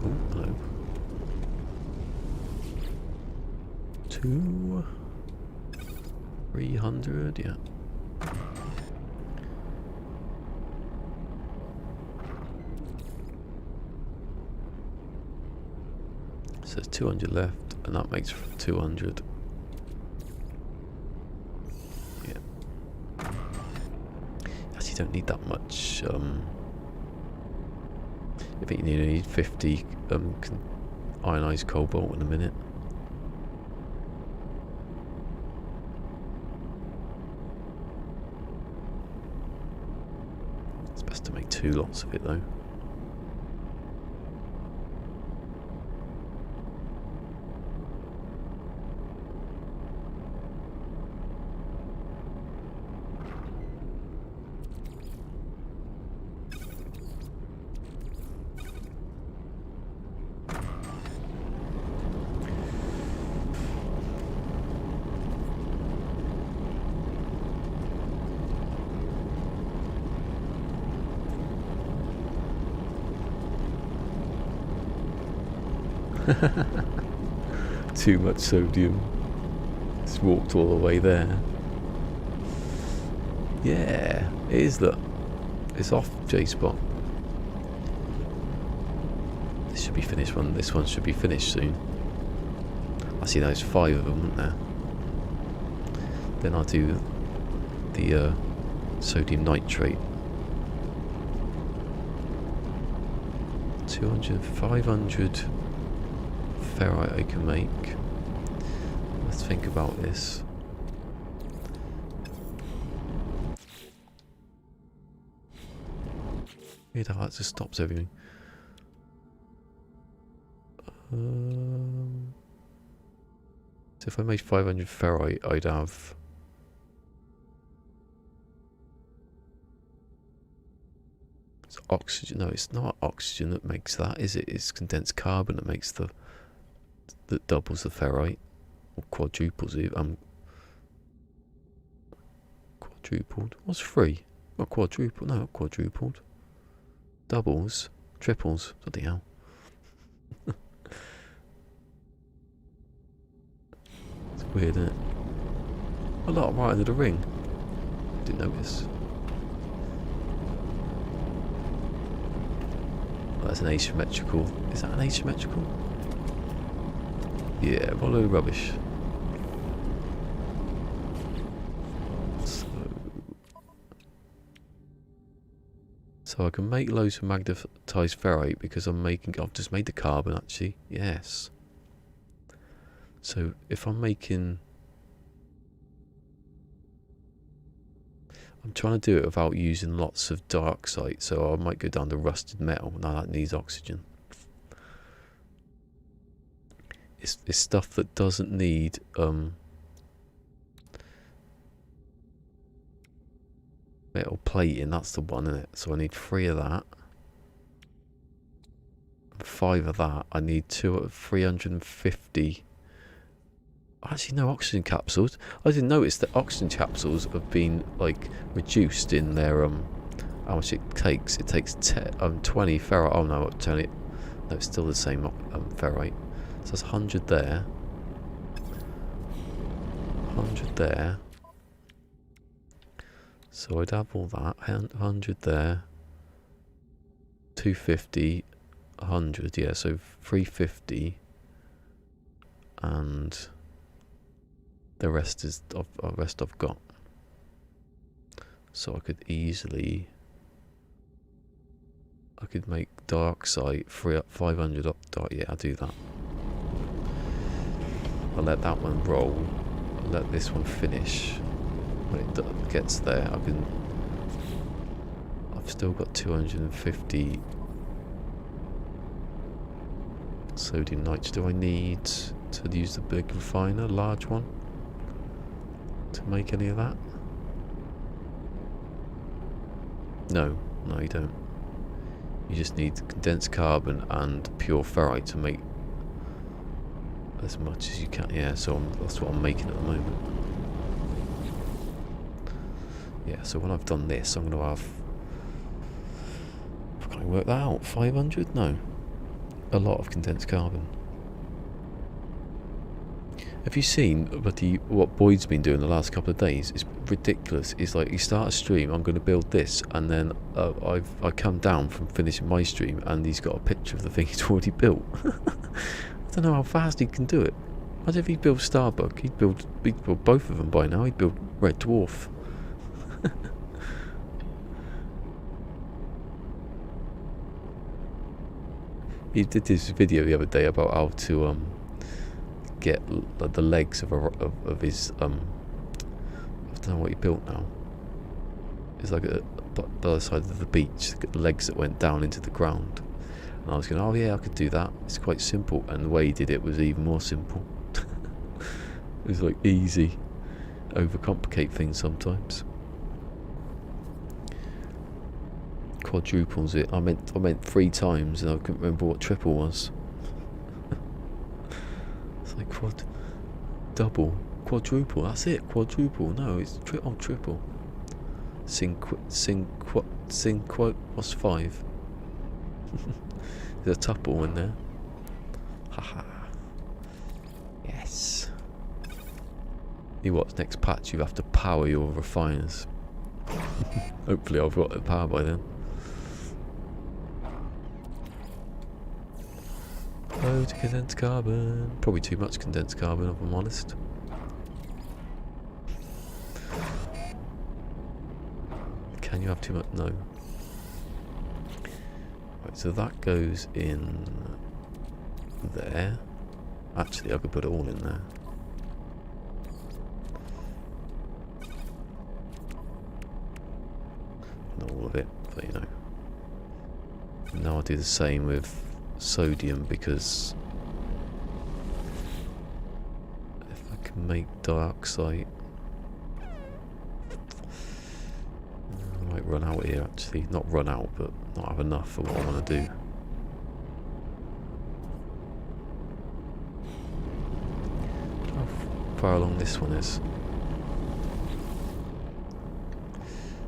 Oh, hello. 300, yeah. So there's 200 left, and that makes 200. Yeah. Actually, you don't need that much. I think you need 50 ionized cobalt in a minute. It's best to make 2 lots of it though. Too much sodium. It's walked all the way there. Yeah, it is. Look, it's off J-spot. This should be finished. This one should be finished soon. I see there's 5 of them, aren't there? Then I'll do the sodium nitrate. 200, 500 ferrite I can make. Let's think about this. Weird how that just stops everything. So if I made 500 ferrite, I'd have... It's oxygen. No, it's not oxygen that makes that, is it? It's condensed carbon that makes that doubles the ferrite. Or quadruples it. Quadrupled. What's 3? Not quadrupled. No, not quadrupled. Doubles. Triples. Bloody hell. It's weird, isn't it? A lot right under the ring. Didn't notice. Oh, that's an asymmetrical. Is that an asymmetrical? Yeah, what a load of rubbish. So I can make loads of magnetized ferrite because I've just made the carbon actually. Yes. So if I'm making... I'm trying to do it without using lots of darksite, so I might go down to rusted metal. Now that needs oxygen. It's stuff that doesn't need metal plating, that's the one, isn't it? So I need 3 of that. 5 of that. I need 350. Actually, no oxygen capsules. I didn't notice that oxygen capsules have been like reduced in their how much it takes. It takes 20 ferrite. Oh no, 20. No, it's still the same ferrite. So that's 100 there. 100 there. So I'd have all that. 100 there. 250. 100. Yeah, so 350. And the rest is rest I've got. So I could easily... I could make darksite 500 up. Yeah, I'll do that. I'll let that one roll. I'll let this one finish. When it gets there, I've still got 250 sodium nitrate. Do I need to use the big refiner, large one, to make any of that? No, you don't. You just need condensed carbon and pure ferrite to make as much as you can. Yeah, so that's what I'm making at the moment. Yeah, so when I've done this, I'm going to have... Can I work that out? 500? No. A lot of condensed carbon. Have you seen what Boyd's been doing the last couple of days? It's ridiculous. It's like, you start a stream, I'm going to build this, and then I come down from finishing my stream, and he's got a picture of the thing he's already built. I don't know how fast he can do it. Imagine if he built Starbuck, he'd build both of them by now. He'd build Red Dwarf. He did this video the other day about how to get the legs of his I don't know what he built now. It's like the other side of the beach, the legs that went down into the ground. And I was going, oh yeah, I could do that. It's quite simple. And the way he did it was even more simple. It was like easy. Overcomplicate things sometimes. Quadruples it. I meant 3 times, and I couldn't remember what triple was. It's like double, quadruple. That's it. Quadruple. No, it's triple. What's 5? There's a tuple in there. Haha. Yes. You watch next patch, you have to power your refiners. Hopefully I've got the power by then. Loads of condensed carbon. Probably too much condensed carbon, if I'm honest. Can you have too much? No. Right, so that goes in there. Actually, I could put it all in there. Not all of it, but you know. Now I'll do the same with sodium, because if I can make dioxide, I might run out here actually. Not run out, but not have enough for what I want to do. How far along this one is?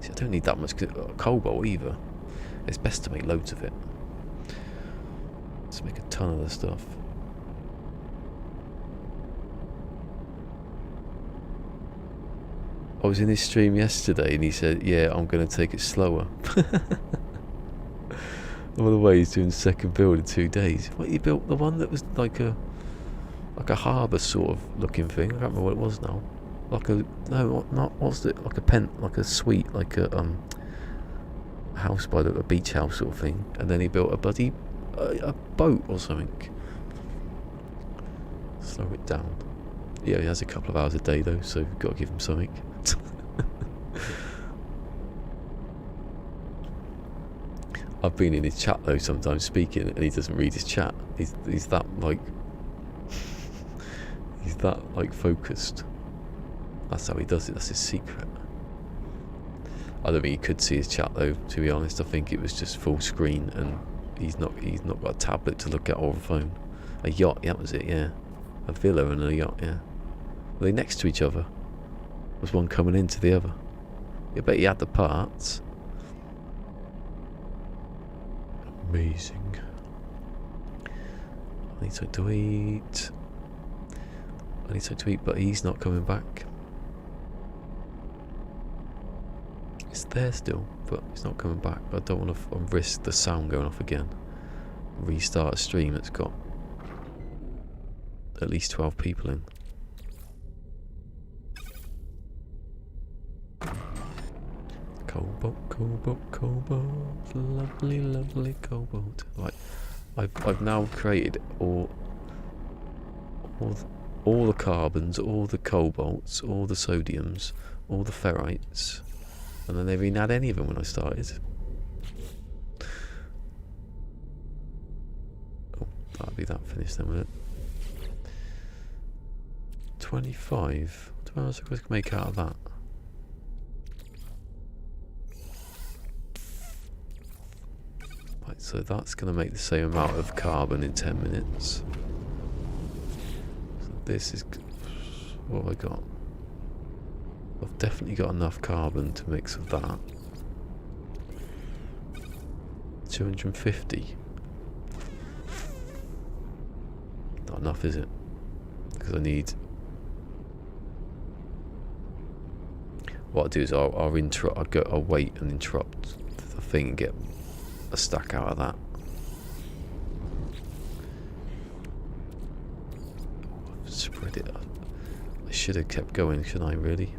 See, I don't need that much cobalt either. It's best to make loads of it. Let's make a ton of the stuff. I was in his stream yesterday and he said, yeah, I'm going to take it slower. All the way he's doing second build in 2 days. What, you built the one that was like a harbour sort of looking thing? I can't remember what it was now. Like a, no, not, what's it? Like a suite, like a house by a beach house sort of thing. And then he built a bloody a boat or something. Slow it down. Yeah, he has a couple of hours a day though, so we've got to give him something. I've been in his chat though sometimes speaking, and he doesn't read his chat. He's that like he's that like focused. That's how he does it. That's his secret. I don't think you could see his chat though. To be honest, I think it was just full screen, and he's not got a tablet to look at or a phone. A yacht, yeah, that was it. Yeah, a villa and a yacht. Yeah, were they next to each other? Was one coming into the other? I bet he had the parts. Amazing. I need something to eat. I need something to eat, but he's not coming back. It's there still, but it's not coming back. I don't want to risk the sound going off again. Restart a stream that's got at least 12 people in. Cobalt, cobalt, cobalt, lovely, lovely cobalt. Right, I've now created all the carbons, all the cobalts, all the sodiums, all the ferrites, and then they didn't add any of them when I started. Oh, that'll be that finished then with it. 25. What else I could make out of that? Right, so that's going to make the same amount of carbon in 10 minutes. So this is... what have I got? I've definitely got enough carbon to mix with that. 250. Not enough, is it? Because I need... what I'll do is I'll interrupt. I'll wait and interrupt the thing and get a stack out of that. I've spread it. I should have kept going, shouldn't I? Really.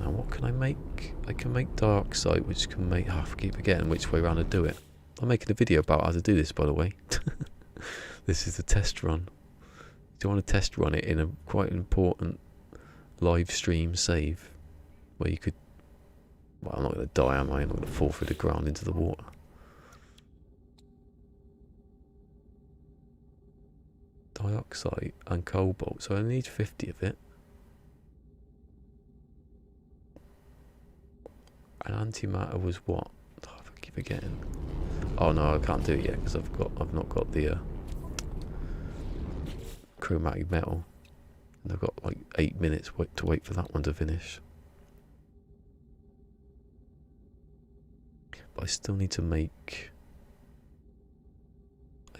Now what can I make? I can make dioxide, which can make... oh, I keep forgetting which way around to do it. I'm making a video about how to do this, by the way. This is a test run. Do you want to test run it in a quite important live stream save where you could... well, I'm not going to die, am I? I'm not going to fall through the ground into the water. Dioxide and cobalt, so I need 50 of it. And antimatter was what? Oh, I keep forgetting. Oh no, I can't do it yet because I've not got the chromatic metal, and I've got like 8 minutes to wait for that one to finish. But I still need to make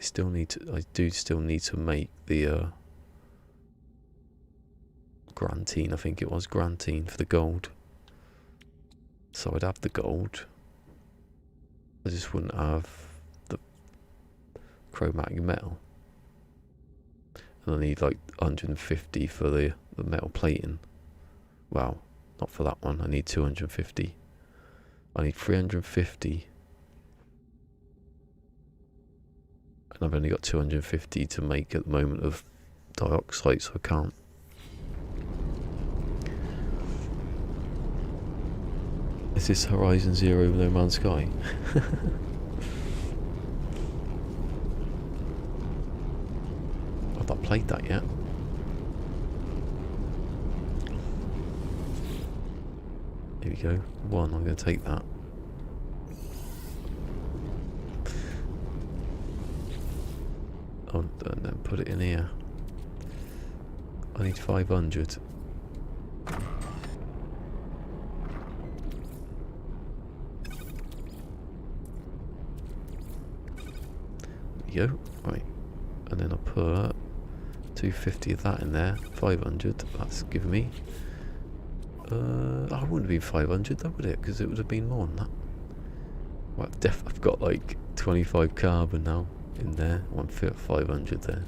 I do still need to make the Grantine, I think it was Grantine for the gold. So I'd have the gold. I just wouldn't have the chromatic metal. And I need like 150 for the metal plating. Wow, not for that one. I need 250. I need 350. And I've only got 250 to make at the moment of dioxide, so I can't. Is this Horizon Zero No Man's Sky? I've not played that yet. Here we go. One, I'm going to take that. Oh, and then put it in here. I need 500. There you go. Right. And then I'll put 250 of that in there. 500. That's given me. I wouldn't have been 500 though, would it? Because it would have been more than that. Well, I've got like 25 carbon now in there. 500 there.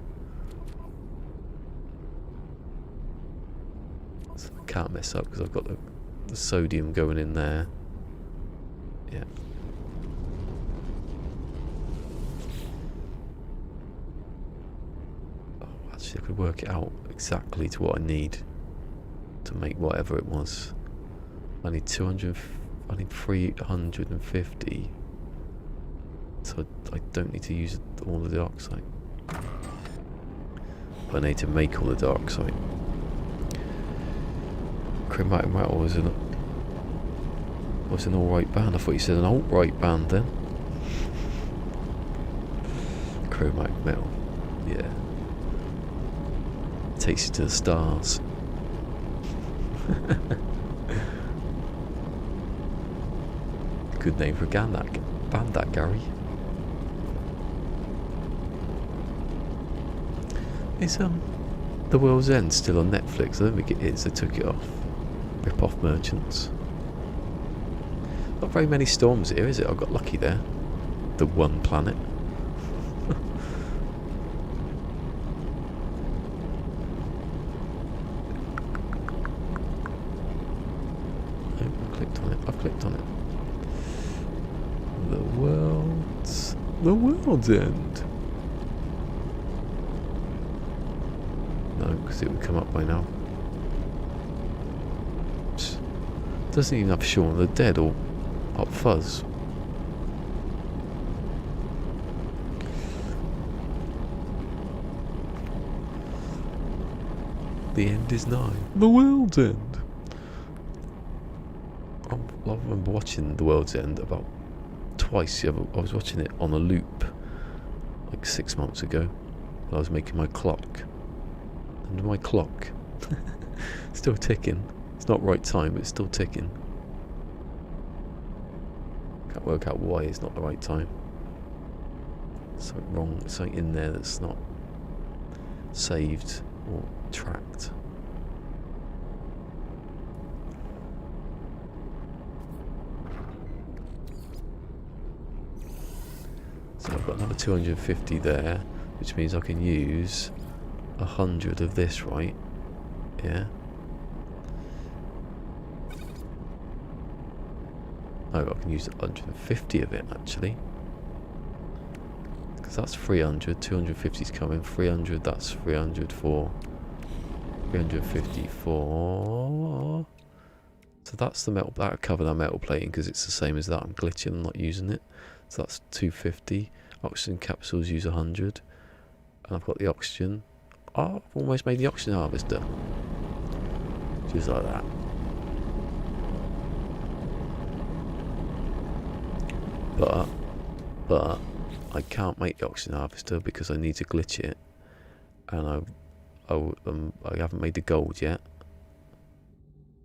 So I can't mess up because I've got the sodium going in there. Yeah. Oh, actually, I could work it out exactly to what I need to make whatever it was. I need 200. I need 350. So I don't need to use all the dioxide. But I need to make all the dioxide. Chromatic metal was an alright band. I thought you said an alt-right band then. Chromatic metal. Yeah. Takes you to the stars. Good name for a band that, Gary. Is The World's End still on Netflix? I don't think it is. They took it off. Rip off merchants. Not very many storms here, is it? I got lucky there. The one planet. I've clicked on it. The World's End. No, because it would come up by now. Doesn't even have Shaun of the Dead or Hot Fuzz. The end is nigh. The World's End. I remember watching The World's End about twice. I was watching it on a loop like 6 months ago. I was making my clock. And my clock still ticking. It's not right time, but it's still ticking. Can't work out why it's not the right time. Something wrong, something in there that's not saved or tracked. So I've got another 250 there, which means I can use 100 of this, right? Yeah. No, I can use 150 of it actually. Because that's 300, 250 is coming, 300, that's 300 for 350 for. So that's the metal, that'll cover that metal plating because it's the same as that. I'm glitching, I'm not using it. So that's 250. Oxygen capsules use 100. And I've got the oxygen. Oh, I've almost made the oxygen harvester. Just like that. But I can't make the oxygen harvester because I need to glitch it. And I haven't made the gold yet.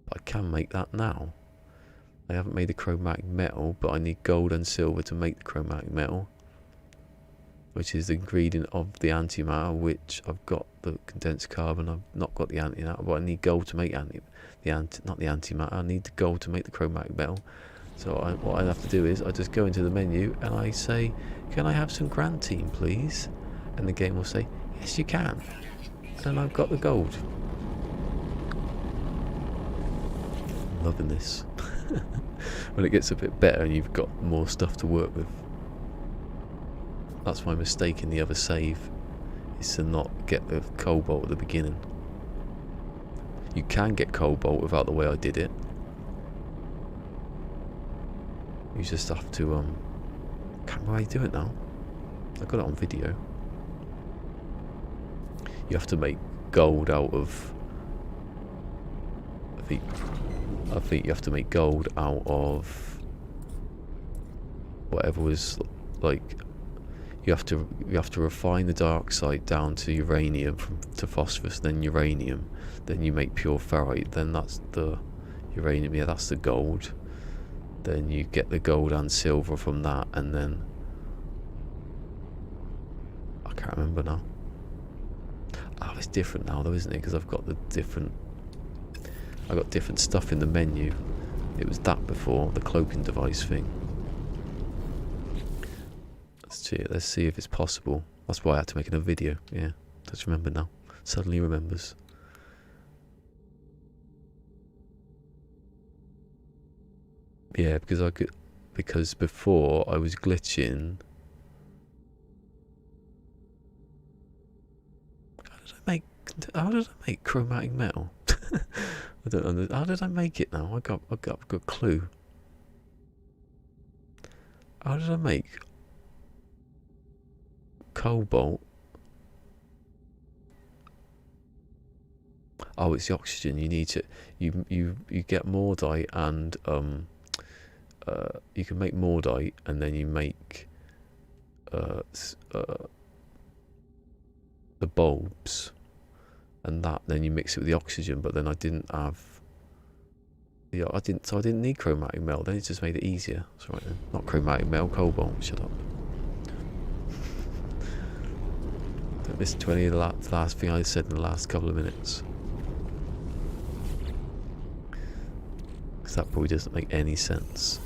But I can make that now. I haven't made the chromatic metal, but I need gold and silver to make the chromatic metal. which is the ingredient of the antimatter, which I've got the condensed carbon. I've not got the antimatter, but I need gold to make not the antimatter. I need the gold to make the chromatic metal. So what I have to do is I just go into the menu and I say, can I have some grantine, please? And the game will say, yes, you can. And I've got the gold. I'm loving this. When it gets a bit better and you've got more stuff to work with. That's my mistake in the other save, is to not get the cobalt at the beginning. You can get cobalt without the way I did it. You just have to, can't remember how you do it now. I got it on video. You have to make gold out of, I think you have to make gold out of whatever was like. You have to refine the dioxide down to uranium, to phosphorus, then uranium, then you make pure ferrite. Then that's the uranium. Yeah, that's the gold. Then you get the gold and silver from that, and then I can't remember now. Oh, it's different now though, isn't it? Because I've got different stuff in the menu. It was that before, the cloaking device thing. Let's see if it's possible. That's why I had to make it a video. Yeah, just remember now. Suddenly remembers. Yeah, because before I was glitching. How did I make chromatic metal? I don't know. How did I make it now? I've got a clue. How did I make cobalt? Oh, it's the oxygen. You need to you get mortite and you can make mortite and then you make the bulbs and that, then you mix it with the oxygen. But then I didn't have so I didn't need chromatic metal. Then it just made it easier. That's right then. Not chromatic metal, cobalt. Shut up. Don't listen to any of the last thing I said in the last couple of minutes. Because that probably doesn't make any sense.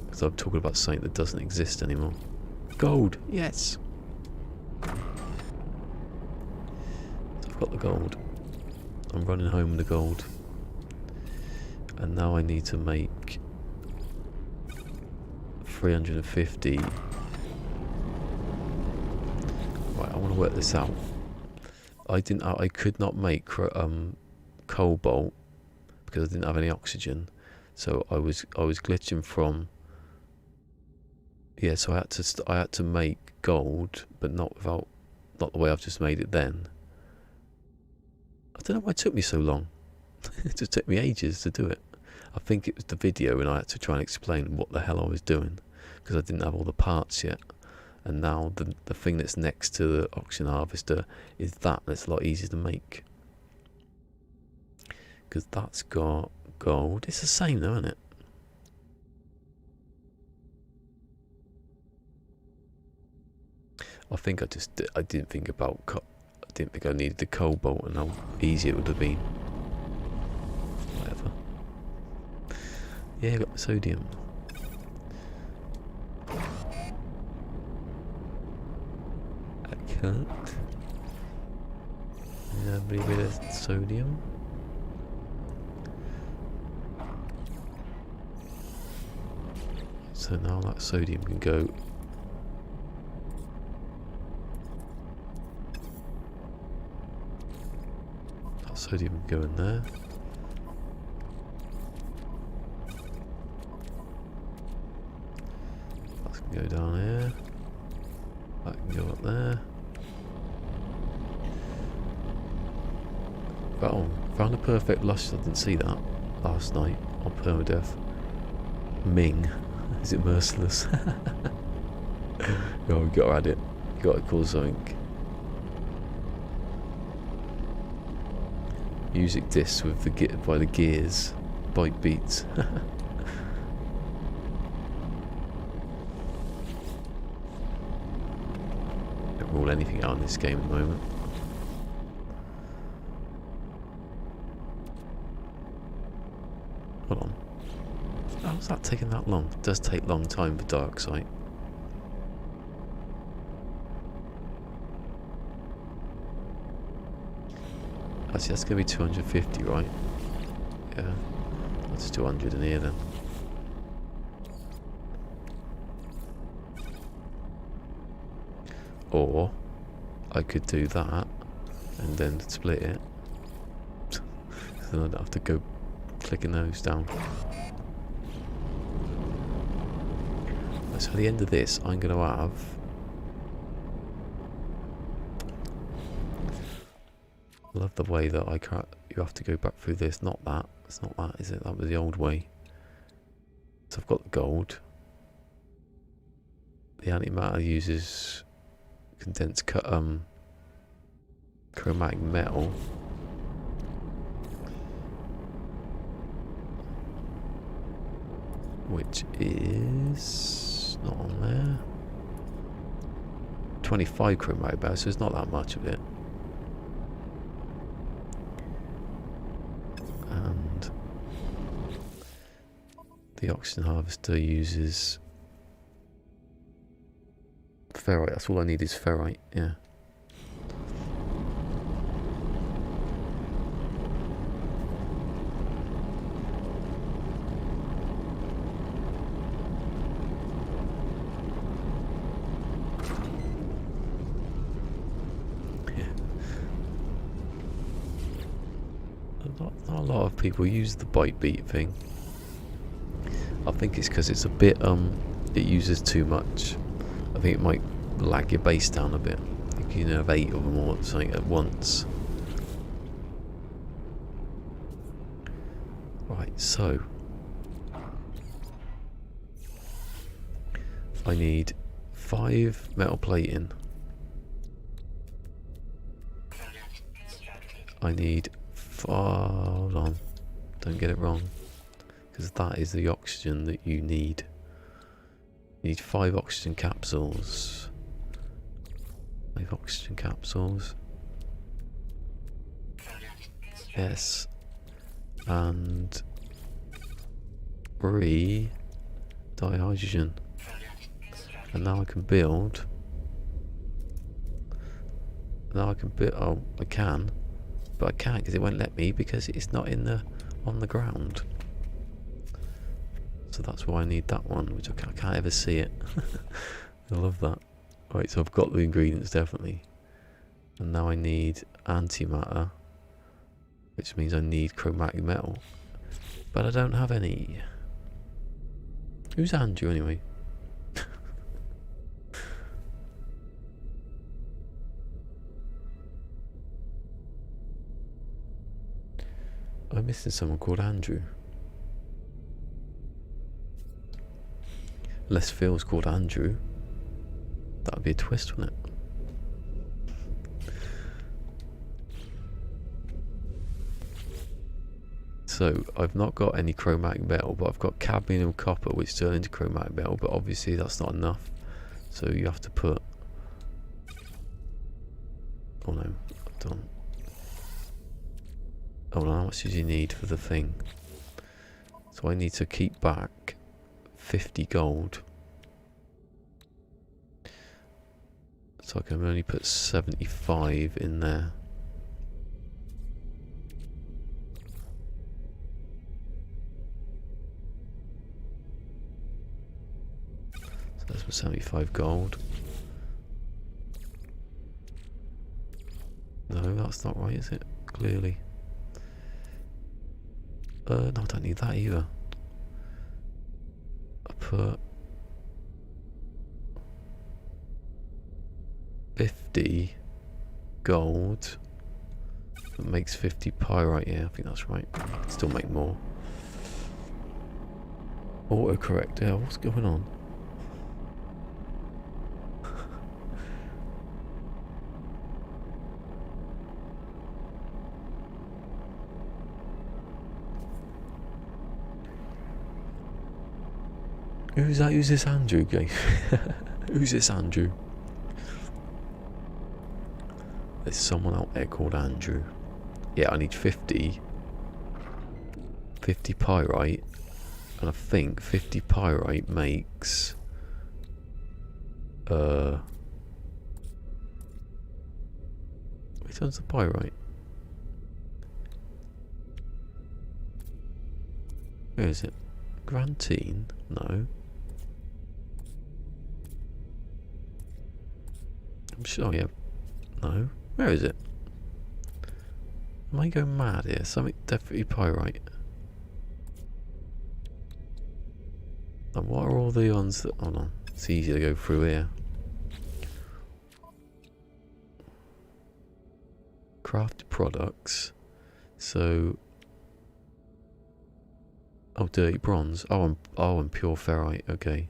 Because I'm talking about something that doesn't exist anymore. Gold, yes! So I've got the gold. I'm running home with the gold. And now I need to make 350. Right, I want to work this out. I could not make cobalt because I didn't have any oxygen. So I was glitching from. Yeah, so I had to make gold, but not the way I've just made it then. I don't know why it took me so long. It just took me ages to do it. I think it was the video and I had to try and explain what the hell I was doing because I didn't have all the parts yet. And now the thing that's next to the oxygen harvester is that's a lot easier to make. Because that's got gold. It's the same though, isn't it? I think I didn't think I needed the cobalt and how easy it would have been. Whatever. Yeah, I got the sodium. Excellent. Yeah, a bit of sodium. So now that sodium can go. That sodium can go in there. That can go down here. That can go up there. Oh, found a perfect lush. I didn't see that last night on Permadeath. Ming. Is it merciless? Oh, we got to add it. You got to call something. Music disc with by the gears. Bike beats. rule anything out in this game at the moment. Hold on. How's that taking that long? It does take a long time for dark sight. Actually, that's going to be 250, right? Yeah. That's 200 in here then. Or I could do that and then split it. So then I'd have to go clicking those down. So at the end of this, I'm going to have I love the way that I can't. You have to go back through this. Not that. It's not that, is it? That was the old way. So I've got the gold. The antimatter uses condensed chromatic metal. Which is not on there. 25 chromatic metal, so it's not that much of it. And the oxygen harvester uses ferrite. That's all I need is ferrite, yeah. Not a lot of people use the bite beat thing. I think it's because it's a bit it uses too much. I think it might lag your base down a bit. You can have 8 of them or something at once. Right, so I need 5 metal plating. I need hold on, don't get it wrong, because that is the oxygen that you need. You need 5 oxygen capsules. 5 oxygen capsules. Yes. And 3 dihydrogen. And now I can build. Now I can build. Oh, I can. But I can't because it won't let me because it's not on the ground. So that's why I need that one, which I can't ever see it. I love that. Right, so I've got the ingredients definitely. And now I need antimatter, which means I need chromatic metal. But I don't have any. Who's Andrew anyway? I'm missing someone called Andrew. Unless Phil's called Andrew. That would be a twist, wouldn't it? So, I've not got any chromatic metal, but I've got cadmium and copper, which turn into chromatic metal, but obviously that's not enough. So you have to put... Oh no, I've done... Oh no, how much did you need for the thing? So I need to keep back 50 gold. So I can only put 75 in there. So that's for 75 gold. No, that's not right, is it? Clearly. No, I don't need that either. I put 50 gold. That makes 50 pyrite, yeah, I think that's right. Still make more. Autocorrect, yeah, what's going on? Who's that? Who's this Andrew game? Who's this Andrew? There's someone out there called Andrew. Yeah, I need 50 pyrite, and I think 50 pyrite makes which one's the pyrite? Where is it? Grantine? No. I'm sure, yeah. No. Where is it? Am I going mad here? Something definitely pyrite. And what are all the ones that... Hold on. It's easy to go through here. Crafted products. So... Oh, dirty bronze. Oh, and pure ferrite. Okay.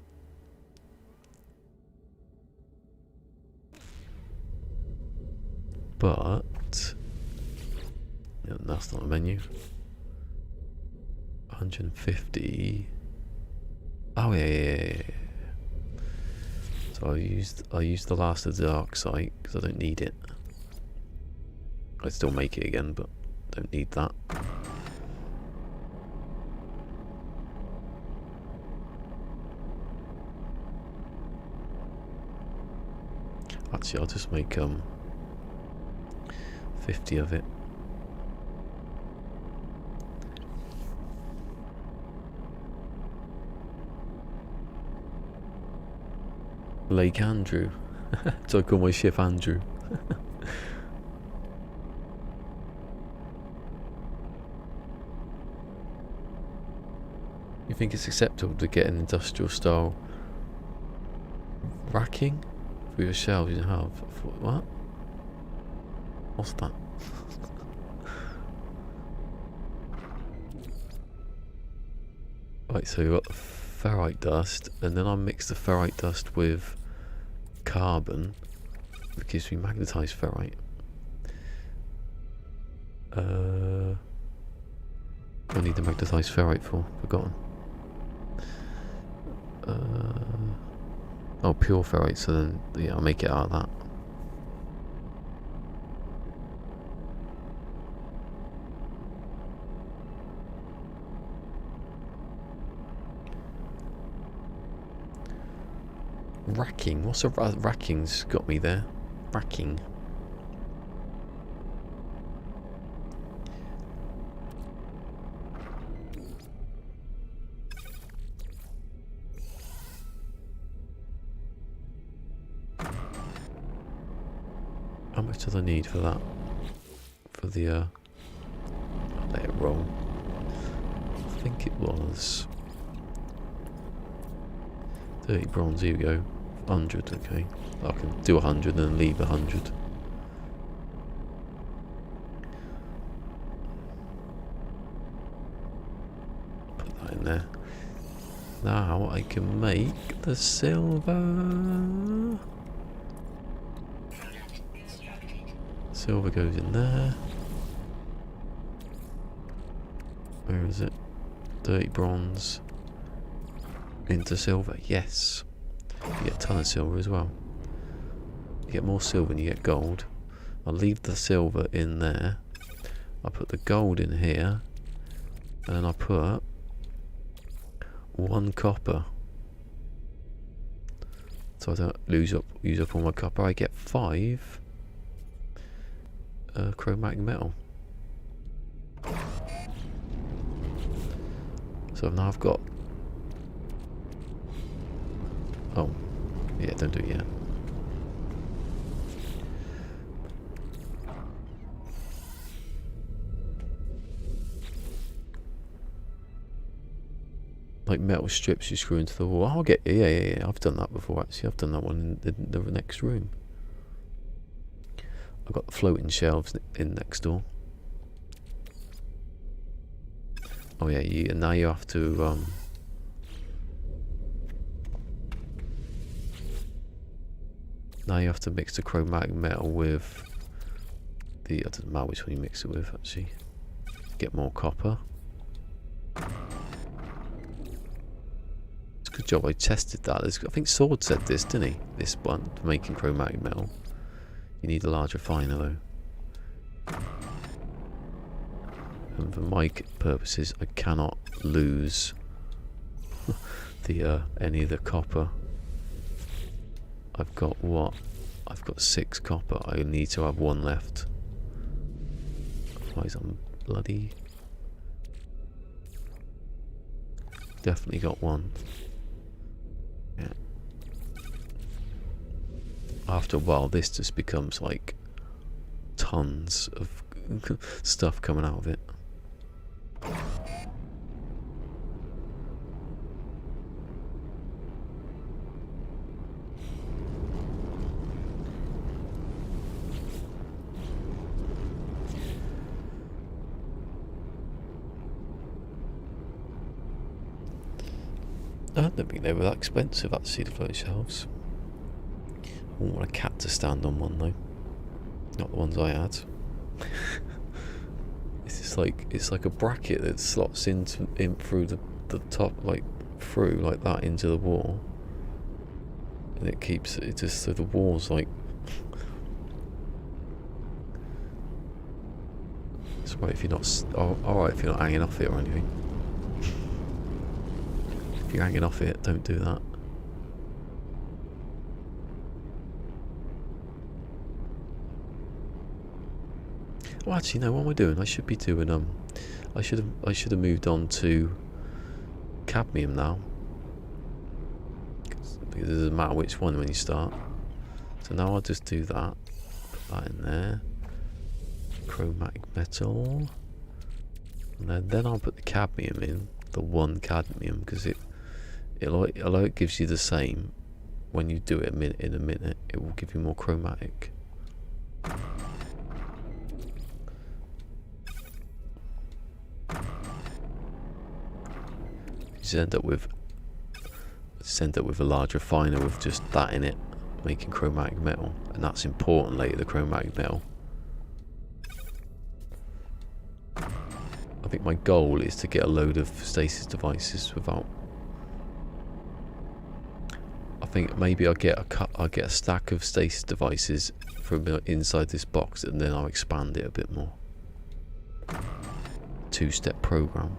But... Yeah, that's not a menu. 150... Oh yeah. So I used the last of the dark site because I don't need it. I'd still make it again, but don't need that. Actually, I'll just make 50 of it. Lake Andrew. So I call my ship Andrew. You think it's acceptable to get an industrial style racking for your shelves you have? What? What's that? Right, so we've got the ferrite dust, and then I mix the ferrite dust with carbon, which gives me magnetized ferrite. I need the magnetized ferrite for? Forgotten. Oh, pure ferrite, so then, yeah, I'll make it out of that. Racking? What's a racking's got me there? Racking. How much do I need for that? For the I'll let it roll. I think it was 30 bronze, here we go. 100, okay. I can do 100 and then leave 100. Put that in there. Now I can make the silver. Silver goes in there. Where is it? 30 bronze into silver. Yes. You get a ton of silver as well. You get more silver than you get gold. I'll leave the silver in there. I'll put the gold in here. And then I'll put 1 copper. So I don't use up all my copper. I get 5 chromatic metal. So now I've got... Oh, yeah, don't do it yet. Like metal strips you screw into the wall. I'll get... Yeah. I've done that before, actually. I've done that one in the next room. I've got the floating shelves in next door. Oh yeah, now you have to now you have to mix the chromatic metal with the... I don't know which one you mix it with, actually. Get more copper. It's a good job I tested that. I think Sword said this, didn't he? This one, for making chromatic metal. You need a large refiner though. And for my purposes, I cannot lose the any of the copper. I've got what? I've got 6 copper. I need to have 1 left. Otherwise I'm bloody... Definitely got 1. Yeah. After a while, this just becomes like tons of stuff coming out of it. I don't think they were that expensive, actually, the float shelves. I wouldn't want a cat to stand on one, though. Not the ones I had. It's like a bracket that slots in through the top, like through like that into the wall, and it keeps it just so the walls like. It's right if you're not. Alright if you're not hanging off it or anything. If you're hanging off it, don't do that. Well, actually, no. What am I doing? I should be doing I should have moved on to cadmium now, because it doesn't matter which one when you start. So now I'll just do that. Put that in there. Chromatic metal, and then I'll put the cadmium in. The 1 cadmium, because although it gives you the same, when you do it in a minute, it will give you more chromatic. You end up with a large refiner with just that in it, making chromatic metal, and that's important later, the chromatic metal. I think my goal is to get a load of stasis devices without. I think maybe I'll get a stack of stasis devices from inside this box, and then I'll expand it a bit more. 2-step program.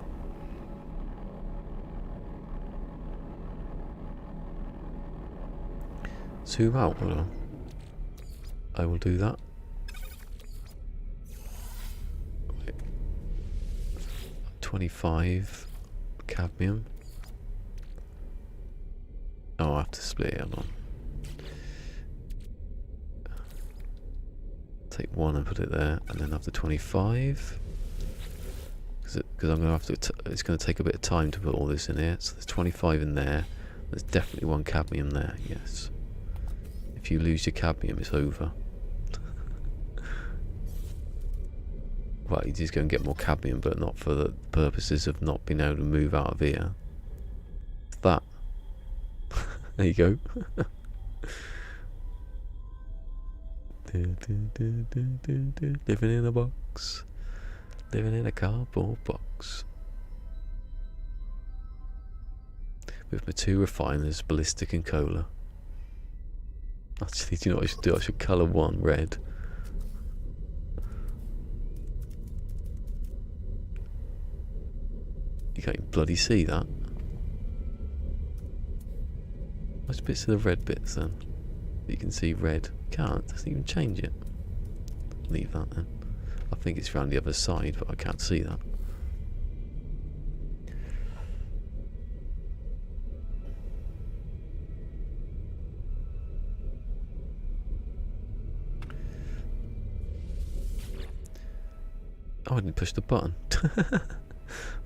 Zoom out, hold on. I will do that. Wait. 25 cadmium. Oh, I have to split it, hold on. Take 1 and put it there, and then have the 25. Because I'm going to have to, it's going to take a bit of time to put all this in here. So there's 25 in there. There's definitely 1 cadmium there, yes. If you lose your cadmium, it's over. Well, you just go and get more cadmium, but not for the purposes of not being able to move out of here. That. There you go. Living in a box. Living in a cardboard box. With my 2 refiners, ballistic and cola. Actually, do you know what I should do? I should colour 1 red. You can't even bloody see that. Most bits of the red bits then. You can see red. Can't, doesn't even change it. Leave that then. I think it's around the other side, but I can't see that. Oh, I didn't push the button. I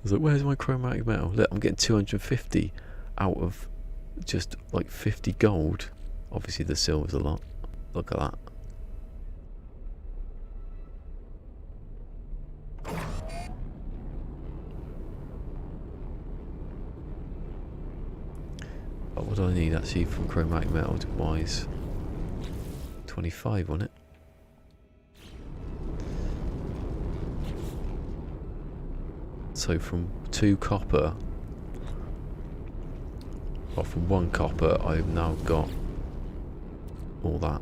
was like, where's my chromatic metal? Look, I'm getting 250 out of just like 50 gold. Obviously the silver's a lot. Look at that. What do I need actually from chromatic metal wise? 25 on it. So from 2 copper, or from 1 copper, I've now got all that.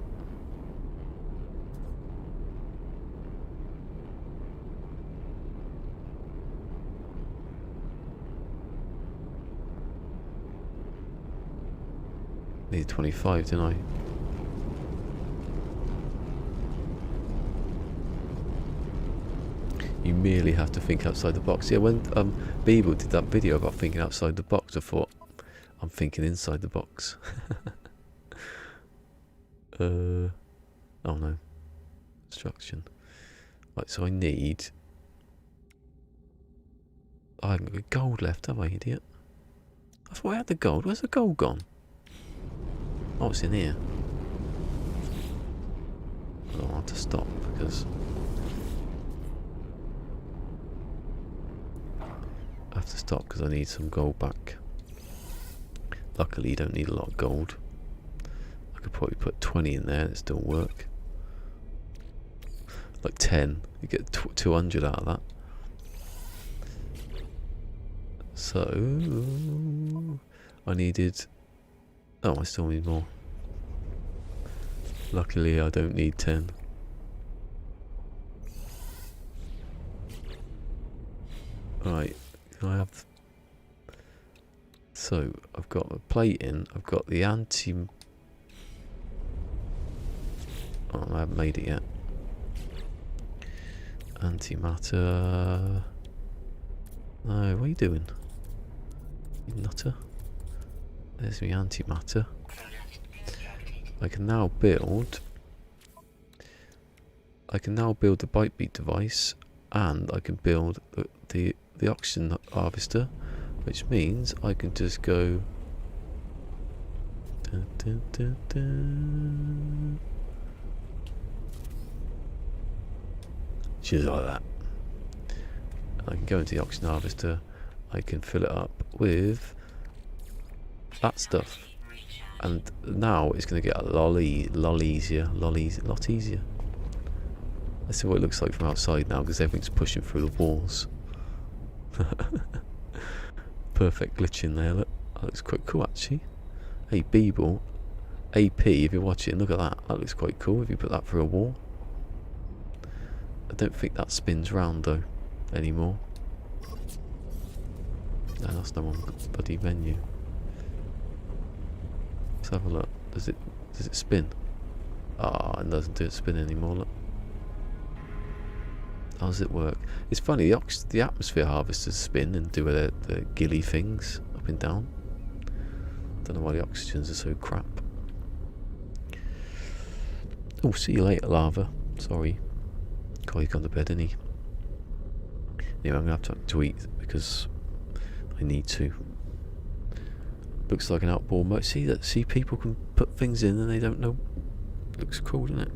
Needed 25, didn't I? You merely have to think outside the box. Yeah, when Beeble did that video about thinking outside the box, I thought, I'm thinking inside the box. Oh no. Instruction. Right, so I need... I haven't got gold left, have I, idiot? I thought I had the gold. Where's the gold gone? Oh, it's in here. I'll have to stop because... I have to stop because I need some gold back. Luckily, you don't need a lot of gold. I could probably put 20 in there and it still work. Like 10. You get 200 out of that. So... I needed... Oh, I still need more. Luckily, I don't need 10. Right, can I have... So, I've got a plate in, I've got the anti... Oh, I haven't made it yet. Antimatter... No, what are you doing? You nutter. There's my antimatter. I can now build... I can now build the bite beat device, and I can build the oxygen harvester, which means I can just go... Dun, dun, dun, dun. Just like that. I can go into the oxygen harvester, I can fill it up with that stuff, and now it's going to get a lot easier. Let's see what it looks like from outside now, because everything's pushing through the walls. Perfect glitch in there, look. That looks quite cool actually. Hey Beeble, AP, if you're watching, look at that. That looks quite cool if you put that through a wall. I don't think that spins round though anymore. No, that's no one bloody menu. Let's have a look. Does it spin? Ah, it doesn't do it spin anymore, look. How does it work? It's funny, the atmosphere harvesters spin and do the gilly things up and down. Don't know why the oxygens are so crap. Oh, see you later, lava. Sorry. God, he's gone to bed, isn't he? Anyway, I'm going to have to eat because I need to. Looks like an outboard mode. See, people can put things in and they don't know. Looks cool, doesn't it?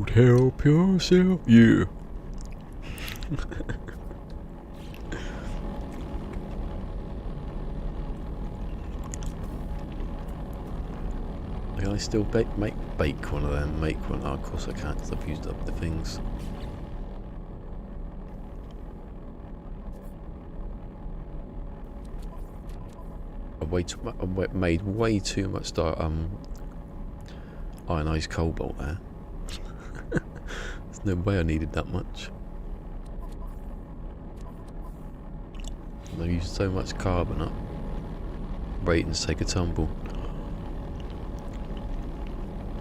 Can't help yourself. Yeah. Can I still bake one of them? Make one? Oh, of course I can't, because I've used up the things. I made way too much ionized cobalt there. There's no way I needed that much. I used so much carbon up. Ratings take a tumble.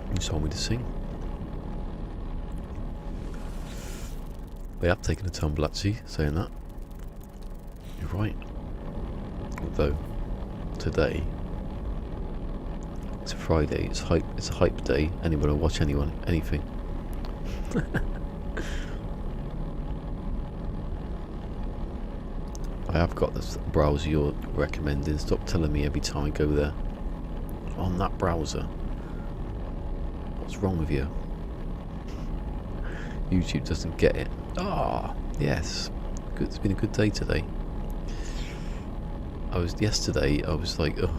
You told me to sing. They have taken a tumble actually, saying that. You're right. Although today it's a Friday, it's a hype day, anyone will watch anything. I have got this browser you're recommending. Stop telling me every time I go there. On that browser. What's wrong with you? YouTube doesn't get it. Ah, yes. Good. It's been a good day today. Yesterday I was like, ugh.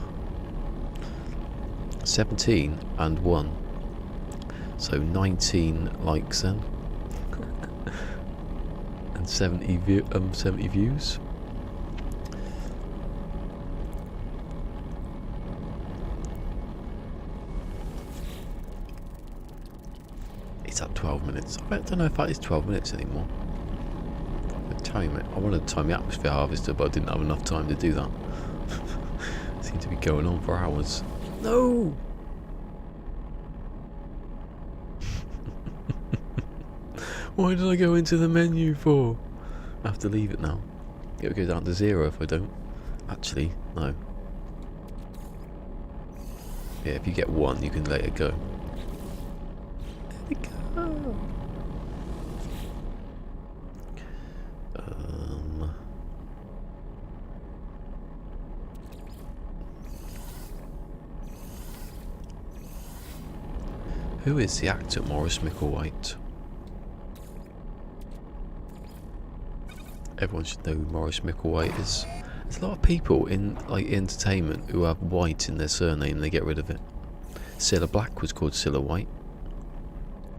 17 and 1. So 19 likes then. And 70 views. It's at 12 minutes. I don't know if that is 12 minutes anymore. I wanted to time the atmosphere harvester, but I didn't have enough time to do that. It seemed to be going on for hours. No! Why did I go into the menu for? I have to leave it now. It'll go down to 0 if I don't. Actually, no. Yeah, if you get 1, you can let it go. There we go. Who is the actor Maurice Micklewhite? Everyone should know who Maurice Micklewhite is. There's a lot of people in like entertainment who have White in their surname and they get rid of it. Cilla Black was called Cilla White.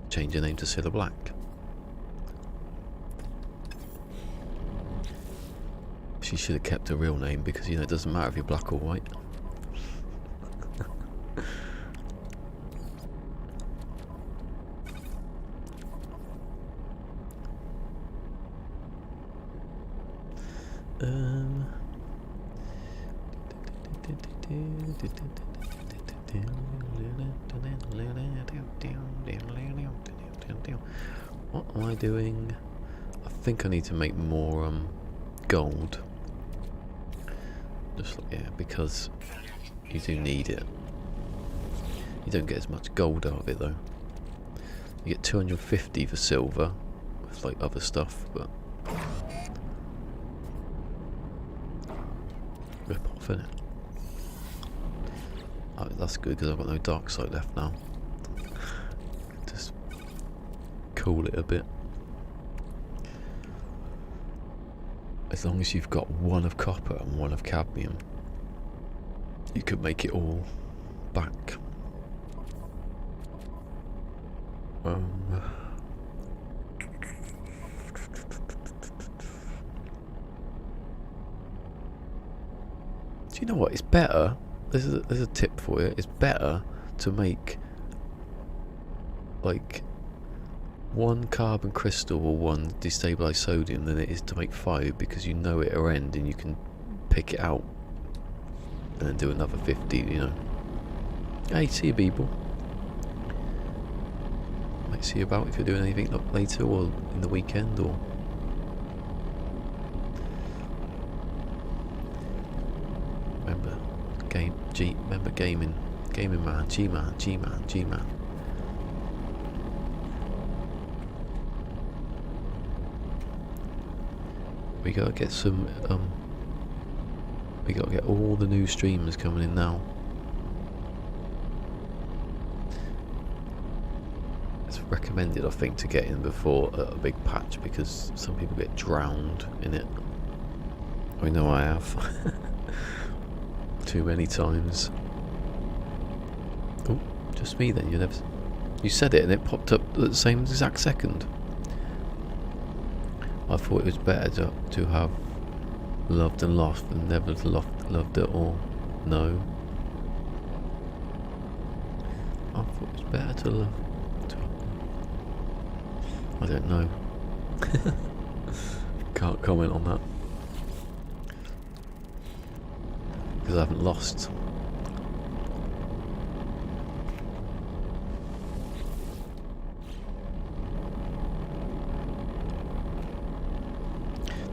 Change her name to Cilla Black. She should have kept her real name because, you know, it doesn't matter if you're black or white. What am I doing? I think I need to make more gold. Just like, yeah, because you do need it. You don't get as much gold out of it though. You get 250 for silver with like other stuff, but rip off, innit? Oh, that's good because I've got no dark side left now. Just cool it a bit. As long as you've got 1 of copper and 1 of cadmium, you could make it all back. Do you know what? It's better. There's a tip for you. It's better to make like 1 carbon crystal or 1 destabilized sodium than it is to make 5, because you know it'll end and you can pick it out and then do another 50, you know. Hey, see you people. Might see you about if you're doing anything later or in the weekend or... Remember gaming. Gaming man, G-man. We gotta get some, we gotta get all the new streamers coming in now. recommended, I think, to get in before a big patch, because some people get drowned in it. I know I have. Too many times. Oh, just me then. You said it and it popped up at the same exact second. I thought it was better to have loved and lost than never loved at all. No. I thought it was better to love. I don't know. Can't comment on that. Because I haven't lost.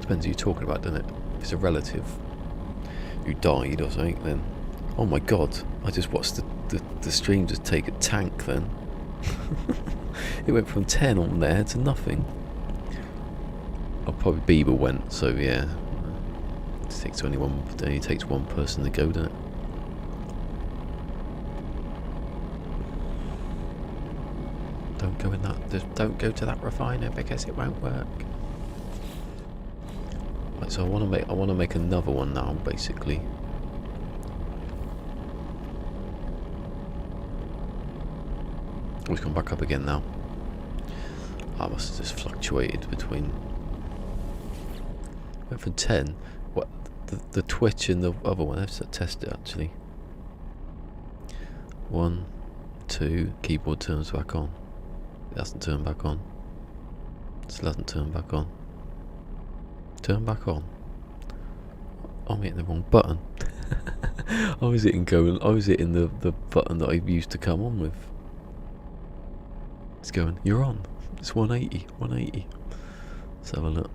Depends who you're talking about, doesn't it? If it's a relative who died or something, then... Oh my god, I just watched the stream just take a tank then. It went from 10 on there to nothing. Oh, probably Bieber went, so yeah. It only takes one person to go, doesn't it? Don't go in that. Just don't go to that refiner because it won't work. Right, so I want to make another one now, basically. Oh, it's gone back up again now. I must have just fluctuated between. Went from 10. What the Twitch and the other one? Let's test it actually. 1, 2. Keyboard turns back on. It hasn't turned back on. Still hasn't turned back on. Turn back on. I'm hitting the wrong button. I was hitting the button that I used to come on with. It's going, you're on. It's 180, 180. Let's have a look.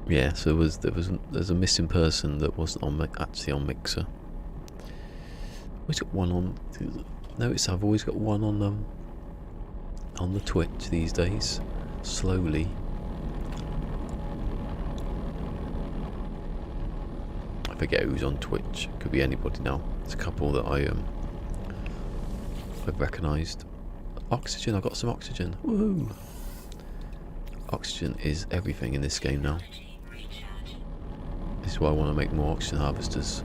Yeah, so there's a missing person that wasn't actually on Mixer. Always got one on. Notice I've always got one on the Twitch these days. Slowly. I forget who's on Twitch. Could be anybody now. There's a couple that I've recognised. Oxygen. I got some oxygen. Woohoo! Oxygen is everything in this game now. This is why I want to make more oxygen harvesters.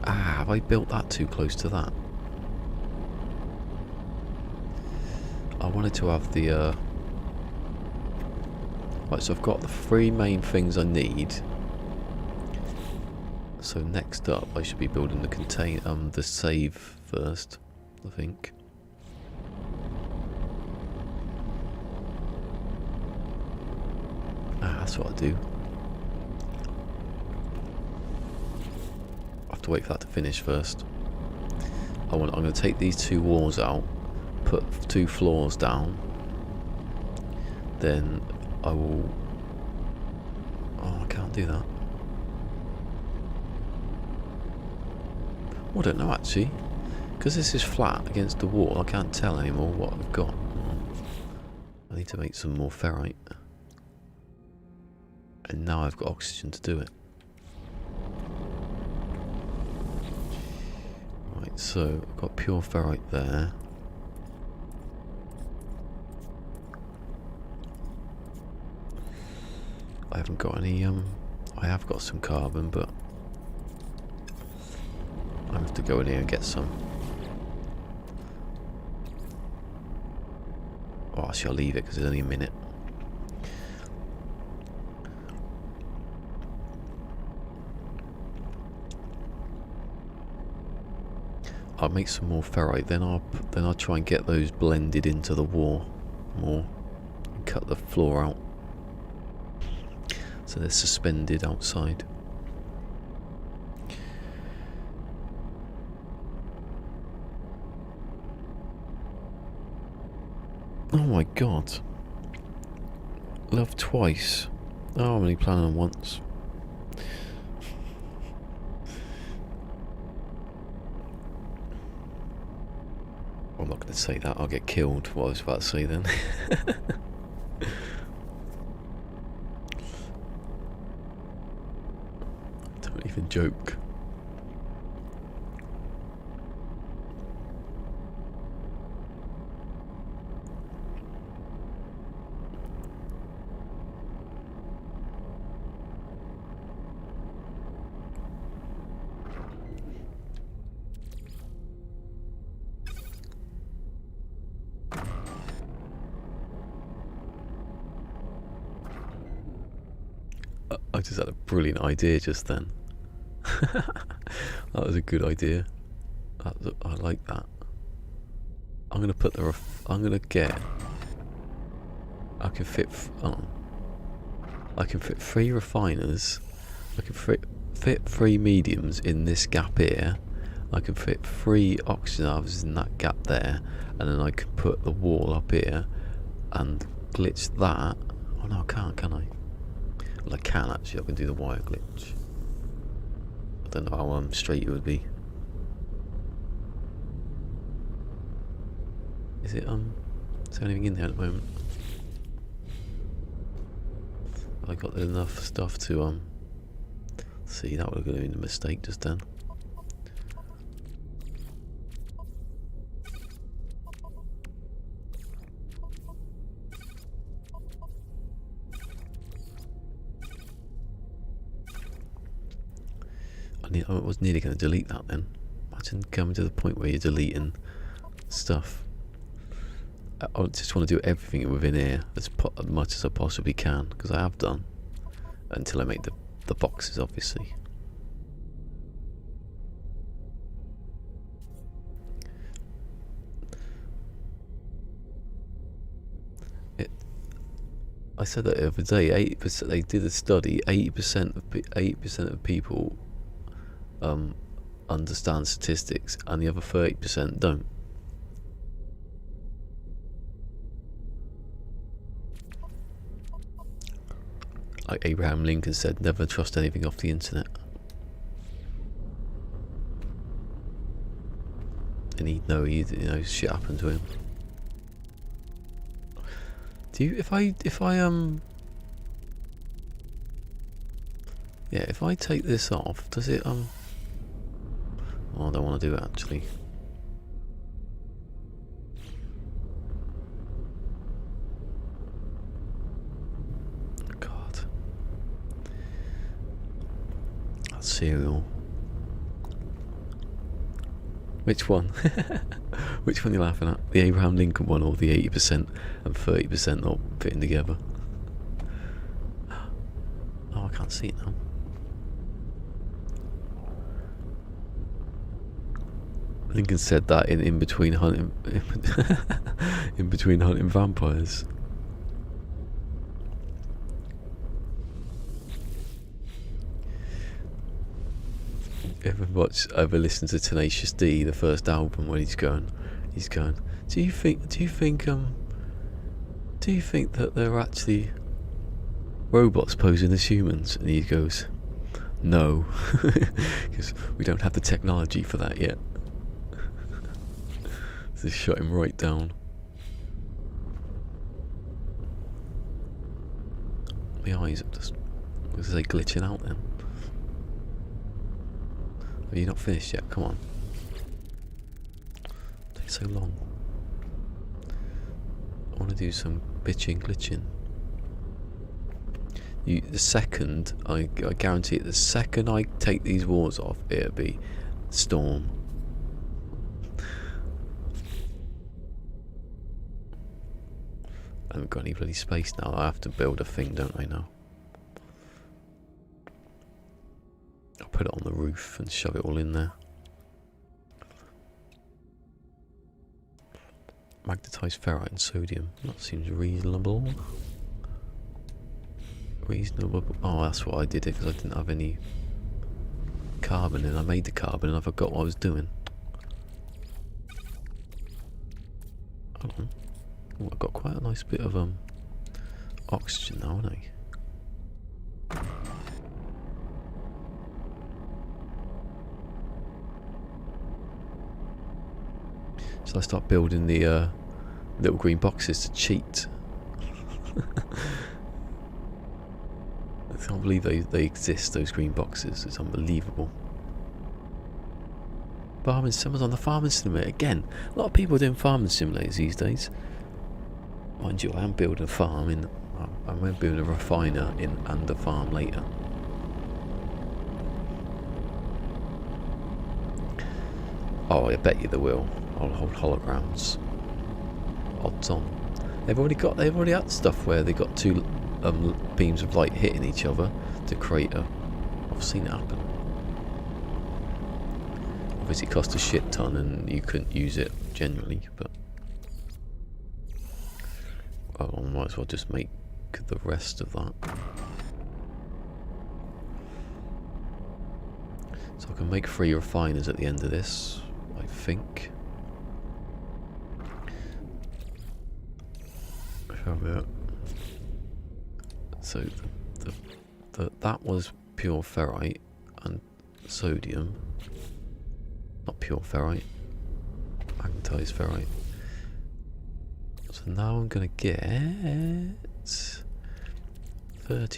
Ah, have I built that too close to that? I wanted to have the right, so I've got the 3 main things I need. So next up I should be building the save first, I think. Ah, that's what I do. I have to wait for that to finish first. I'm going to take these 2 walls out, put 2 floors down, then I will... Oh, I can't do that. Well, I don't know actually, because this is flat against the wall. I can't tell anymore what I've got. I need to make some more ferrite, and now I've got oxygen to do it. Right, so I've got pure ferrite there. I haven't got any, I have got some carbon, but I have to go in here and get some. Oh, actually I'll leave it because there's only a minute. I'll make some more ferrite, then I'll try and get those blended into the wall more and cut the floor out so they're suspended outside. Oh my god. Love twice. Oh, I'm only planning on once. I'm not going to say that, I'll get killed, what I was about to say then. Don't even joke. I just had a brilliant idea just then. That was a good idea. I like that. I'm gonna put the. I'm gonna get. I can fit. I can fit 3 refiners. I can fit 3 mediums in this gap here. I can fit 3 oxygen halves in that gap there, and then I can put the wall up here and glitch that. Oh no, I can't, can I? Well, I can actually. I can do the wire glitch. I don't know how straight it would be. Is there anything in there at the moment? I got enough stuff to see, that would have been a mistake just then. I was nearly going to delete that then. Imagine coming to the point where you're deleting stuff. I just want to do everything within here as much as I possibly can, because I have done, until I make the boxes, obviously. I said that the other day. 80%. They did a study. 80% of people understand statistics, and the other 30% don't. Like Abraham Lincoln said, never trust anything off the internet. And he'd know, shit happened to him. Do you, if I take this off, does it, oh, I don't want to do it actually. Cereal. Which one? Which one are you laughing at? The Abraham Lincoln one, or the 80% and 30% not fitting together? Oh, I can't see it now. Lincoln said that in between hunting in between hunting vampires. Ever listened to Tenacious D, the first album, when he's going, do you think that they're actually robots posing as humans? And he goes, no, because we don't have the technology for that yet. Just shot him right down. My eyes are just, was they glitching out then? Have you not finished yet? Come on. Take so long. I want to do some bitching, glitching. The second, I guarantee it, the second I take these walls off, it'll be storm. I haven't got any bloody space now. I have to build a thing, don't I now? I'll put it on the roof and shove it all in there. Magnetized ferrite and sodium. That seems reasonable. Oh, that's what I did it, because I didn't have any carbon in. I made the carbon and I forgot what I was doing. Hold on. Oh, I've got quite a nice bit of oxygen now, haven't I? So I start building the little green boxes to cheat. I can't believe they exist, those green boxes. It's unbelievable. Farming simulators on the farming simulator. Again, a lot of people are doing farming simulators these days. Mind you, I am building a farm in. I'm building a refiner in and a farm later. Oh, I bet you they will. I'll hold holograms. Odds on. They've already had stuff where they got two beams of light hitting each other to crater. I've seen it happen. Obviously it cost a shit ton and you couldn't use it generally, but well, I might as well just make the rest of that. So I can make 3 refiners at the end of this, I think. So that was pure ferrite and sodium. Not pure ferrite, magnetized ferrite. So now I'm gonna get 30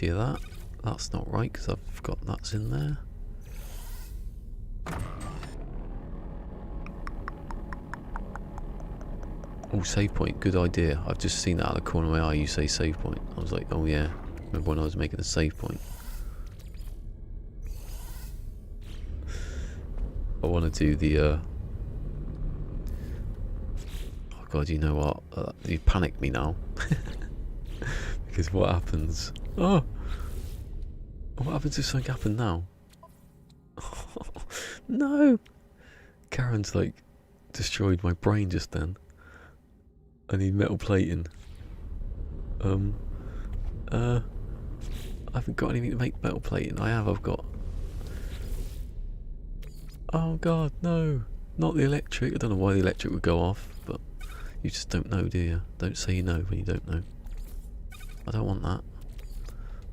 of that. That's not right because I've got that's in there. Oh, save point, good idea. I've just seen that out of the corner of my eye, you say save point. I was like, oh yeah, remember when I was making a save point. I want to do the, oh god, you know what, you panicked me now. Because what happens, what happens if something happened now? No! Karen's like, destroyed my brain just then. I need metal plating. I haven't got anything to make metal plating. I've got... Oh god, no! Not the electric. I don't know why the electric would go off, but you just don't know, do you? Don't say you know when you don't know. I don't want that.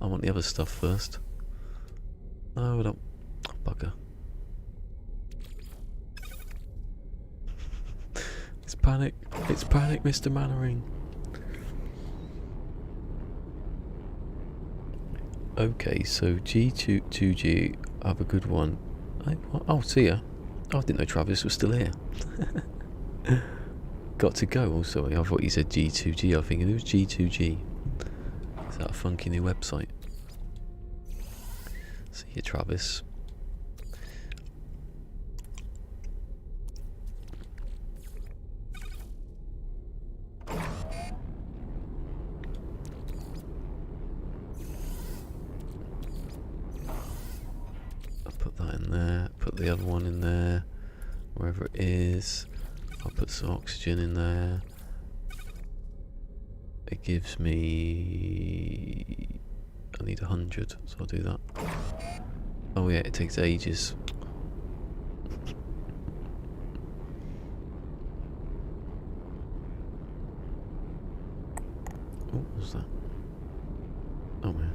I want the other stuff first. No, I don't... Oh, bugger. It's panic. It's panic, Mr. Mannering. Okay, so G2G, have a good one. Oh, see ya. Oh, I didn't know Travis was still here. Got to go. Oh, sorry, I thought you said G2G. I was thinking it was G2G. Is that a funky new website? See ya, Travis. Put the other one in there, wherever it is. I'll put some oxygen in there. It gives me... I need 100, so I'll do that. Oh yeah, it takes ages. Oh, what's that? Oh yeah.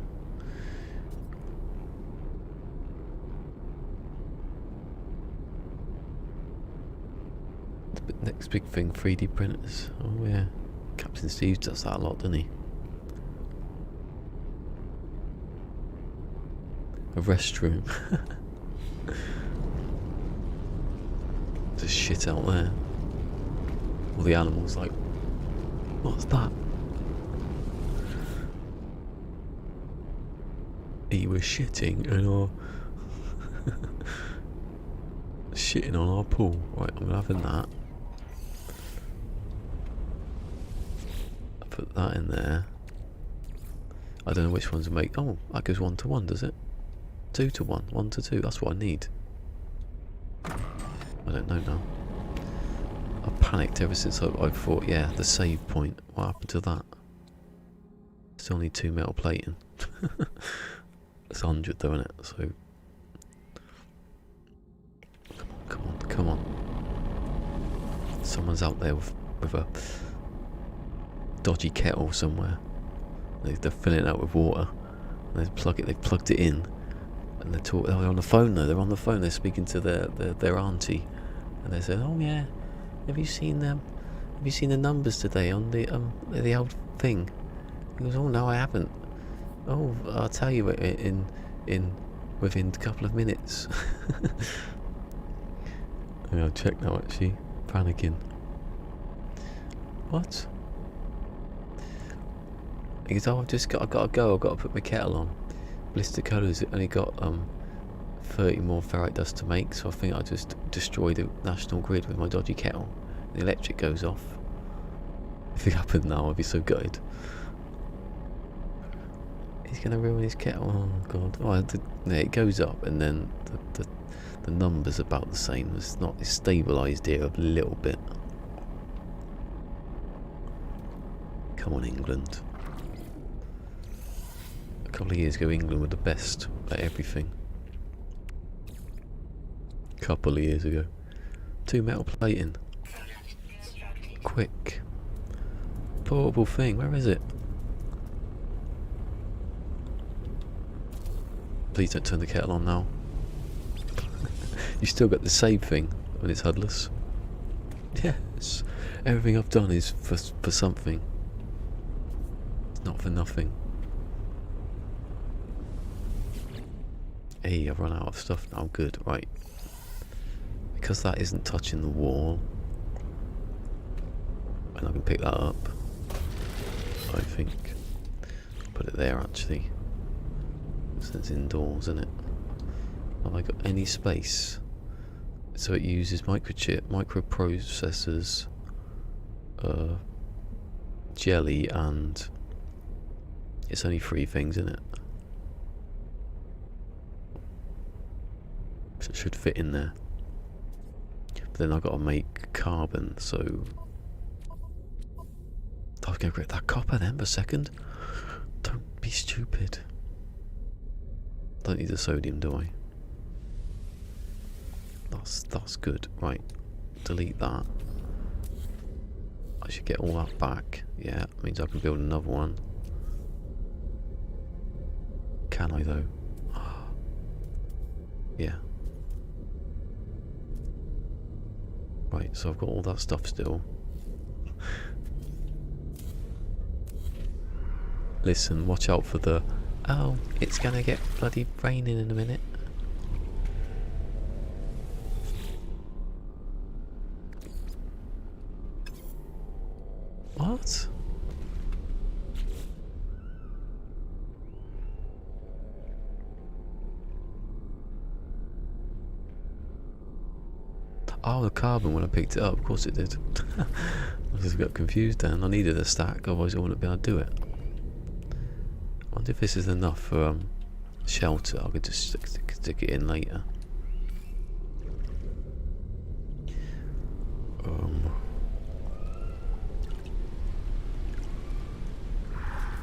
Next big thing, 3D printers. Oh yeah, Captain Steve does that a lot, doesn't he? A restroom. There's shit out there. All the animals like, what's that? He was shitting and our shitting on our pool. Right, I'm having that. Put that in there. I don't know which ones to make. Oh, that goes 1 to 1, does it? 2 to 1, 1 to 2. That's what I need. I don't know now. I panicked ever since I thought, yeah, the save point. What happened to that? Still need 2 metal plating. It's 100 though, isn't it? So come on. Someone's out there with a dodgy kettle somewhere. They're filling it out with water. And they've plugged it in. And they're on the phone though. They're on the phone. They're speaking to their auntie. And they said, "Oh yeah, have you seen them? Have you seen the numbers today on the old thing?" He goes, "Oh no, I haven't." "Oh, I'll tell you within a couple of minutes." I'll check now. Actually, panicking. What? He goes, "Oh, I've got to go. I've got to put my kettle on. Ballisticola's only got 30 more ferrite dust to make, so I think I'll just destroy the national grid with my dodgy kettle. The electric goes off." If it happened now, I'd be so gutted. He's going to ruin his kettle. Oh, God. Oh, yeah, it goes up, and then the number's about the same. It's not. It's stabilised here a little bit. Come on, England. A couple of years ago, England were the best at everything. Couple of years ago. 2 metal plating. Quick. Portable thing. Where is it? Please don't turn the kettle on now. You still got the save thing when it's Hudless. Yes. Everything I've done is for something. It's not for nothing. Hey, I've run out of stuff now. Good. Right. Because that isn't touching the wall. And I can pick that up. I think. Put it there actually. So it's indoors, isn't it? Have I got any space? So it uses microprocessors, jelly, and it's only 3 things in it. So it should fit in there. But then I've got to make carbon, so I was going to grab that copper then for a second. Don't be stupid. Don't need the sodium, do I? That's good. Right. Delete that. I should get all that back. Yeah, means I can build another one. Can I though? Yeah. Right, so I've got all that stuff still. Listen, watch out for the... Oh, it's gonna get bloody raining in a minute. What? Oh, the carbon when I picked it up, of course it did. I just got confused then. I needed a stack, otherwise I wouldn't be able to do it. I wonder if this is enough for shelter. I could just stick it in later.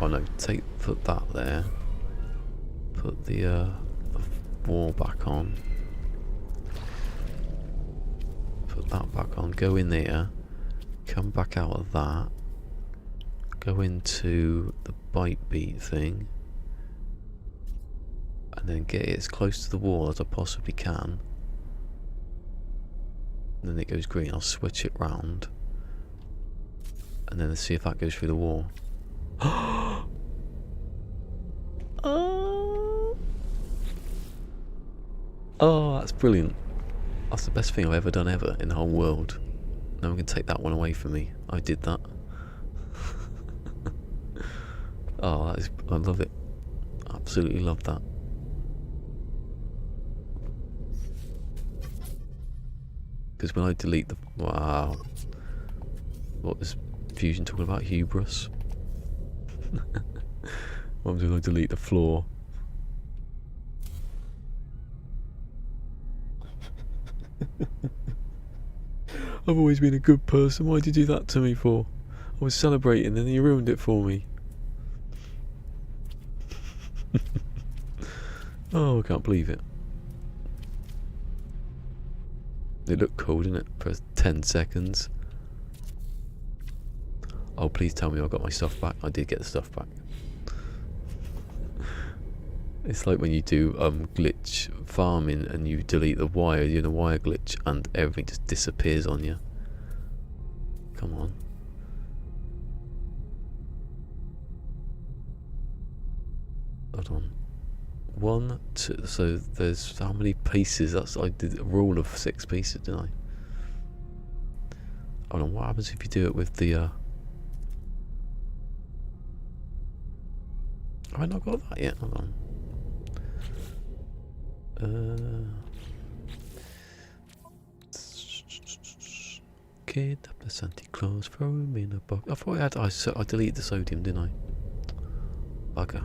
Oh no, put that there. Put the wall back on. Put that back on. Go in there. Come back out of that. Go into the bite beat thing. And then get it as close to the wall as I possibly can. And then it goes green. I'll switch it round. And then let's see if that goes through the wall. Oh, that's brilliant. That's the best thing I've ever done in the whole world. No one can take that one away from me. I did that. Oh, I love it. Absolutely love that. Because when I delete the... Wow. What was Fusion talking about? Hubris? What was when I delete the floor? I've always been a good person. Why did you do that to me for? I was celebrating and you ruined it for me. Oh, I can't believe it. It looked cool, didn't it? For 10 seconds. Oh, please tell me I got my stuff back. I did get the stuff back. It's like when you do glitch farming and you delete the wire, you're in a wire glitch and everything just disappears on you. Come on. Hold on. 1, 2, so there's how many pieces? I did a rule of 6 pieces, didn't I? Hold on, what happens if you do it with the have I not got that yet? Hold on. Kid up the Santa Claus, throw him in a box. I thought I deleted the sodium, didn't I? Bugger.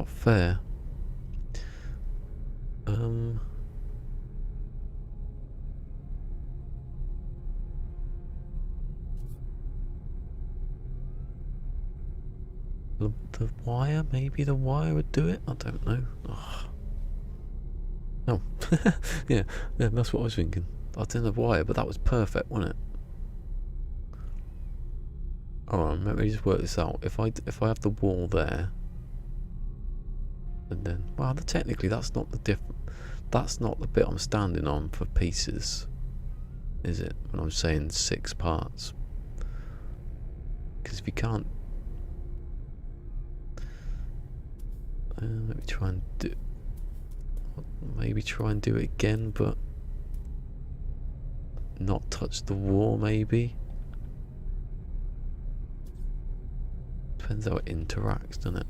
not fair. The wire, maybe the wire would do it. I don't know. Oh, oh. yeah, that's what I was thinking. I didn't have wire, but that was perfect, wasn't it? Alright, let me just work this out. If I have the wall there, and then, well, technically that's not the that's not the bit I'm standing on for pieces, is it? When I'm saying 6 parts, because if you can't, let me try and do. Maybe try and do it again, but not touch the wall. Maybe. Depends how it interacts, doesn't it?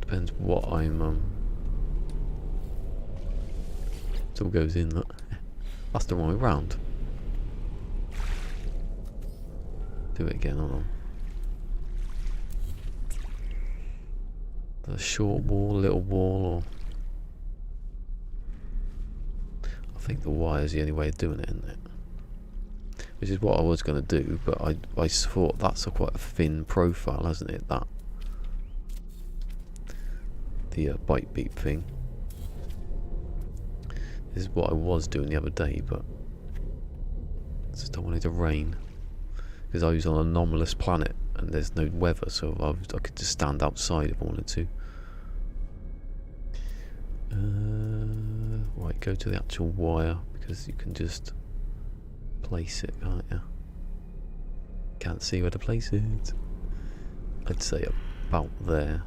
Depends what I'm still goes in. Look, that's the wrong way round. Do it again. Hold on. The short wall, little wall, or I think the wire is the only way of doing it, isn't it? Which is what I was going to do, but I thought that's quite a thin profile, hasn't it? That the bite beep thing. This is what I was doing the other day, but I just don't want it to rain because I was on an anomalous planet and there's no weather, so I could just stand outside if I wanted to. Right, go to the actual wire because you can just place it, can't you? Can't see where to place it. I'd say about there.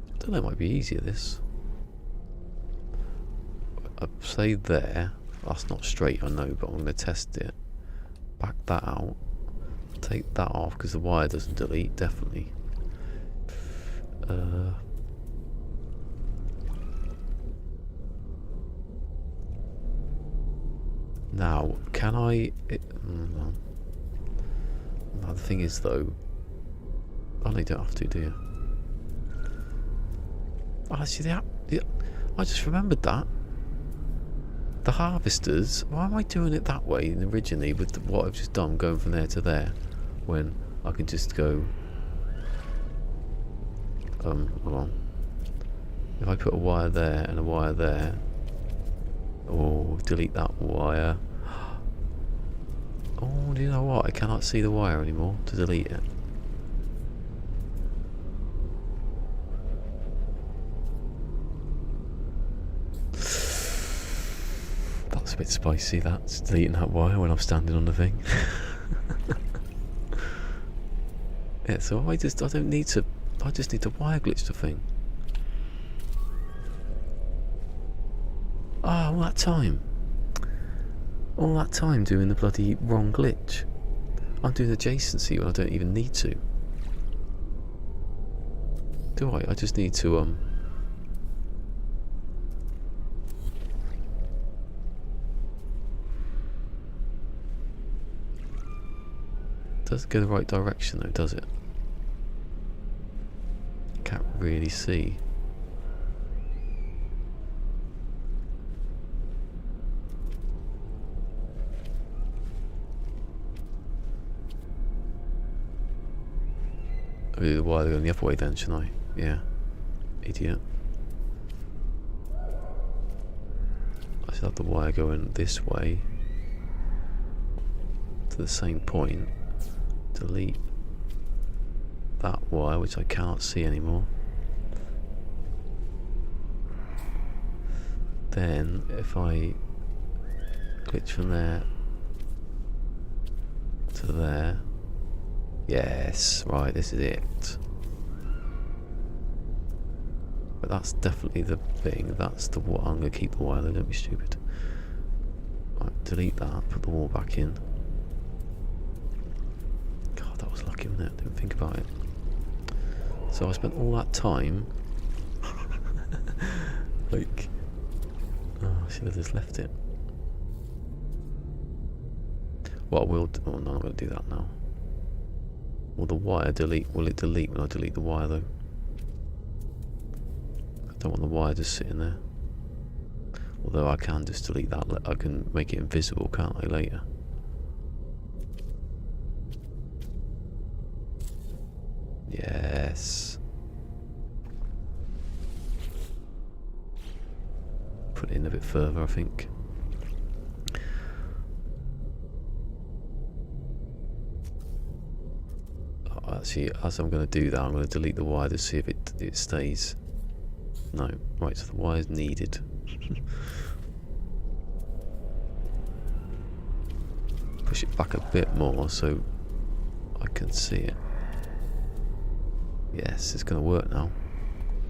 I don't know, it might be easier this. I'd say there. That's not straight, I know, but I'm going to test it. Back that out. Take that off because the wire doesn't delete, definitely. Now, can I... no, the thing is, though... Oh, no, you don't have to, do you? Oh, actually, I just remembered that. The harvesters, why am I doing it that way originally with what I've just done, going from there to there, when I can just go... hold on. If I put a wire there and a wire there, or delete that wire. Oh, do you know what? I cannot see the wire anymore to delete it. That's a bit spicy, that's deleting that wire when I'm standing on the thing. Yeah, so I just need to wire glitch the thing. Ah, all that time doing the bloody wrong glitch. I'm doing adjacency when I don't even need to. Do I? I just need to doesn't go the right direction though, does it? Can't really see. I'll do the wire going the other way then, shouldn't I? Yeah. Idiot. I should have the wire going this way to the same point. Delete that wire, which I cannot see anymore. Then, if I glitch from there to there, yes, right, this is it. But that's definitely the thing. That's the what I'm going to keep the wire though, don't be stupid. Right, delete that, put the wall back in. God, that was lucky, wasn't it? Didn't think about it. So I spent all that time like, oh, I should have just left it. Well, oh no, I'm going to do that now. Will the wire delete? Will it delete when I delete the wire though? I don't want the wire just sitting there. Although I can just delete that. I can make it invisible, can't I, later? Yes. Put it in a bit further, I think. Actually, as I'm going to do that, I'm going to delete the wire to see if it stays. No. Right, so the wire's needed. Push it back a bit more so I can see it. Yes, it's going to work now.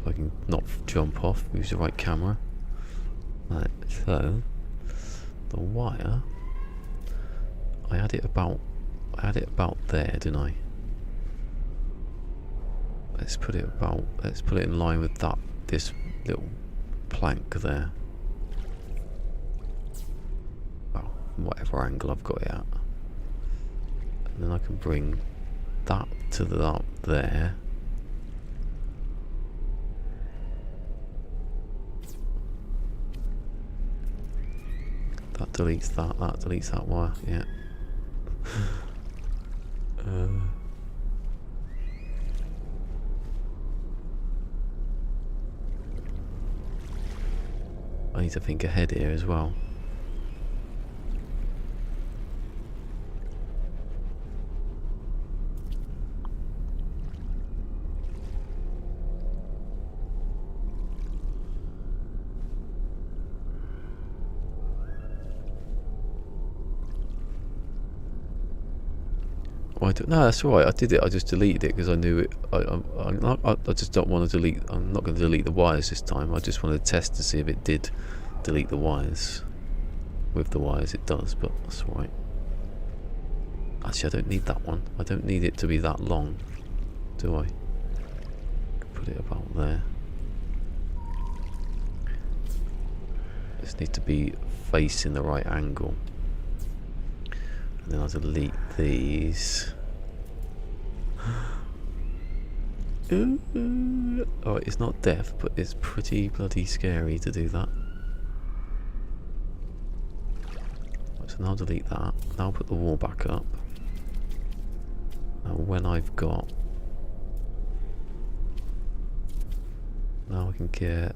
I can not jump off, use the right camera. Right, so the wire, I had it about there, didn't I? Let's put it in line with this little plank there. Well, whatever angle I've got it at. And then I can bring that to that there. That deletes that wire, yeah. I need to think ahead here as well. No, that's all right. I did it. I just deleted it because I knew it. I just don't want to delete. I'm not going to delete the wires this time. I just wanted to test to see if it did delete the wires. With the wires, it does, but that's all right. Actually, I don't need that one. I don't need it to be that long, do I? Put it about there. Just need to be facing the right angle. And then I'll delete these. Oh, it's not death, but it's pretty bloody scary to do that. So now I'll delete that. Now I'll put the wall back up. Now when I've got... Now I can get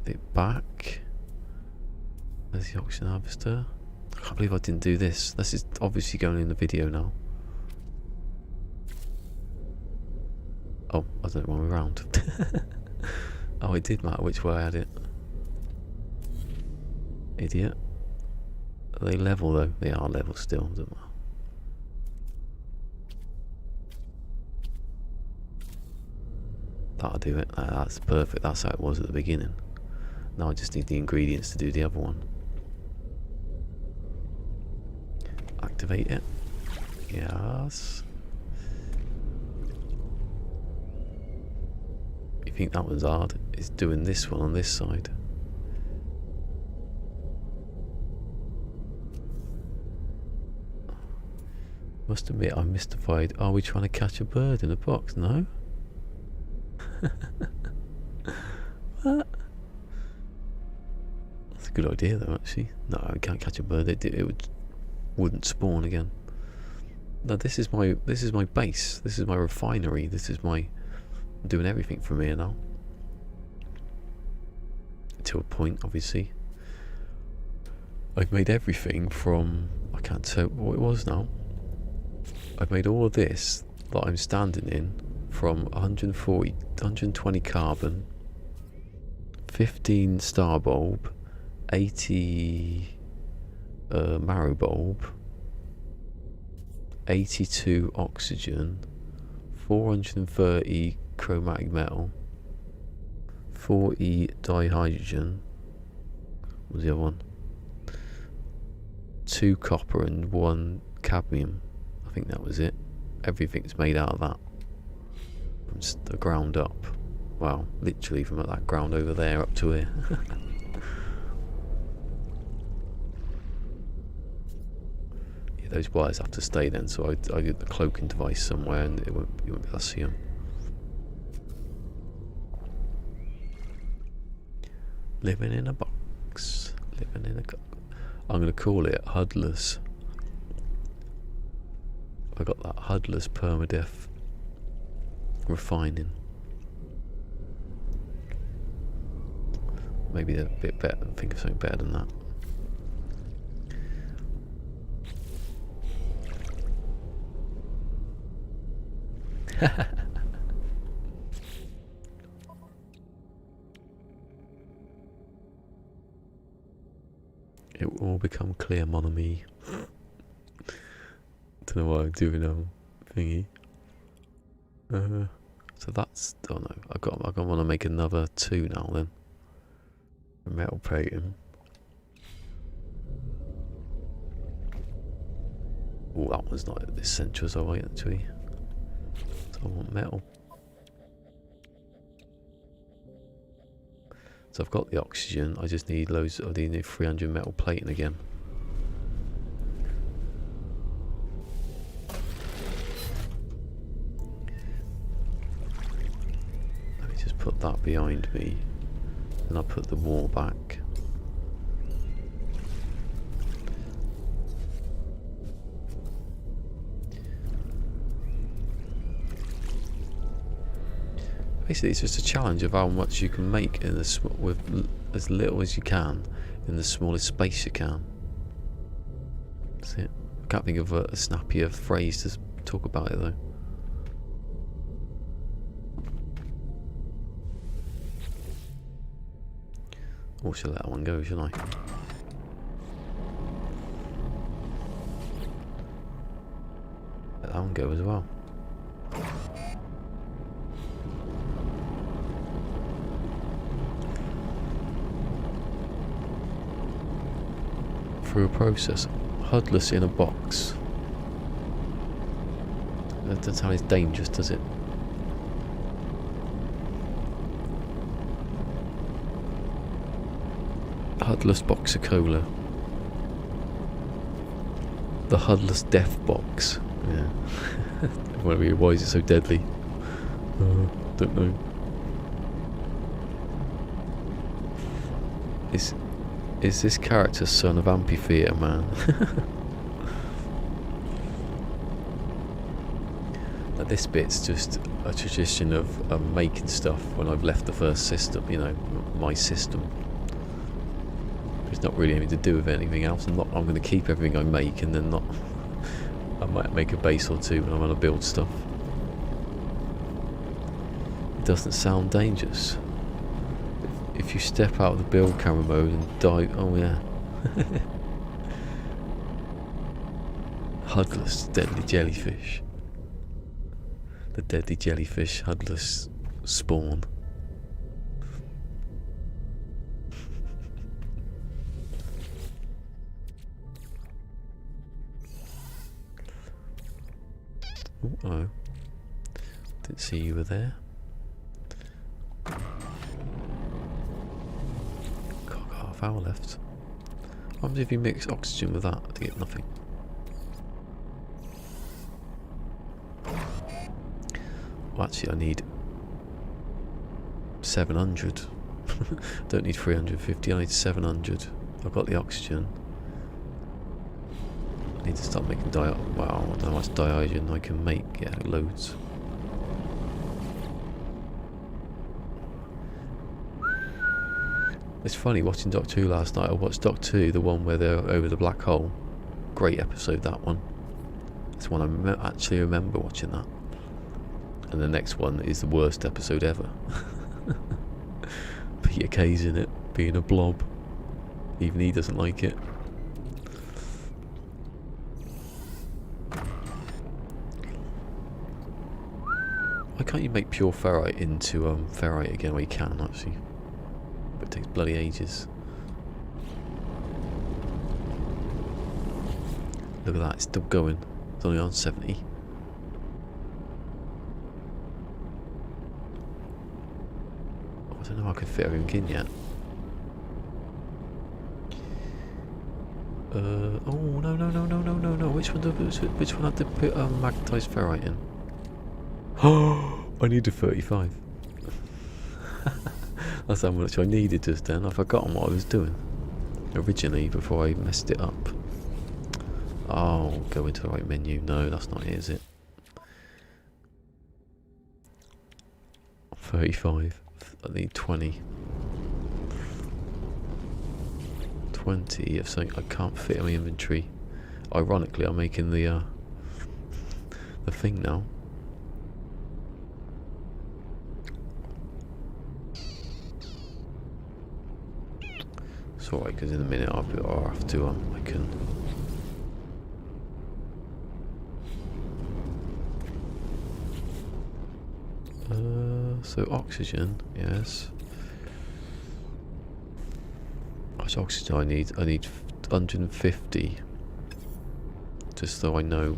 it back. There's the oxygen harvester. I can't believe I didn't do this. This is obviously going in the video now. Oh, I don't know, one way round. Oh, it did matter which way I had it. Idiot. Are they level though? They are level still, doesn't matter. That'll do it. That's perfect. That's how it was at the beginning. Now I just need the ingredients to do the other one. Activate it. Yes. You think that one's hard? It's doing this one on this side. Must admit, I'm mystified. Are we trying to catch a bird in a box? No? What? That's a good idea though, actually. No, I can't catch a bird. It wouldn't spawn again. No, this is my base. This is my refinery. This is my... I'm doing everything from here now. To a point, obviously. I've made everything from... I can't tell what it was now. I've made all of this that I'm standing in from 120 carbon, 15 star bulb, 80 marrow bulb, 82 oxygen, 430 chromatic metal, 40 dihydrogen. What was the other one? 2 copper and 1 cadmium. I think that was it. Everything's made out of that. From the ground up. Wow, literally from that ground over there up to here. Yeah, those wires have to stay then, so I get the cloaking device somewhere and you won't be able to see them. Living in a box. Living in a... I'm going to call it Hudless. I got that Hudless Permadeath refining. Maybe they're a bit better. Think of something better than that. It will all become clear, mon ami. Don't know what I'm doing thingy. So that's... oh no, I want to make another 2 now then. Metal plating. Oh, that one's not essential as I want it to be. So I want metal. So I've got the oxygen, I just need loads, I need 300 metal plating again. Let me just put that behind me. Then I'll put the wall back. Basically, it's just a challenge of how much you can make in with as little as you can in the smallest space you can. That's it. I can't think of a snappier phrase to talk about it though. Or should I let that one go, should I? Let that one go as well. Through a process. Hudless in a box. That doesn't sound as dangerous, does it? Hudless ballisticola. The Hudless death box. Yeah. Why is it so deadly? Don't know. Is this character son of Amphitheatre Man? Like this bit's just a tradition of making stuff when I've left the first system, you know, my system. It's not really anything to do with anything else. I'm going to keep everything I make and then not... I might make a base or 2 when I want to build stuff. It doesn't sound dangerous. If you step out of the build camera mode and die... oh yeah. Hudless deadly jellyfish. The deadly jellyfish Hudless spawn. Oh, didn't see you were there. Got half hour left. What happens if you mix oxygen with that to get nothing? Well, actually I need 700. Don't need 350, I need 700. I've got the oxygen. I need to start making wow, I don't know how much dioxin I can make. Yeah, loads. It's funny watching Doctor Who last night. I watched Doctor Who, the one where they're over the black hole. Great episode, that one. It's one I actually remember watching that. And the next one is the worst episode ever. Peter Kay's in it, being a blob. Even he doesn't like it. Why can't you make pure ferrite into ferrite again? Well, you can actually, but it takes bloody ages. Look at that, it's still going. It's only on 70. Oh, I don't know if I can fit everything in yet. Oh no! which one had to put magnetized ferrite in? Oh, I needed 35. That's how much I needed just then. I've forgotten what I was doing originally before I messed it up. Oh, go into the right menu. No, that's not it, is it? 35. I need 20. 20 of something I can't fit in my inventory. Ironically, I'm making the thing now. It's alright, because in a minute I'll have to I can. So oxygen, yes. How much oxygen I need? I need 150. Just so I know.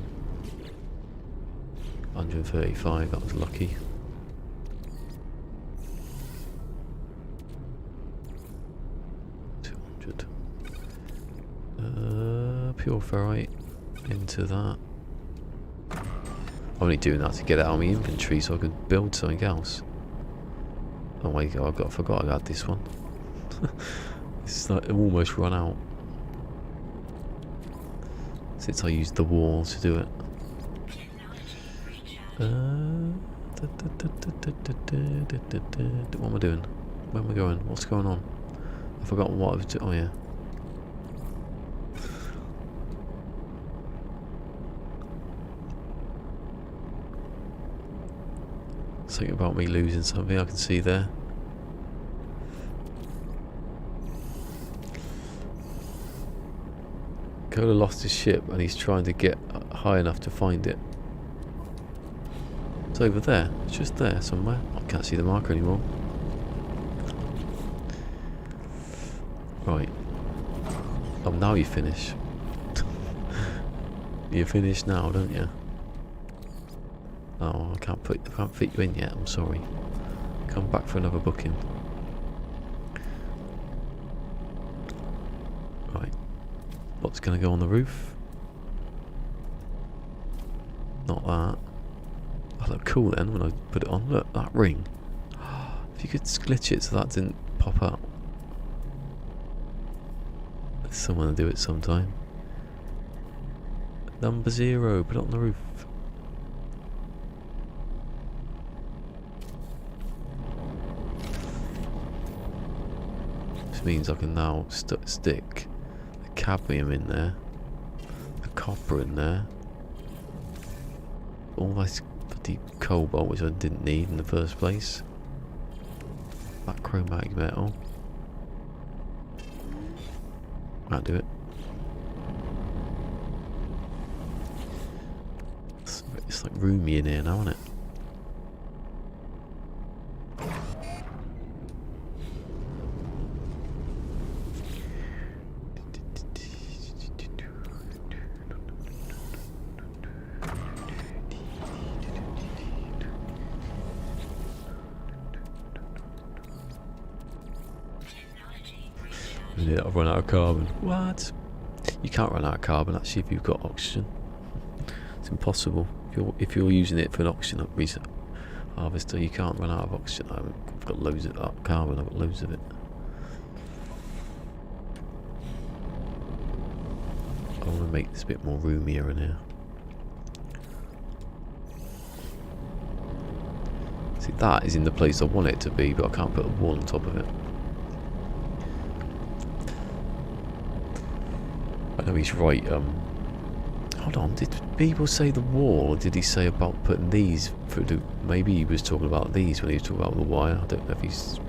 135, that was lucky. Pure ferrite into that. I'm only doing that to get it out of my inventory so I could build something else. Oh my god, I forgot I had this one. It's like almost run out since I used the wall to do it. What am I doing? Where am I going? What's going on? I've forgotten what I was doing. Oh yeah. Something about me losing something I can see there. Cola lost his ship and he's trying to get high enough to find it. It's over there. It's just there somewhere. I can't see the marker anymore. Right. Oh, now you finish. You finish now, don't you? Oh, I can't fit you in yet. I'm sorry. Come back for another booking. Right. What's going to go on the roof? Not that. Oh, look cool then when I put it on. Look, that ring. If you could glitch it so that didn't pop up. There's someone to do it sometime. Number 0. Put it on the roof. Means I can now stick the cadmium in there, the copper in there, all this deep cobalt which I didn't need in the first place, that chromatic metal. Can't do it. It's like roomy in here now, isn't it? I've run out of carbon. What? You can't run out of carbon actually if you've got oxygen. It's impossible. If you're using it for an oxygen harvester, you can't run out of oxygen. I've got loads of carbon. I've got loads of it. I want to make this a bit more roomier in here. See, that is in the place I want it to be, but I can't put a wall on top of it. I know he's right. Hold on, did people say the wall, or did he say about putting these through the... Maybe he was talking about these when he was talking about the wire. I don't know if he's...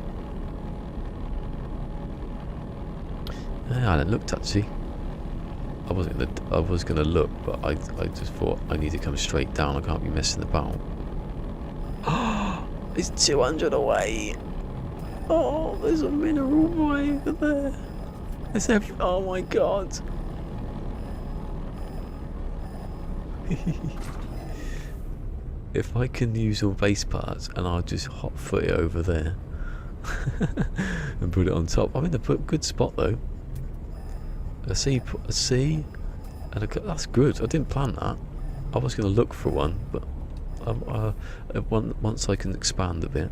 Yeah, I hadn't looked actually. I was gonna look, but I just thought I need to come straight down. I can't be messing about. It's 200 away. Oh, there's a mineral boy over there. Oh my god. If I can use all base parts and I'll just hot foot it over there and put it on top. I'm in a good spot though. A C And that's good. I didn't plan that. I was going to look for one, but once I can expand a bit.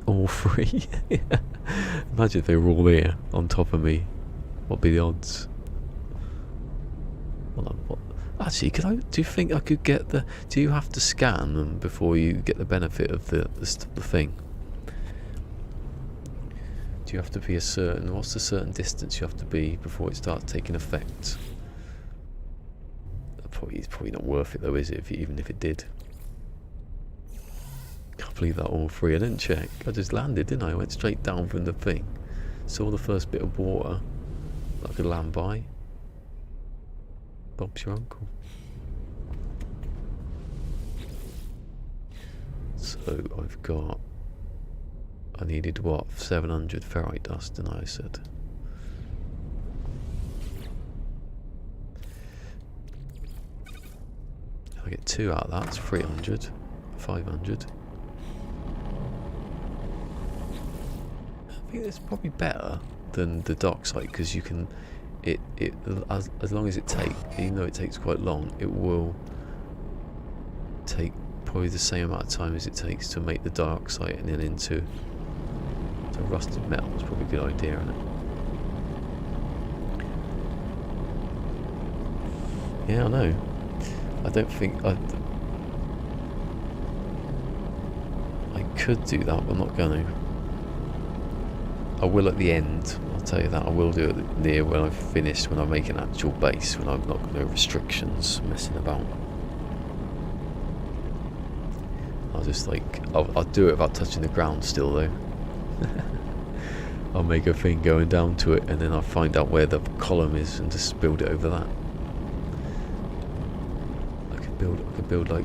All three. Imagine if they were all here on top of me. What'd be the odds? Actually, do you think I could get the... Do you have to scan them before you get the benefit of the thing? Do you have to be a certain... What's the certain distance you have to be before it starts taking effect? It's probably not worth it though, is it? Even if it did. Can't believe that all three. I didn't check. I just landed, didn't I? I went straight down from the thing. Saw the first bit of water that I could land by. Bob's your uncle. So I've got... I needed what? 700 ferrite dust, and I said. If I get 2 out of that, it's 300. 500. I think it's probably better than the dark side because you can... as long as it takes, even though it takes quite long, it will take probably the same amount of time as it takes to make the dark side and then into rusted metal. It's probably a good idea, isn't it? Yeah, I know. I don't think I could do that, but I'm not going to. I will at the end. I'll tell you that. I will do it near when I've finished, when I make an actual base, when I've not got no restrictions messing about. I'll just I'll do it without touching the ground still though. I'll make a thing going down to it and then I'll find out where the column is and just build it over that. I could build like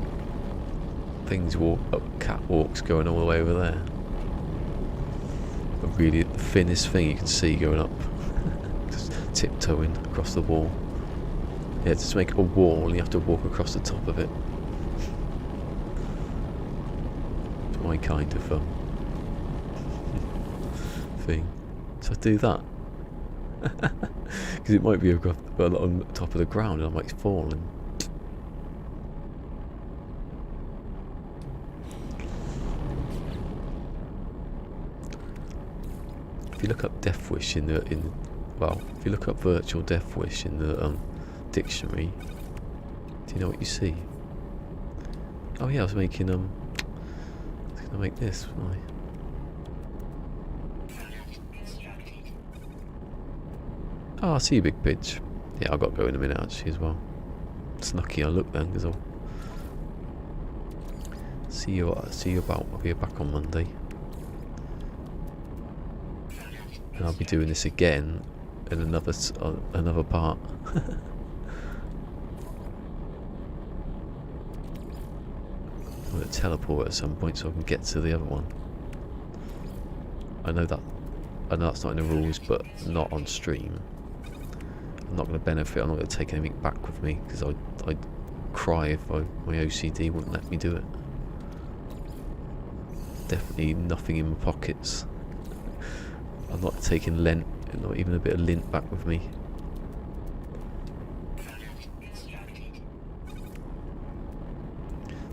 things catwalks going all the way over there. But really the thinnest thing you can see going up. Just tiptoeing across the wall. Yeah, just make a wall and you have to walk across the top of it. It's my kind of thing. So I do that. Because it might be on top of the ground and I might fall and... If you look up Death Wish if you look up virtual Death Wish in the dictionary, do you know what you see? Oh yeah, I was gonna make this, wasn't I? Oh, I see you, big bitch. Yeah, I've got to go in a minute actually as well. It's lucky I looked then, because I'll see you about. I'll be back on Monday. And I'll be doing this again in another part. I'm going to teleport at some point so I can get to the other one. I know that's not in the rules, but not on stream. I'm not going to benefit. I'm not going to take anything back with me because I'd cry if my OCD wouldn't let me do it. Definitely nothing in my pockets. I'm not taking lint, not even a bit of lint back with me.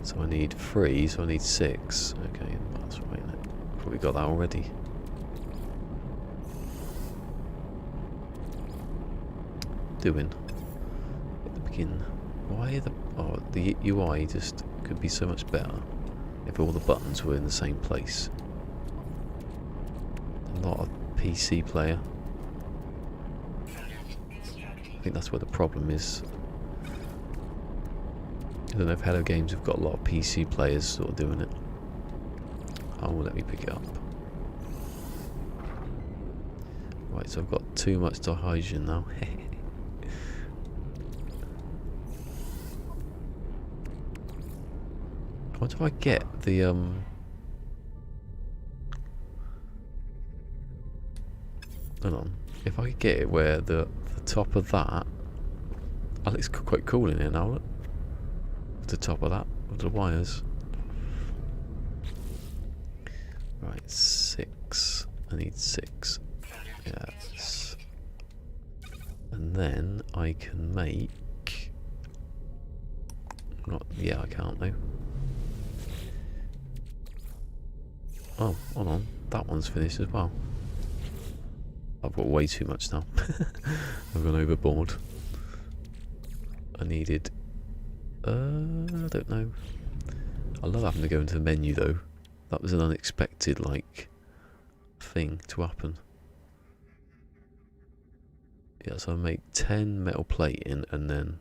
So I need 3, so I need 6. Okay, that's right, isn't it? Probably got that already. Doing at the beginning. Why the UI just could be so much better if all the buttons were in the same place. I'm not a PC player. I think that's where the problem is. I don't know if Hello Games have got a lot of PC players sort of doing it. Oh, let me pick it up. Right, so I've got too much dihydrogen now. What do I get? The Hold on. If I could get it where the top of that... Oh, it's quite cool in here now, look. The top of that, with the wires. Right, 6. I need 6. Yes. And then I can make... yeah, I can't though. Oh, hold on. That one's finished as well. I've got way too much now. I've gone overboard. I needed... I don't know. I love having to go into the menu though. That was an unexpected, like, thing to happen. Yeah, so I make 10 metal plating and then...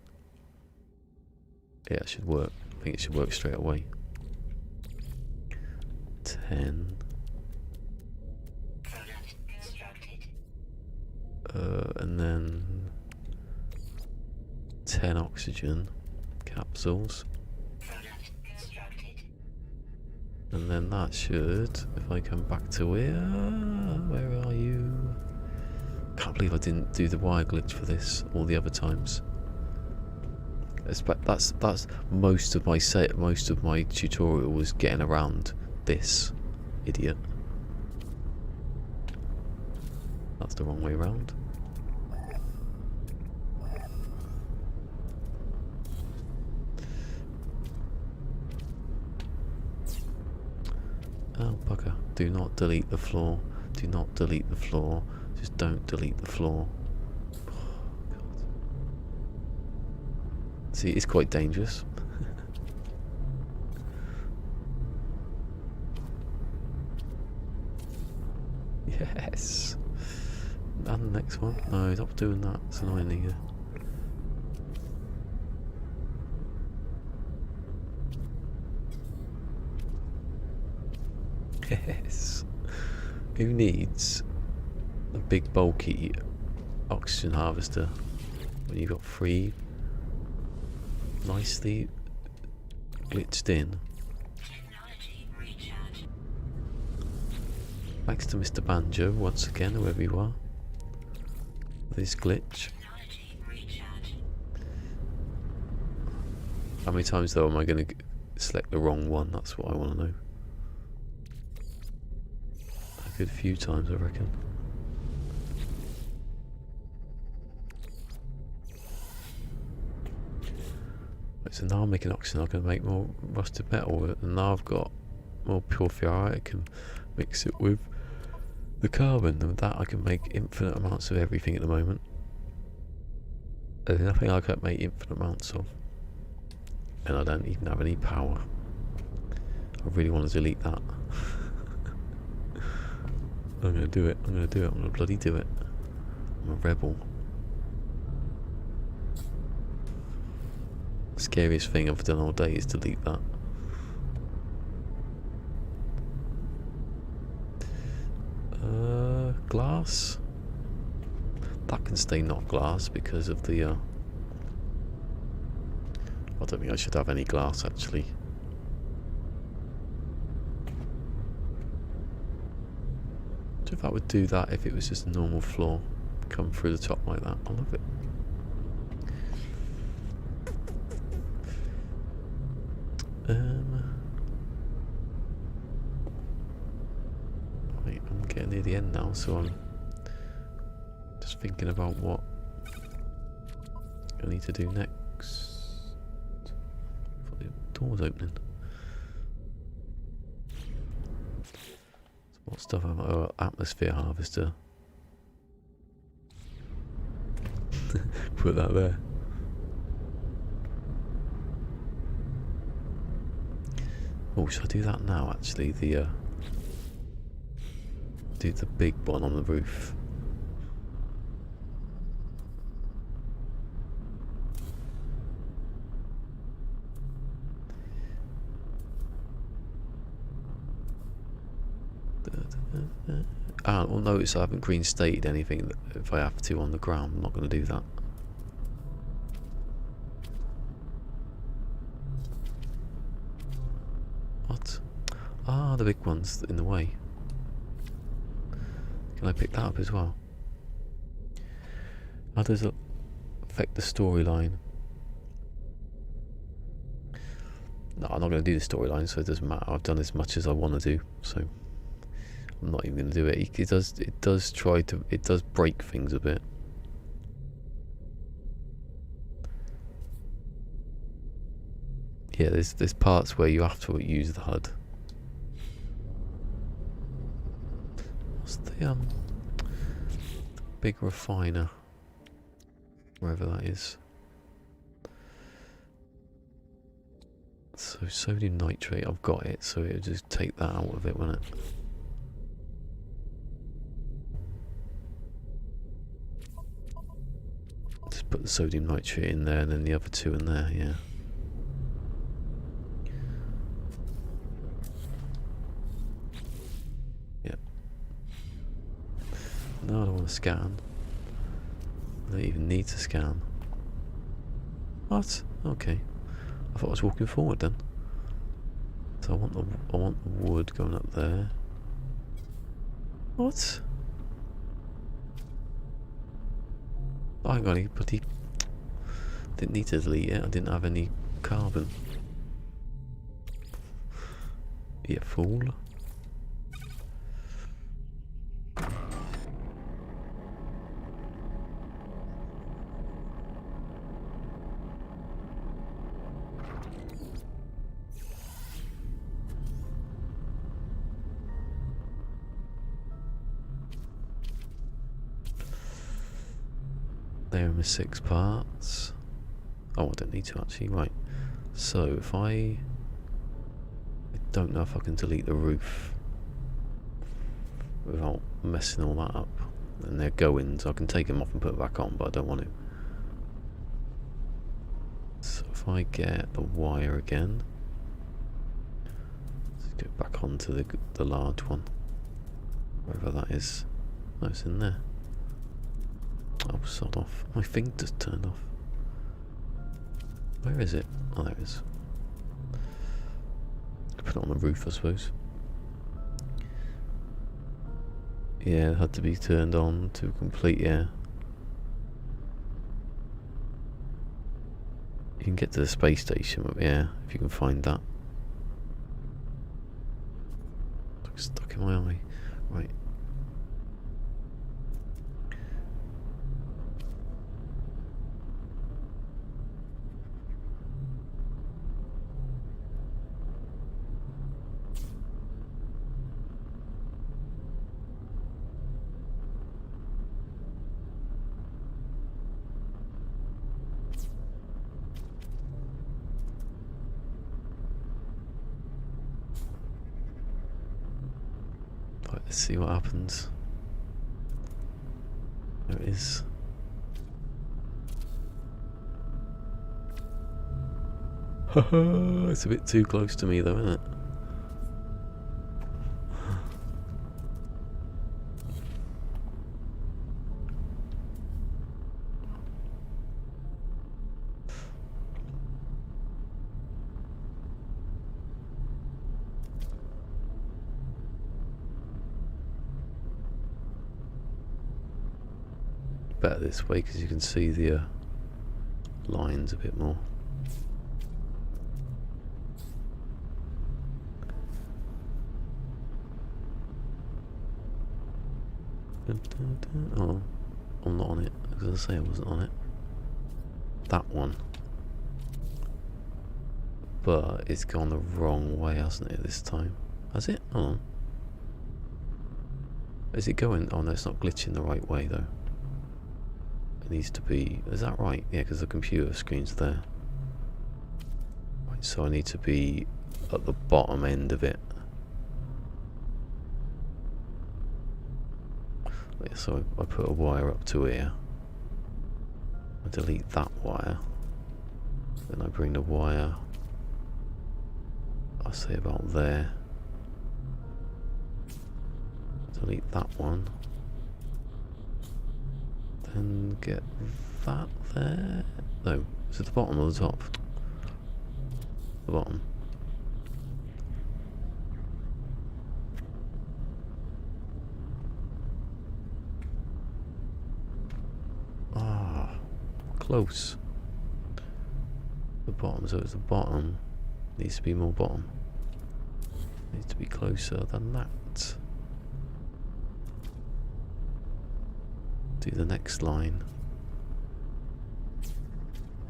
yeah, it should work. I think it should work straight away. 10. And then 10 oxygen capsules. And then that should, if I come back to here, where are you? Can't believe I didn't do the wire glitch for this all the other times. That's most of my tutorial was getting around this idiot. That's the wrong way around. Oh bugger, do not delete the floor. Do not delete the floor. Just don't delete the floor. Oh, God. See, it's quite dangerous. Yes. And the next one. No, stop doing that. It's annoying either. Yes. Who needs a big bulky oxygen harvester when you've got 3 nicely glitched in? Thanks to Mr. Banjo once again, whoever you are. This glitch. How many times though am I going to select the wrong one? That's what I want to know. A good few times, I reckon. Right, so now I'm making oxygen. I can make more rusted metal, and now I've got more pure ferrite. I can mix it with the carbon, and with that I can make infinite amounts of everything at the moment. There's nothing I can't make infinite amounts of, and I don't even have any power. I really want to delete that. I'm gonna do it. I'm gonna bloody do it. I'm a rebel. The scariest thing I've done all day is delete that. Glass? That can stay not glass because of the I don't think I should have any glass actually. So if I would do that if it was just a normal floor, come through the top like that, I love it. Right, I'm getting near the end now, so I'm just thinking about what I need to do next. The door's opening. So what stuff have I? Oh, atmosphere harvester. Put that there. Oh, should I do that now actually? The do the big one on the roof. Well, notice I haven't green stated anything. If I have to on the ground, I'm not going to do that. What? Ah, the big one's in the way. Can I pick that up as well? How does it affect the storyline? No, I'm not going to do the storyline, so it doesn't matter. I've done as much as I want to do, so I'm not even going to do it. It does break things a bit. Yeah, there's parts where you have to use the HUD. What's the big refiner? Wherever that is. So sodium nitrate, I've got it, so it'll just take that out of it, won't it? Just put the sodium nitrate in there and then the other two in there, yeah. Yep. No, I don't want to scan. I don't even need to scan. What? Okay. I thought I was walking forward then. So I want the wood going up there. What? I got any bloody. Didn't need to delete it. I didn't have any carbon. You fool. There are my 6 parts. Oh, I don't need to actually, right. So if I don't know if I can delete the roof without messing all that up. And they're going, so I can take them off and put it back on, but I don't want to. So if I get the wire again, let's go back onto the large one, wherever that is. Oh, it's in there. Oh, sod off. My thing just turned off. Where is it? Oh, there it is. Put it on the roof, I suppose. Yeah, it had to be turned on to complete, yeah. You can get to the space station, yeah, if you can find that. Stuck in my eye. Right. Right, let's see what happens. There it is. It's a bit too close to me though, isn't it? Better this way because you can see the lines a bit more. Oh, I'm not on it. I was going to say I wasn't on it. That one. But it's gone the wrong way, hasn't it, this time? Has it? Hold on. Is it going? Oh no, it's not glitching the right way though. It needs to be. Is that right? Yeah, because the computer screen's there. Right, so I need to be at the bottom end of it. Yeah, so I put a wire up to here. I delete that wire. Then I bring the wire, I'll say about there. Delete that one. Then get that there. No, is it the bottom or the top? The bottom. Ah, close. The bottom, so it's the bottom. Needs to be more bottom. Needs to be closer than that. Do the next line.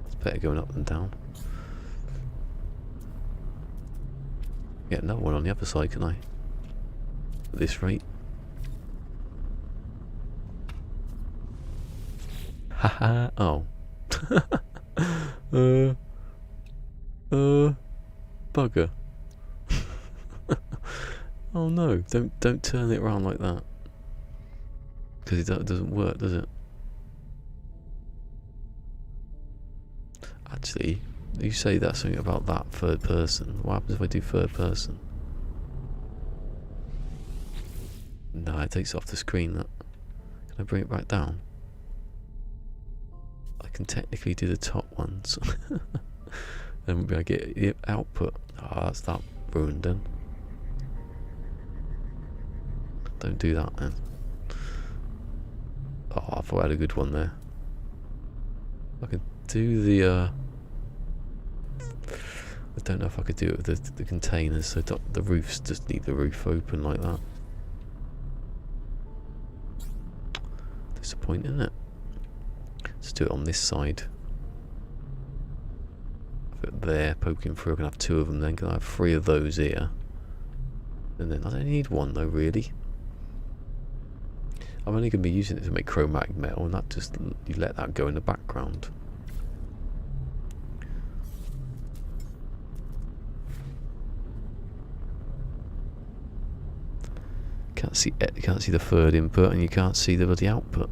It's better going up than down. Get another one on the other side, can I? At this rate. Haha. Oh. Bugger. Oh no! Don't turn it around like that. Because it doesn't work, does it? Actually, you say that something about that third person. What happens if I do third person? No, it takes off the screen. That. Can I bring it back down? I can technically do the top ones. Then maybe I get the output. Ah, that's that ruined then. Don't do that then. Oh, I thought I had a good one there. I could do the I don't know if I could do it with the containers, so the roofs just leave the roof open like that. Disappointing, isn't it? Let's do it on this side. Have it there, poking through. I can have two of them then. Can I have three of those here? And then I don't need one though, really. I'm only going to be using it to make chromatic metal, and that just, you let that go in the background. Can't see the third input, and you can't see the bloody output.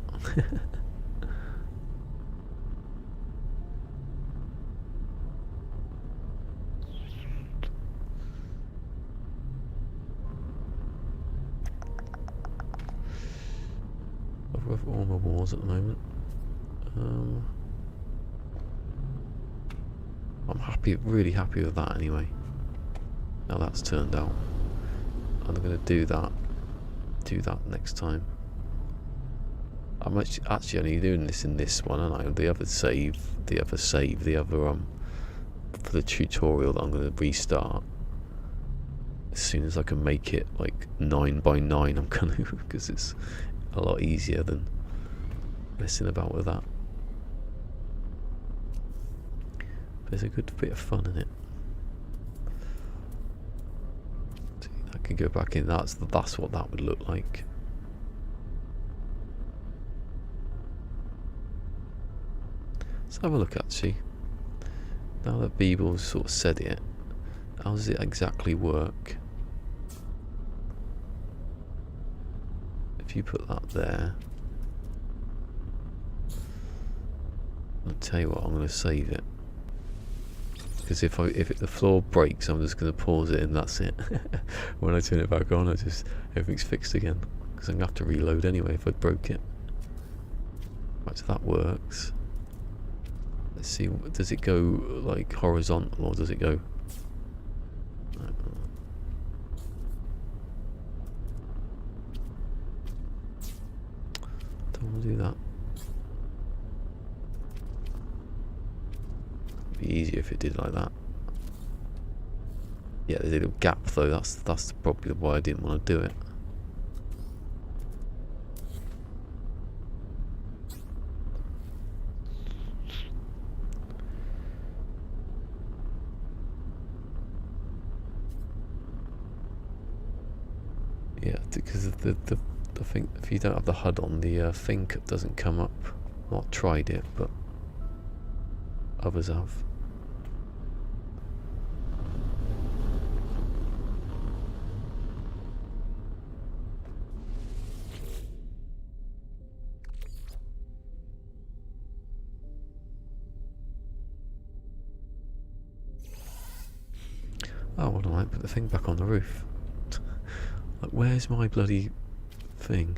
I've got all my walls at the moment. I'm happy, really happy with that anyway. Now that's turned out. I'm going to do that next time. I'm actually only doing this in this one, and I the other for the tutorial that I'm going to restart as soon as I can make it like 9 by 9. I'm going to, because it's a lot easier than messing about with that. There's a good bit of fun in it. I can go back in. That's what that would look like. Let's have a look actually. Now that Beeble's sort of said it, how does it exactly work? If you put that there, I'll tell you what, I'm going to save it. Because if the floor breaks, I'm just going to pause it and that's it. When I turn it back on, everything's fixed again. Because I'm going to have to reload anyway if I broke it. Right, so that works. Let's see, does it go like horizontal or does it go... Don't want to do that. Be easier if it did like that. Yeah, there's a little gap though. That's probably why I didn't want to do it. Yeah, because the thing, if you don't have the HUD on, the thing doesn't come up. I've not tried it, but others have. Oh, why don't I put the thing back on the roof? Like, where's my bloody thing?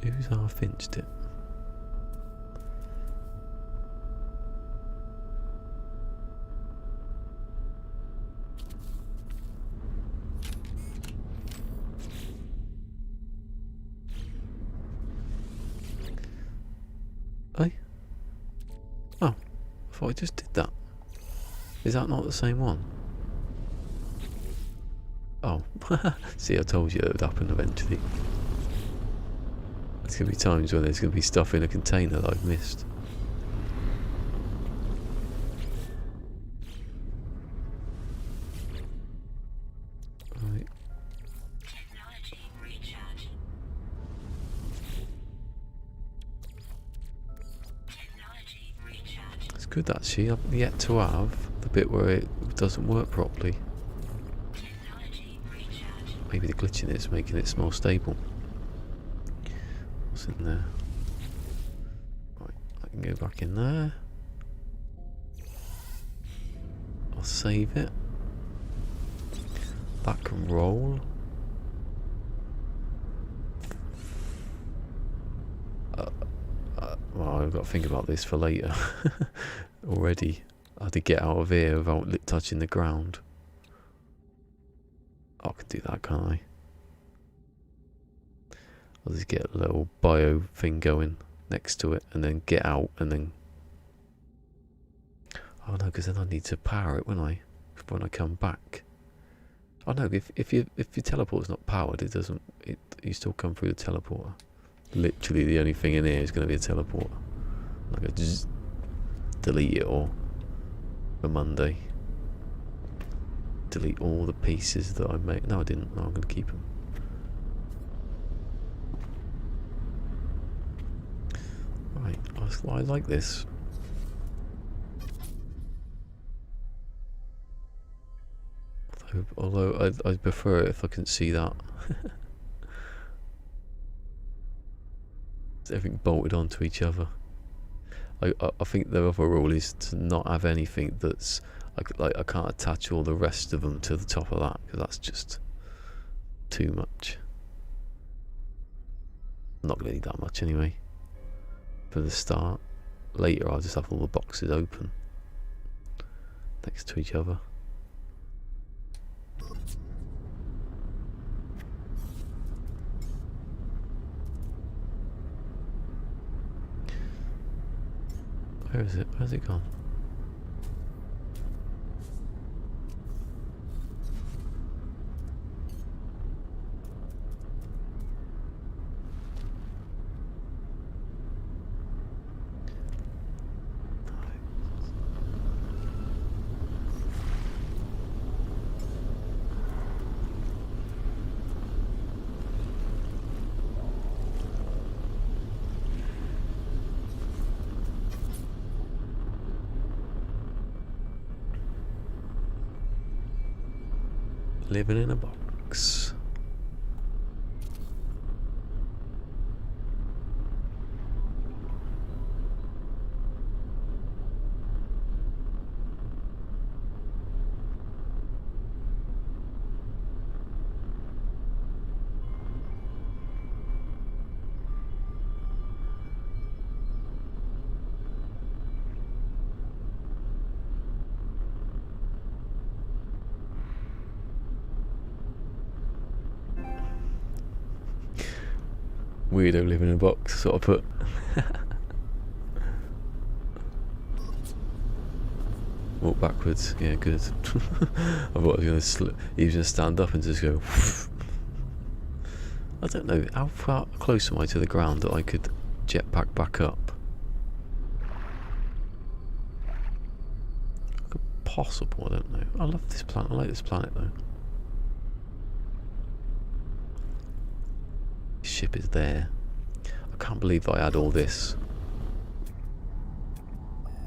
Who's half-inched it? Hey? Oh, I thought I just did that. Is that not the same one? Oh, see, I told you it would happen eventually. There's going to be times when there's going to be stuff in a container that I've missed. good actually. I've yet to have the bit where it doesn't work properly. Maybe the glitch in it is making it more stable. What's in there? Right, I can go back in there. I'll save it. That can roll. Well, I've got to think about this for later. Already. I had to get out of here without touching the ground. I can do that, can't I? I'll just get a little bio thing going next to it and then get out and then... Oh no, because then I need to power it, won't I? When I come back. Oh no, if your teleport's not powered, it doesn't... you still come through the teleporter. Literally the only thing in here is going to be a teleporter. Like I just delete it all for Monday. Delete all the pieces that I made. No, I didn't. No, I'm going to keep them. Right, I like this. Although I'd prefer it if I can see that. Everything bolted onto each other. I think the other rule is to not have anything that's like I can't attach all the rest of them to the top of that because that's just too much. I'm not going to need that much anyway. For the start, later I'll just have all the boxes open next to each other. Where is it? Where's it gone? Living in a box. Weirdo living in a box, sort of put. Walk backwards, yeah, good. I thought I was going to he was going to stand up and just go. I don't know, how far close am I to the ground that I could jetpack back up? Possible, I don't know. I love this planet, I like this planet though. Ship is there. I can't believe I had all this.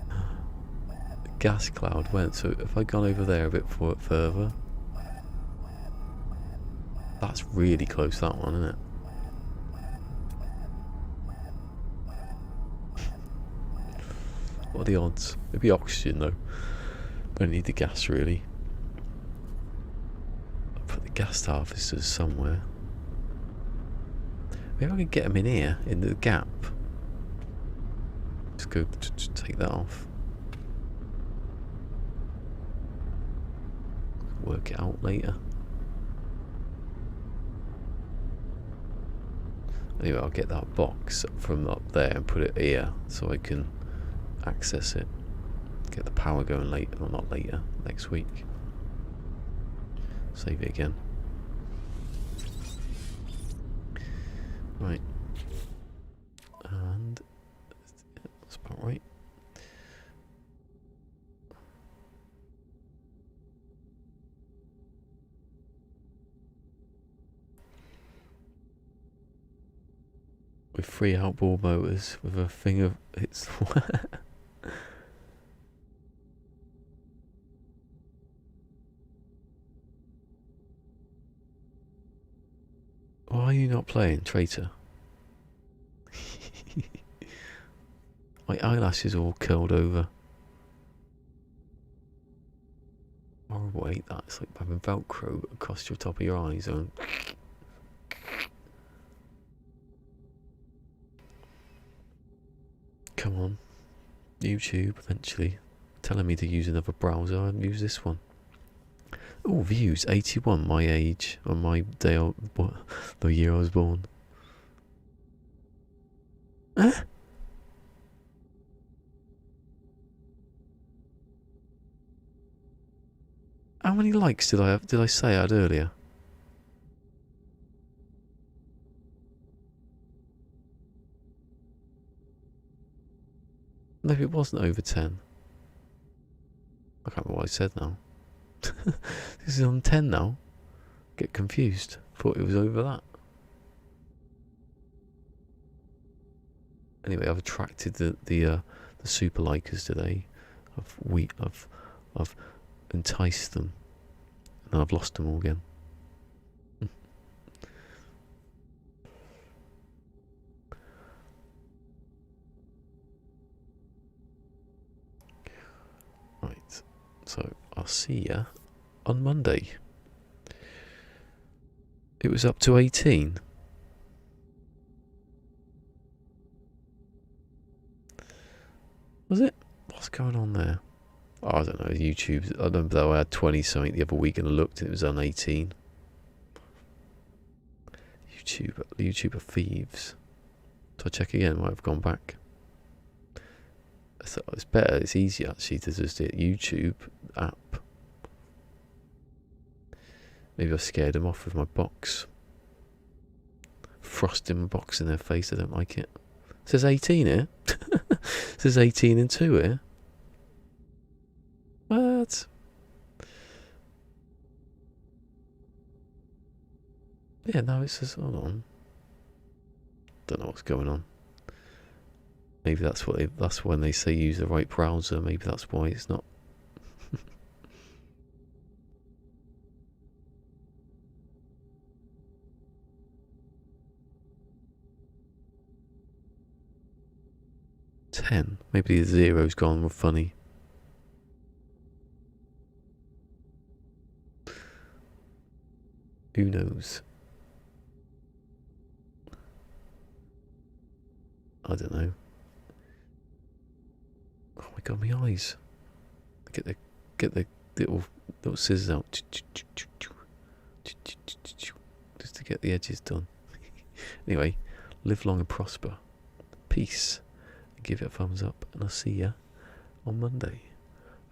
The gas cloud went, so if I gone over there a bit further, that's really close, that one, isn't it? What are the odds? It'd be oxygen though. Don't need the gas really. I'll put the gas harvesters somewhere. Maybe I can get them in here, in the gap. Just go take that off. Work it out later. Anyway, I'll get that box from up there and put it here so I can access it. Get the power going later, or not later, next week. Save it again. Right, and that's about right. With 3 outboard motors, with a thing of it's. Why are you not playing, traitor? My eyelashes all curled over. Horrible, I hate that. It's like having Velcro across your top of your eyes. Come on. YouTube, eventually. Telling me to use another browser. I use this one. Oh, views. 81, my age. On my day, the year I was born. Huh? How many likes did I have? Did I say I had earlier? Maybe it wasn't over 10. I can't remember what I said now. This is on 10 now. Get confused. Thought it was over that. Anyway, I've attracted the super likers today. I've enticed them, and I've lost them all again. Right, so I'll see ya on Monday. It was up to 18. Was it? What's going on there? Oh, I don't know. YouTube. I remember though I had 20 something the other week and I looked and it was on 18. YouTube are thieves. So I check again. Might have gone back. It's better. It's easier actually to just hit YouTube app. Maybe I scared them off with my box. Frosting my box in their face. I don't like it. It says 18 here. It says 18 and 2 here. What? Yeah, no, it says, hold on. Don't know what's going on. Maybe that's when they say use the right browser. Maybe that's why it's not. $10. Maybe the zero's gone funny. Who knows? I don't know. Oh my god, my eyes! Get the little scissors out, just to get the edges done. Anyway, live long and prosper. Peace. Give it a thumbs up, and I'll see ya on Monday.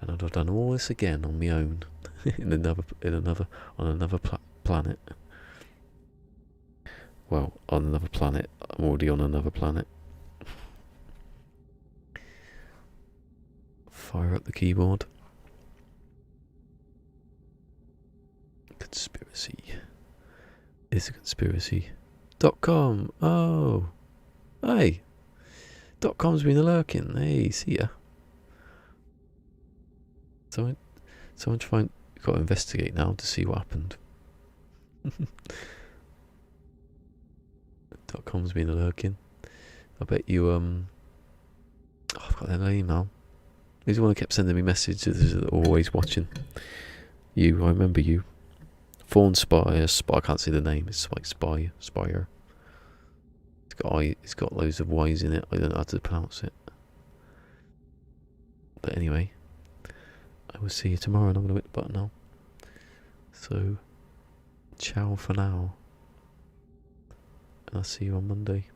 And I've done all this again on my own, on another planet. Well, on another planet. I'm already on another planet. Fire up the keyboard. Conspiracy. It's a conspiracy. .com. Oh. Hey. .com's been lurking. Hey, see ya. Someone got to investigate now to see what happened. .com's been lurking. I bet you I've got their name now. He's the one who kept sending me messages, always watching. I remember you. Fawn Spire, I can't see the name, it's like Spire. It's got loads of Y's in it, I don't know how to pronounce it. But anyway, I will see you tomorrow and I'm going to hit the button now. So, ciao for now. And I'll see you on Monday.